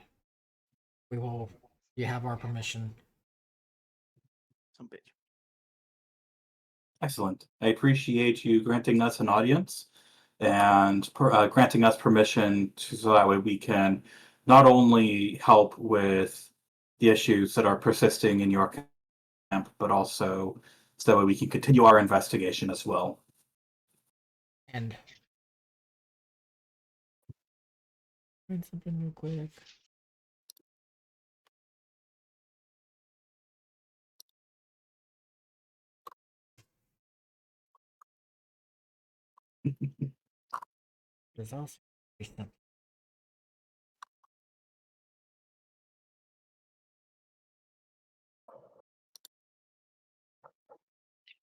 We will. You have our permission. Some bitch. Excellent. I appreciate you granting us an audience and granting us permission so that way we can not only help with the issues that are persisting in your camp, but also so that way we can continue our investigation as well. And find something real quick. There's also something.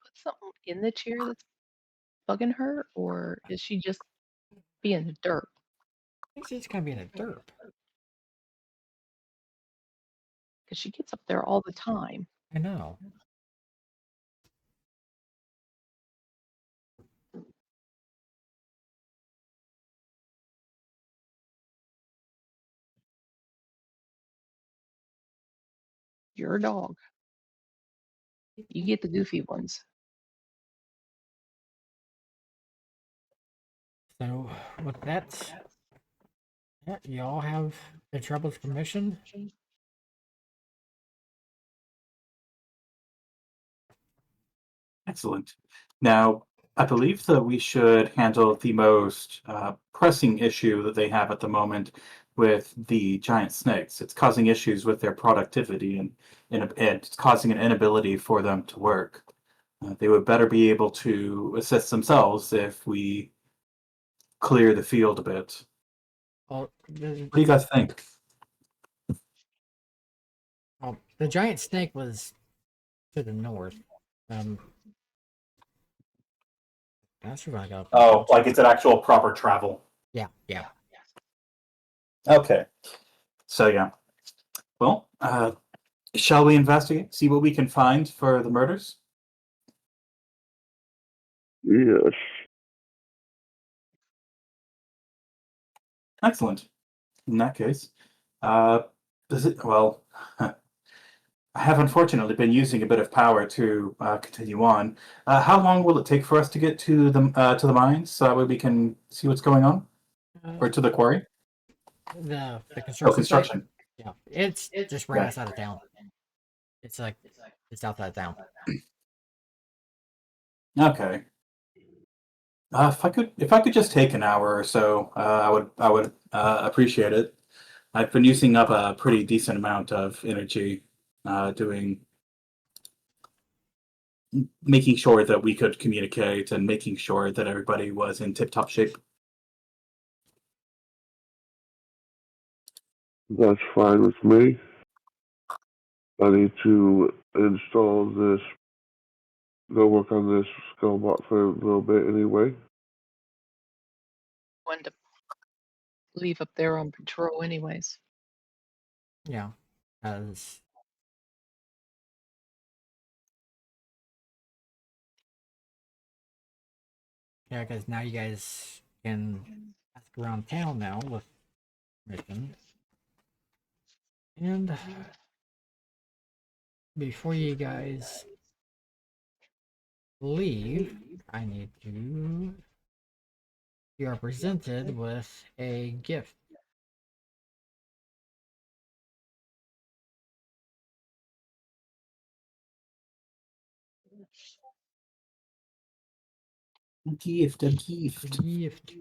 Put something in the chair that's bugging her, or is she just being a derp? I think she's gonna be in a derp. Because she gets up there all the time. I know. You're a dog. You get the goofy ones. So with that, yeah, y'all have the Trouble's permission. Excellent. Now, I believe that we should handle the most pressing issue that they have at the moment with the giant snakes. It's causing issues with their productivity and it's causing an inability for them to work. They would better be able to assist themselves if we clear the field a bit. Well, What do you guys think? the giant snake was to the north. That's where I got. Oh, like it's an actual proper travel. Yeah, yeah. Okay. So yeah. Well, shall we investigate? See what we can find for the murders? Yes. Excellent. In that case, does it? Well, I have unfortunately been using a bit of power to continue on. How long will it take for us to get to the mines so that way we can see what's going on, or to the quarry? The Oh, construction site. construction. Yeah, it's just right Right. outside of town. It's like it's outside of town. Okay. If I could just take an hour or so, I would appreciate it. I've been using up a pretty decent amount of energy, doing making sure that we could communicate and making sure that everybody was in tip-top shape. That's fine with me. I need to install this, go work on this skull bot for a little bit anyway. One to leave up there on patrol, anyways. Yeah, as yeah, because now you guys can ask around town now with permission. And before you guys leave, I need to. You are presented with a gift. A gift, a gift. Gift.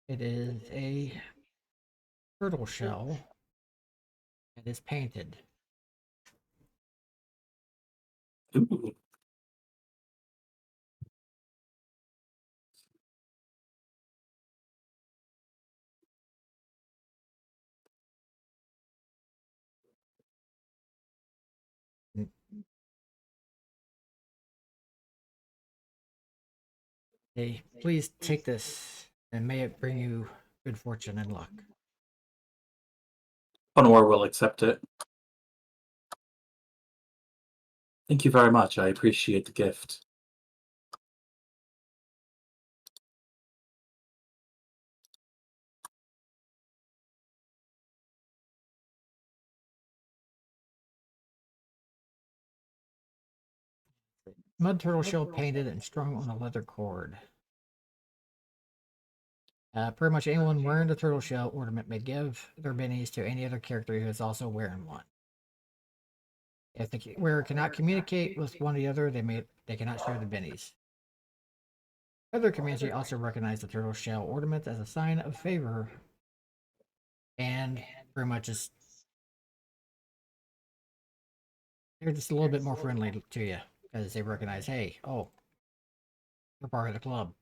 It is a turtle shell. It is painted. Ooh. Hey, please take this, and may it bring you good fortune and luck. Honor will accept it. Thank you very much. I appreciate the gift. Mud turtle shell painted and strung on a leather cord. Pretty much anyone wearing the turtle shell ornament may give their bennies to any other character who is also wearing one. If the wearer cannot communicate with one or the other, they cannot share the bennies. Other community also recognize the turtle shell ornament as a sign of favor, and pretty much they're just a little bit more friendly to you because they recognize, hey, oh, you're part of the club.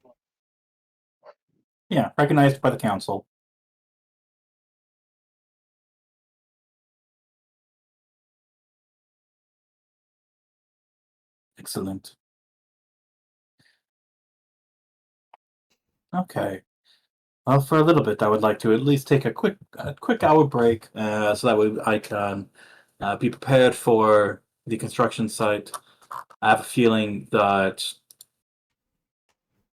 Yeah, recognized by the council. Excellent. Okay. Well, for a little bit, I would like to at least take a quick hour break, so that way I can be prepared for the construction site. I have a feeling that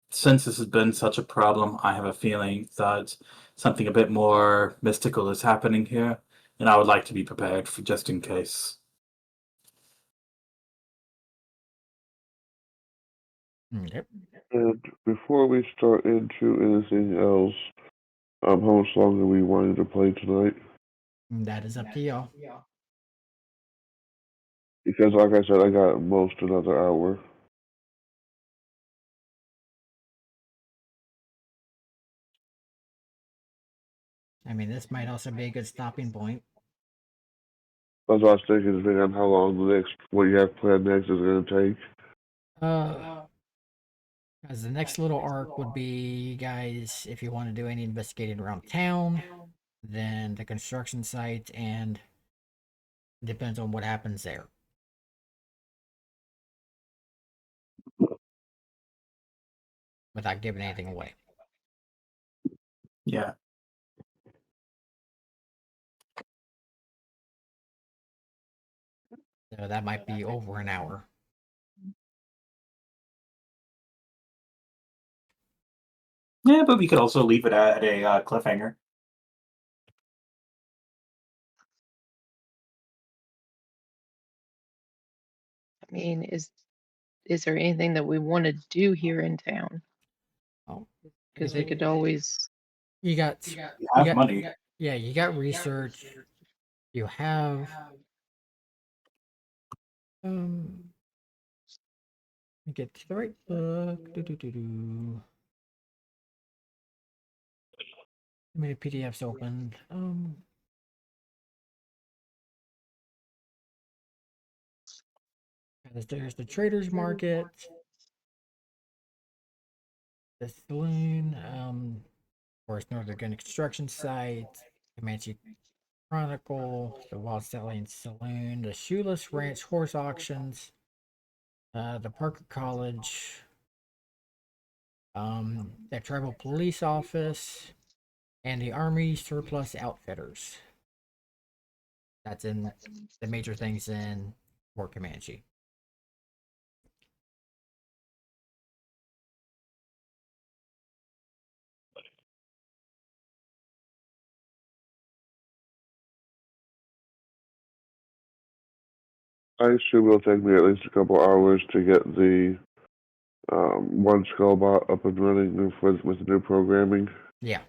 since this has been such a problem, I have a feeling that something a bit more mystical is happening here, and I would like to be prepared for just in case. Yep. And before we start into anything else, how much longer are we wanting to play tonight? That is up to y'all. Because, like I said, I got most another hour. I mean, this might also be a good stopping point. That's what I was thinking, depending on how long what you have planned next is going to take. As the next little arc would be, guys, if you want to do any investigating around town, then the construction site, and depends on what happens there. Without giving anything away. Yeah. So that might be over an hour. Yeah, but we could also leave it at a cliffhanger. I mean, is there anything that we want to do here in town? Oh, Because we could always. you got You have money. Yeah, you got research. You have get to the right book. How many PDFs open? There's the traders market, the saloon, of course, Northern Gun Construction Site, Comanche Chronicle, the Wild Stallion Saloon, the Shoeless Ranch Horse Auctions, the Parker College, the Tribal Police Office, and the Army Surplus Outfitters. That's in the major things in Fort Comanche. I assume it'll take me at least a couple hours to get the one Skullbot up and running with the new programming. Yeah.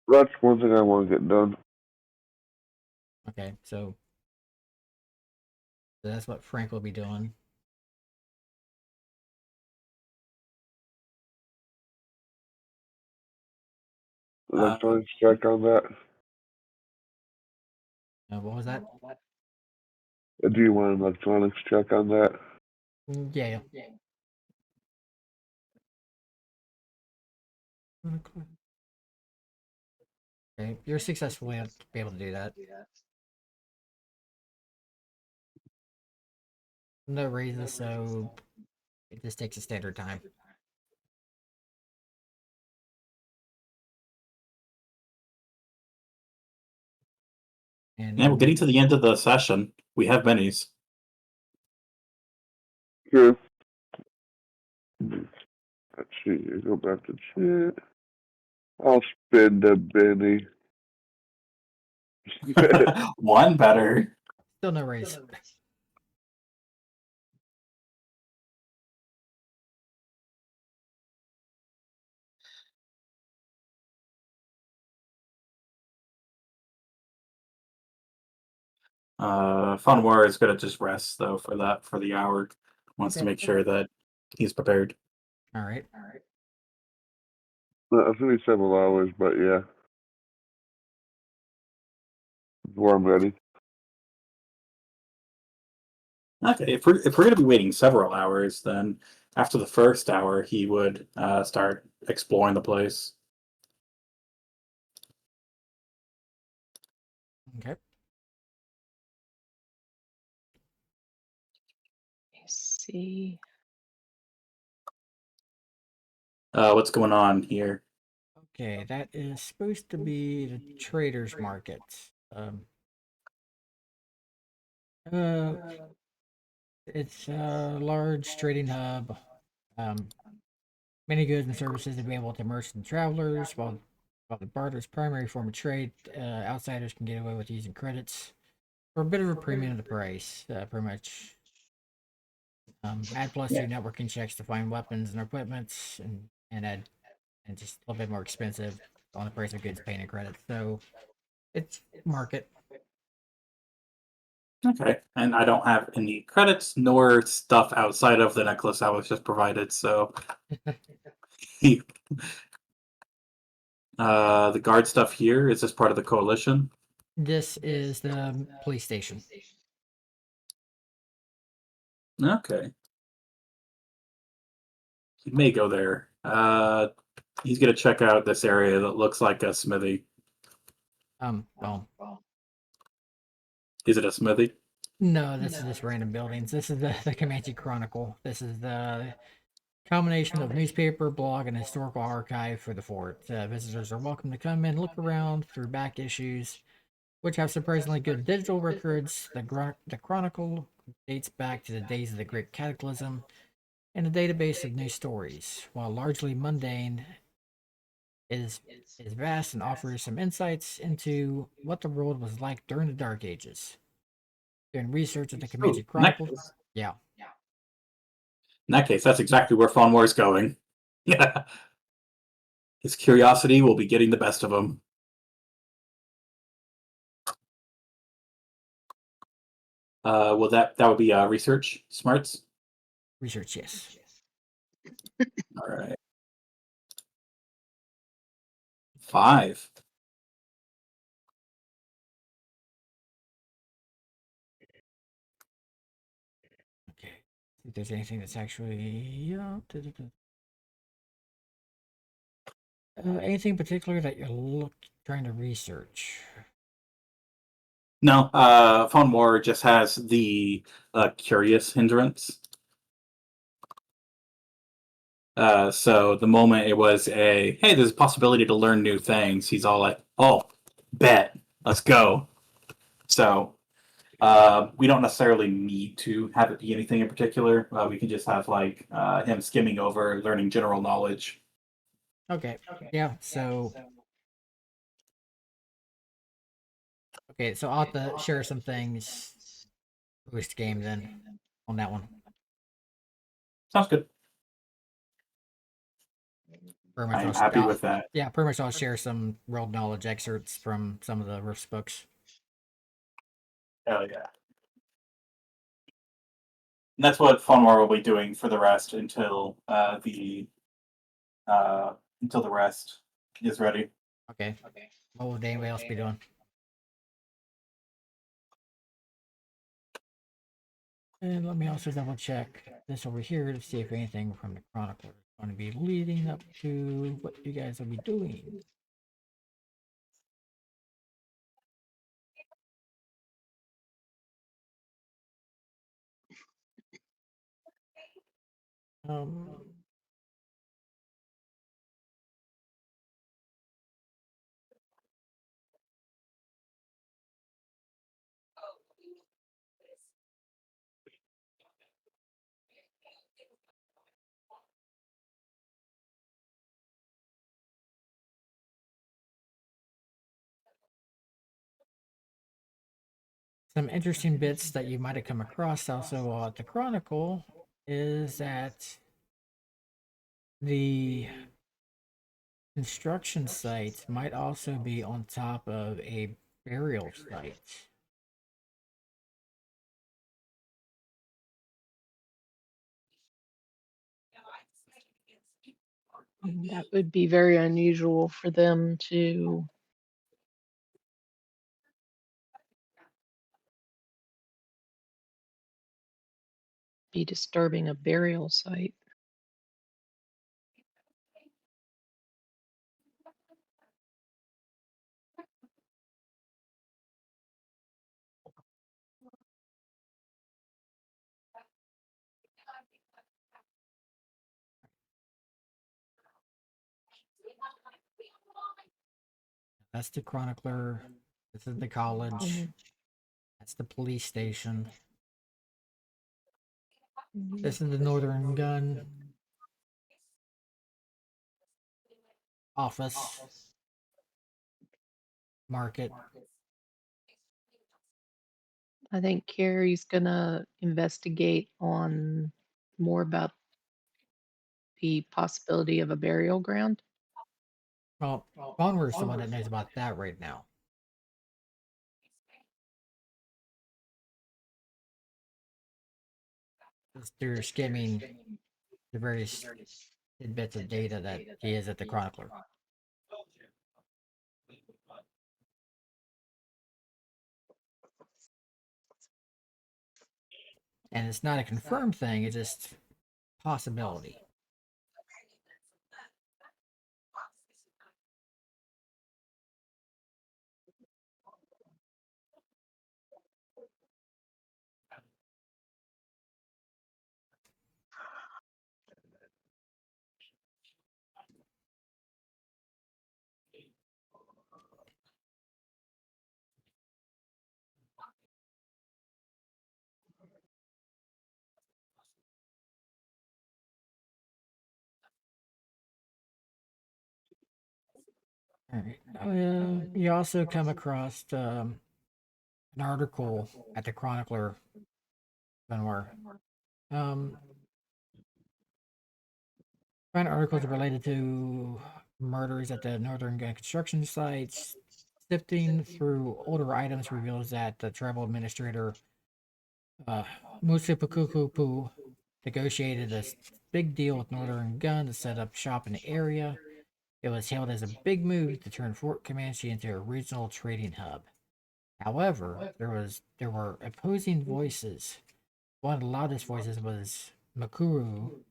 That's one thing I want to get done. Okay, so that's what Frank will be doing. Electronics check on that. What was that? Do you want an electronics check on that? Yeah. Okay, you're successfully be able to do that. No raises, so it just takes a standard time. And Yeah, we're getting to the end of the session. We have minis. True. Let's see. Go back to chat. I'll spend a penny. One better. still no raise. Fun War is gonna just rest though for the hour. Wants to Okay. make sure that he's prepared. All right. It's only several hours, but yeah. Before I'm ready. Okay, if we're gonna be waiting several hours, then after the first hour, he would start exploring the place. Okay. Let's see. What's going on here? Okay, that is supposed to be the traders market. Uh, it's a large trading hub. Um, many goods and services available to merchants and travelers, while the barter is primary form of trade. Outsiders can get away with using credits for a bit of a premium of the price. Pretty much. Add plus Yeah. 2 networking checks to find weapons and equipment, and add and just a little bit more expensive on the price of goods paying in credits. So it's market. Okay, and I don't have any credits nor stuff outside of the necklace I was just provided. So, the guard stuff here is this part of the coalition? This is the police station. Okay, he may go there. He's gonna check out this area that looks like a smithy. Well, Is it a smithy? no, this is just random buildings. This is the Comanche Chronicle. This is the combination of newspaper, blog, and historical archive for the fort. Visitors are welcome to come in, look around through back issues, which have surprisingly good digital records. The Chronicle dates back to the days of the Great Cataclysm and a database of news stories. While largely mundane, is is vast and offers some insights into what the world was like during the Dark Ages. Doing research at the Oh, Comanche Chronicle. Yeah. in that case, that's exactly where Fawn War is going. Yeah, his curiosity will be getting the best of him. Well, that would be research smarts. Research, yes. All right, 5. Okay. See if there's anything that's actually anything particular that you're trying to research. No, Fawn War just has the curious hindrance. So the moment it was hey, there's a possibility to learn new things, he's all like, oh, bet, let's go. So we don't necessarily need to have it be anything in particular. We can just have like him skimming over, learning general knowledge. Okay. Yeah. So. Okay. So I'll have to share some things post game then on that one. Sounds good. Pretty much I'm happy with that. yeah, pretty much I'll share some world knowledge excerpts from some of the Rift's books. Hell yeah. And that's what Funwar will be doing for the rest until the rest is ready. Okay. What would anybody else be doing? And let me also double check this over here to see if anything from the Chronicler is going to be leading up to what you guys will be doing. Um, some interesting bits that you might have come across also at the Chronicle is that the construction site might also be on top of a burial site. That would be very unusual for them to be disturbing a burial site. That's the chronicler. This is the college. Mhm. That's the police station. Mhm. This is the Northern Gun office market. I think Carrie's gonna investigate on more about the possibility of a burial ground. Well, Bonwer's the one that knows about that right now. 'Cause they're skimming the various tidbits of data that he is at the chronicler. And it's not a confirmed thing, it's just possibility. All right. You also come across an article at the Chronicler, Benoit. Um, find articles related to murders at the Northern Gun construction sites. Sifting through older items reveals that the tribal administrator, uh, Musa Pukukupu, negotiated a big deal with Northern Gun to set up shop in the area. It was hailed as a big move to turn Fort Comanche into a regional trading hub. However, there were opposing voices. One of the loudest voices was Makuru,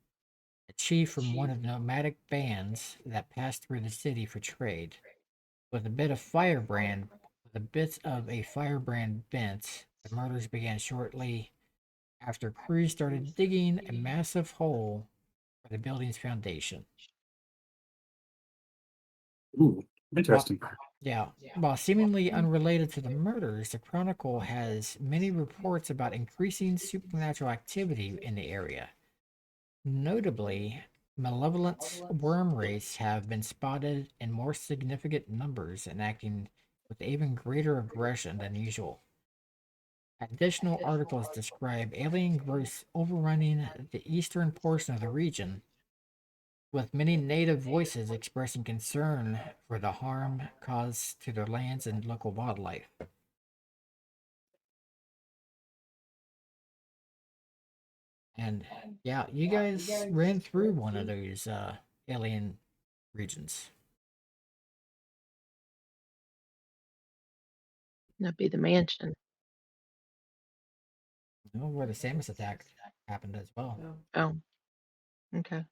a chief from one of the nomadic bands that passed through the city for trade. With a bit of firebrand, with a bit of a firebrand bent, the murders began shortly after crews started digging a massive hole for the building's foundation. Ooh, While, interesting. yeah, while seemingly unrelated to the murders, the Chronicle has many reports about increasing supernatural activity in the area. Notably, malevolent worm wraiths have been spotted in more significant numbers and acting with even greater aggression than usual. Additional articles describe alien growths overrunning the eastern portion of the region, with many native voices expressing concern for the harm caused to their lands and local wildlife. And yeah, you guys ran through one of those alien regions. That'd be the mansion. You know, where the Samus attack happened as well. Oh, okay.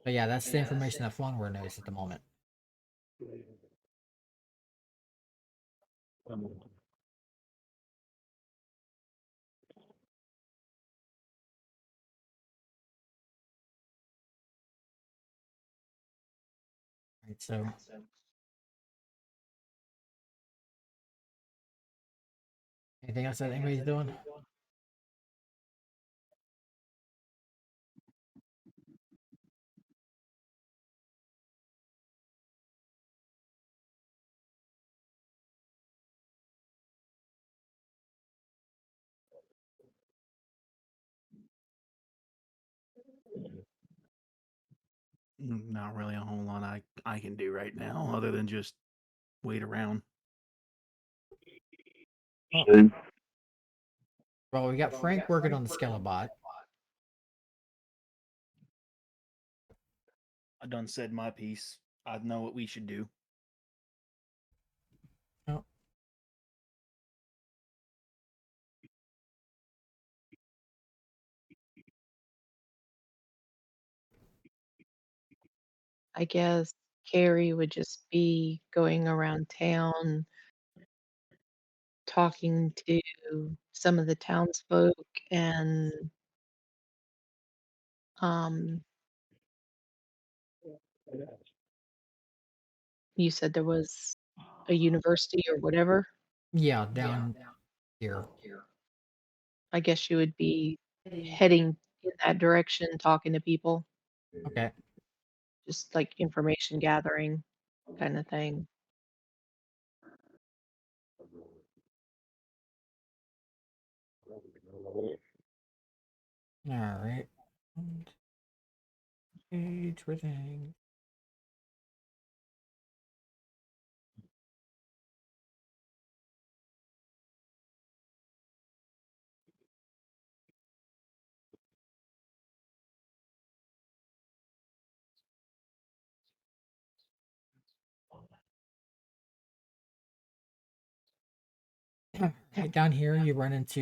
But yeah, that's the information that Flonware knows at the moment. So anything else that anybody's doing? Not really a whole lot I can do right now other than just wait around. Well, Same. well, we got Frank working on the Skelebot. I done said my piece. I know what we should do. Oh, I guess Carrie would just be going around town talking to some of the townsfolk and um you said there was a university or whatever. yeah, down here. I guess you would be heading in that direction, talking to people, Okay. just like information gathering kind of thing. All right. Page everything. Right down here, you run into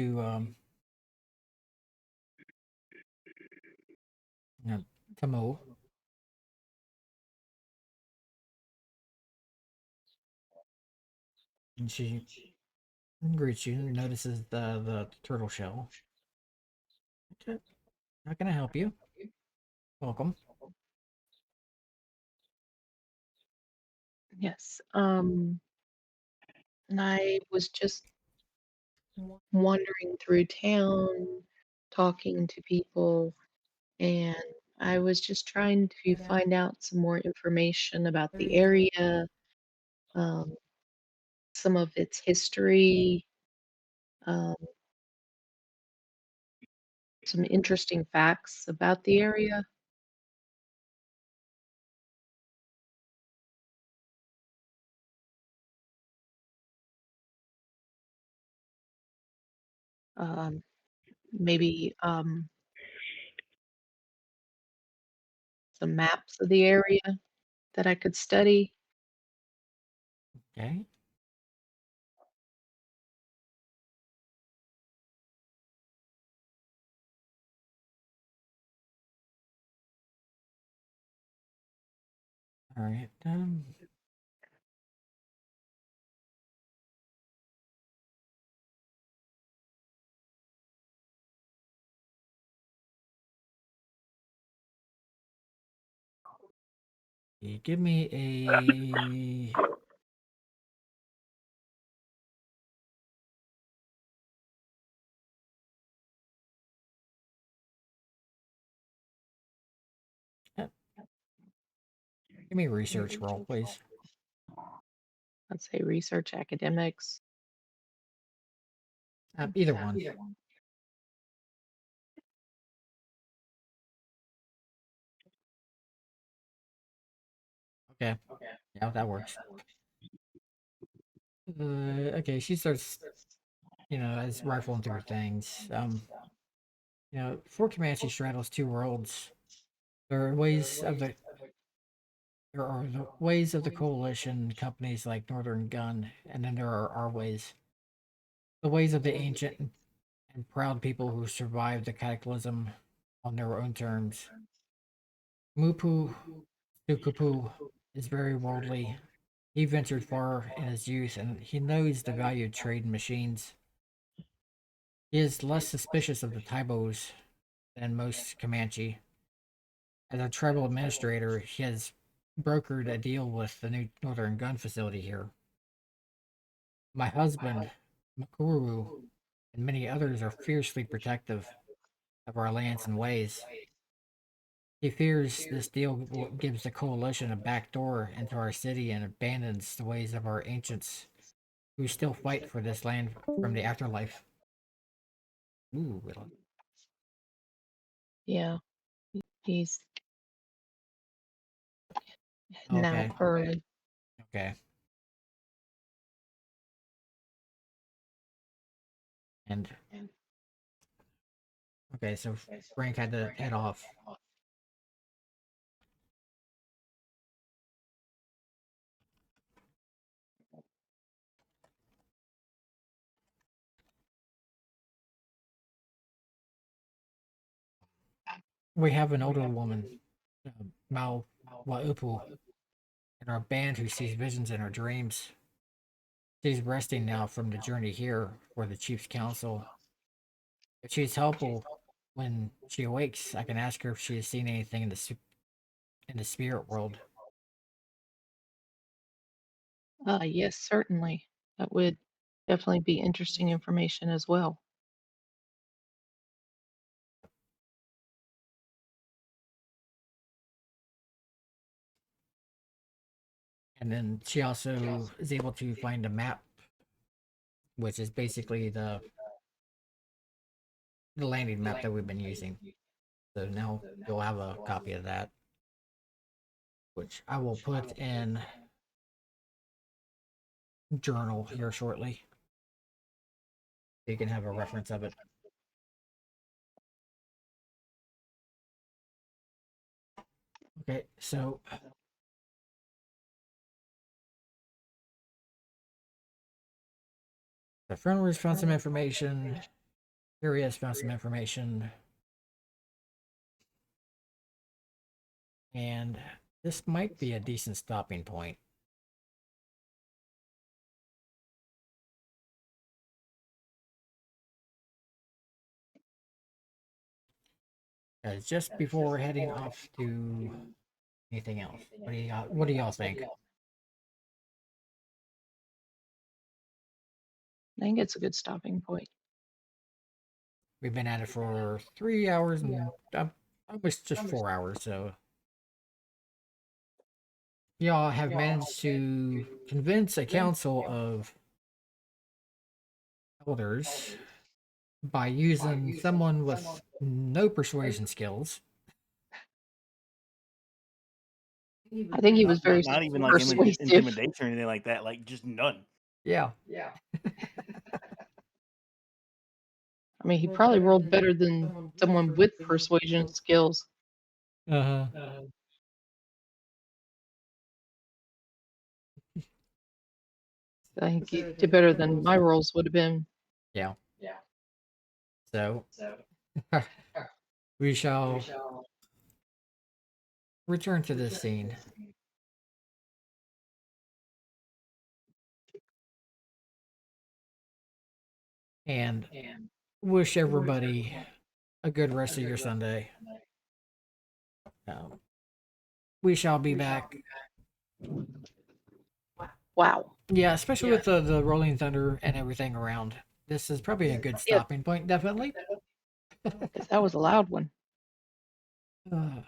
you know, Tamo, and she greets you and notices the turtle shell. Okay. How can I help you? Welcome. Yes. And I was just wandering through town, talking to people, and I was just trying to find out some more information about the area, um, some of its history, um, some interesting facts about the area. Um, maybe some maps of the area that I could study. Okay. All right. You give me a give me a research roll, please. Let's say research academics. Either one. Okay. Yeah, that works. Okay, she starts, as rifling through things. Fort Comanche straddles two worlds. There are ways of the there are the ways of the coalition companies like Northern Gun, and then there are our ways. The ways of the ancient and proud people who survived the cataclysm on their own terms. Mupu Tukupu is very worldly. He ventured far in his youth, and he knows the value of trade in machines. He is less suspicious of the Taibos than most Comanche. As a tribal administrator, he has brokered a deal with the new Northern Gun facility here. My husband, Makuru, and many others are fiercely protective of our lands and ways. He fears this deal gives the coalition a backdoor into our city and abandons the ways of our ancients who still fight for this land from the afterlife. Ooh, Yeah, he's now okay, early. okay. And okay, so Frank had to head off. We have an older woman, Mao Waupu, in our band who sees visions in her dreams. She's resting now from the journey here for the Chief's Council. If she's helpful when she awakes, I can ask her if she has seen anything in the spirit world. Yes, certainly. That would definitely be interesting information as well. And then she also is able to find a map, which is basically the landing map that we've been using. So now you'll have a copy of that, which I will put in journal here shortly. So you can have a reference of it. Okay, so the friendlies found some information. Curious found some information. And this might be a decent stopping point. Just before heading off to anything else, what do y'all think? I think it's a good stopping point. We've been at it for 3 hours and almost just 4 hours, so y'all have managed to convince a council of elders by using someone with no persuasion skills. I think he was very Not even like persuasive. intimidation or anything like that. Like just none. Yeah. I mean, he probably rolled better than someone with persuasion skills. Uh-huh. I think he did better than my rolls would have been. Yeah. So we shall return to this scene. And wish everybody a good rest of your Sunday. Um, we shall be back. Wow. Yeah, especially with the Rolling Thunder and everything around. This is probably a good Yeah, stopping point, definitely. 'cause that was a loud one. Uh,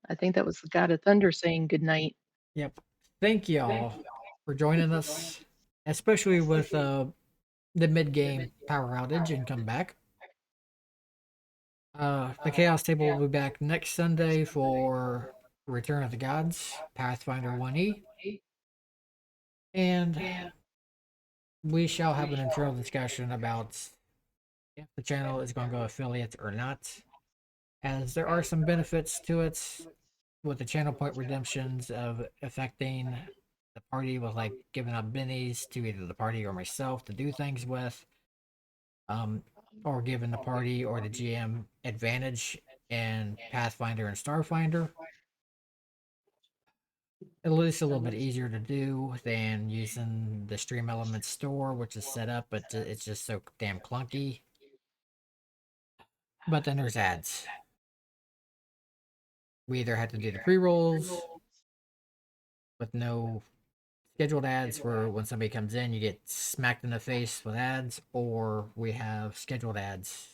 I think that was the God of Thunder saying good night. yep. Thank y'all for joining us, especially with the mid game power outage and come back. The Chaos Table will be back next Sunday for Return of the Gods, Pathfinder 1E. And we shall have an internal discussion about if the channel is going to go affiliate or not, as there are some benefits to it with the channel point redemptions of affecting the party with like giving up bennies to either the party or myself to do things with, or giving the party or the GM advantage in Pathfinder and Starfinder. At least a little bit easier to do than using the Stream Elements store, which is set up, but it's just so damn clunky. But then there's ads. We either have to do the pre-rolls with no scheduled ads for when somebody comes in, you get smacked in the face with ads, or we have scheduled ads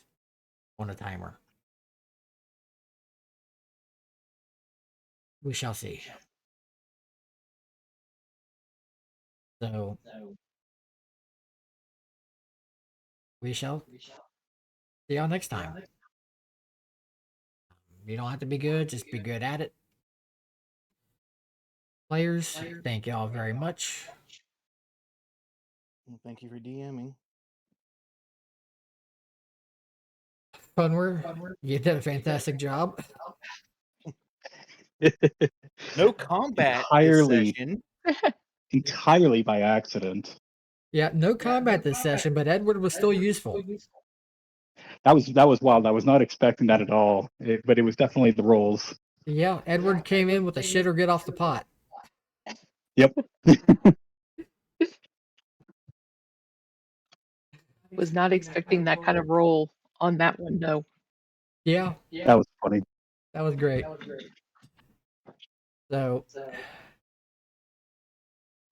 on a timer. We shall see. So we shall see y'all next time. You don't have to be good, just be good at it. Players, thank y'all very much. Well, thank you for DMing. Funwer, you did a fantastic job. No combat this Entirely. session. Entirely by accident. Yeah, no combat this session, but Edward was still useful. That was wild. I was not expecting that at all. But it was definitely the rolls. Yeah, Edward came in with a shit or get off the pot. Yep. Was not expecting that kind of roll on that one, no. Yeah, That was funny. that was great. So,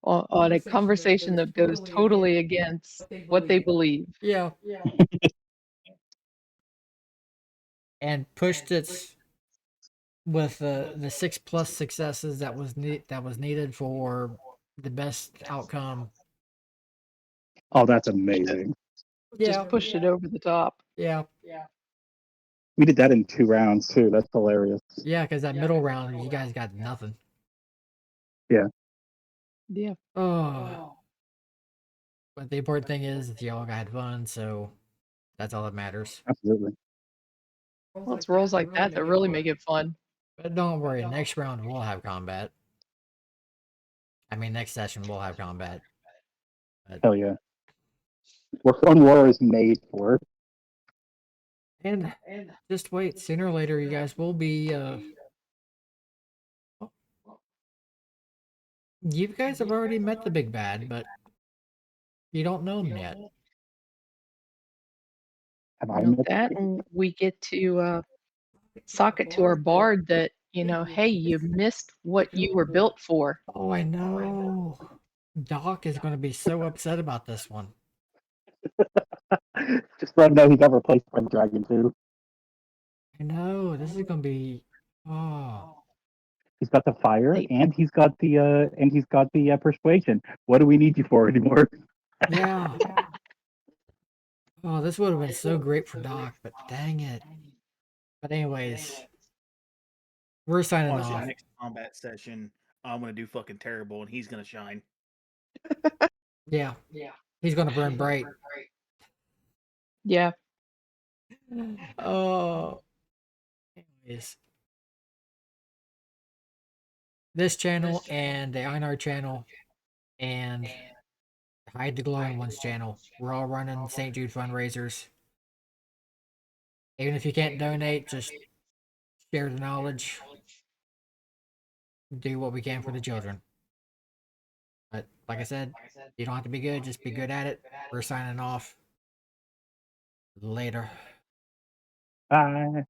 On a conversation that goes totally against what they believe. yeah. And pushed it with the 6+ successes that was needed for the best outcome. Oh, that's amazing. Yeah, Just pushed it over the top. yeah, We did that in 2 rounds too. That's hilarious. yeah. Because that middle round, you guys got nothing. Yeah. Oh, but the important thing is that y'all had fun, so that's all that matters. Absolutely. Well, it's rolls like that that really make it fun. But don't worry, next round we'll have combat. I mean, next session we'll have combat. But, Hell yeah. What Fun War is made for. and just wait, sooner or later, you guys will be. You guys have already met the big bad, but you don't know him yet. Have I Note met that, and we get to sock it to our bard that, hey, you missed what you were built for. Oh, I know. Doc is going to be so upset about this one. Just let him know he got replaced by the Dragon too. I know. This is going to be. Oh. He's got the fire and he's got the persuasion. What do we need you for anymore? Yeah. Oh, this would have been so great for Doc, but dang it. But anyways, we're signing Honestly, off. next combat session, I'm gonna do fucking terrible, and he's gonna shine. Yeah. He's going to burn bright. Yeah. Oh. Anyways. This channel and the Einar channel and Hide the Glowing Ones channel. We're all running St. Jude fundraisers. Even if you can't donate, just share the knowledge. Do what we can for the children. But like I said, you don't have to be good, just be good at it. We're signing off. Later. Bye.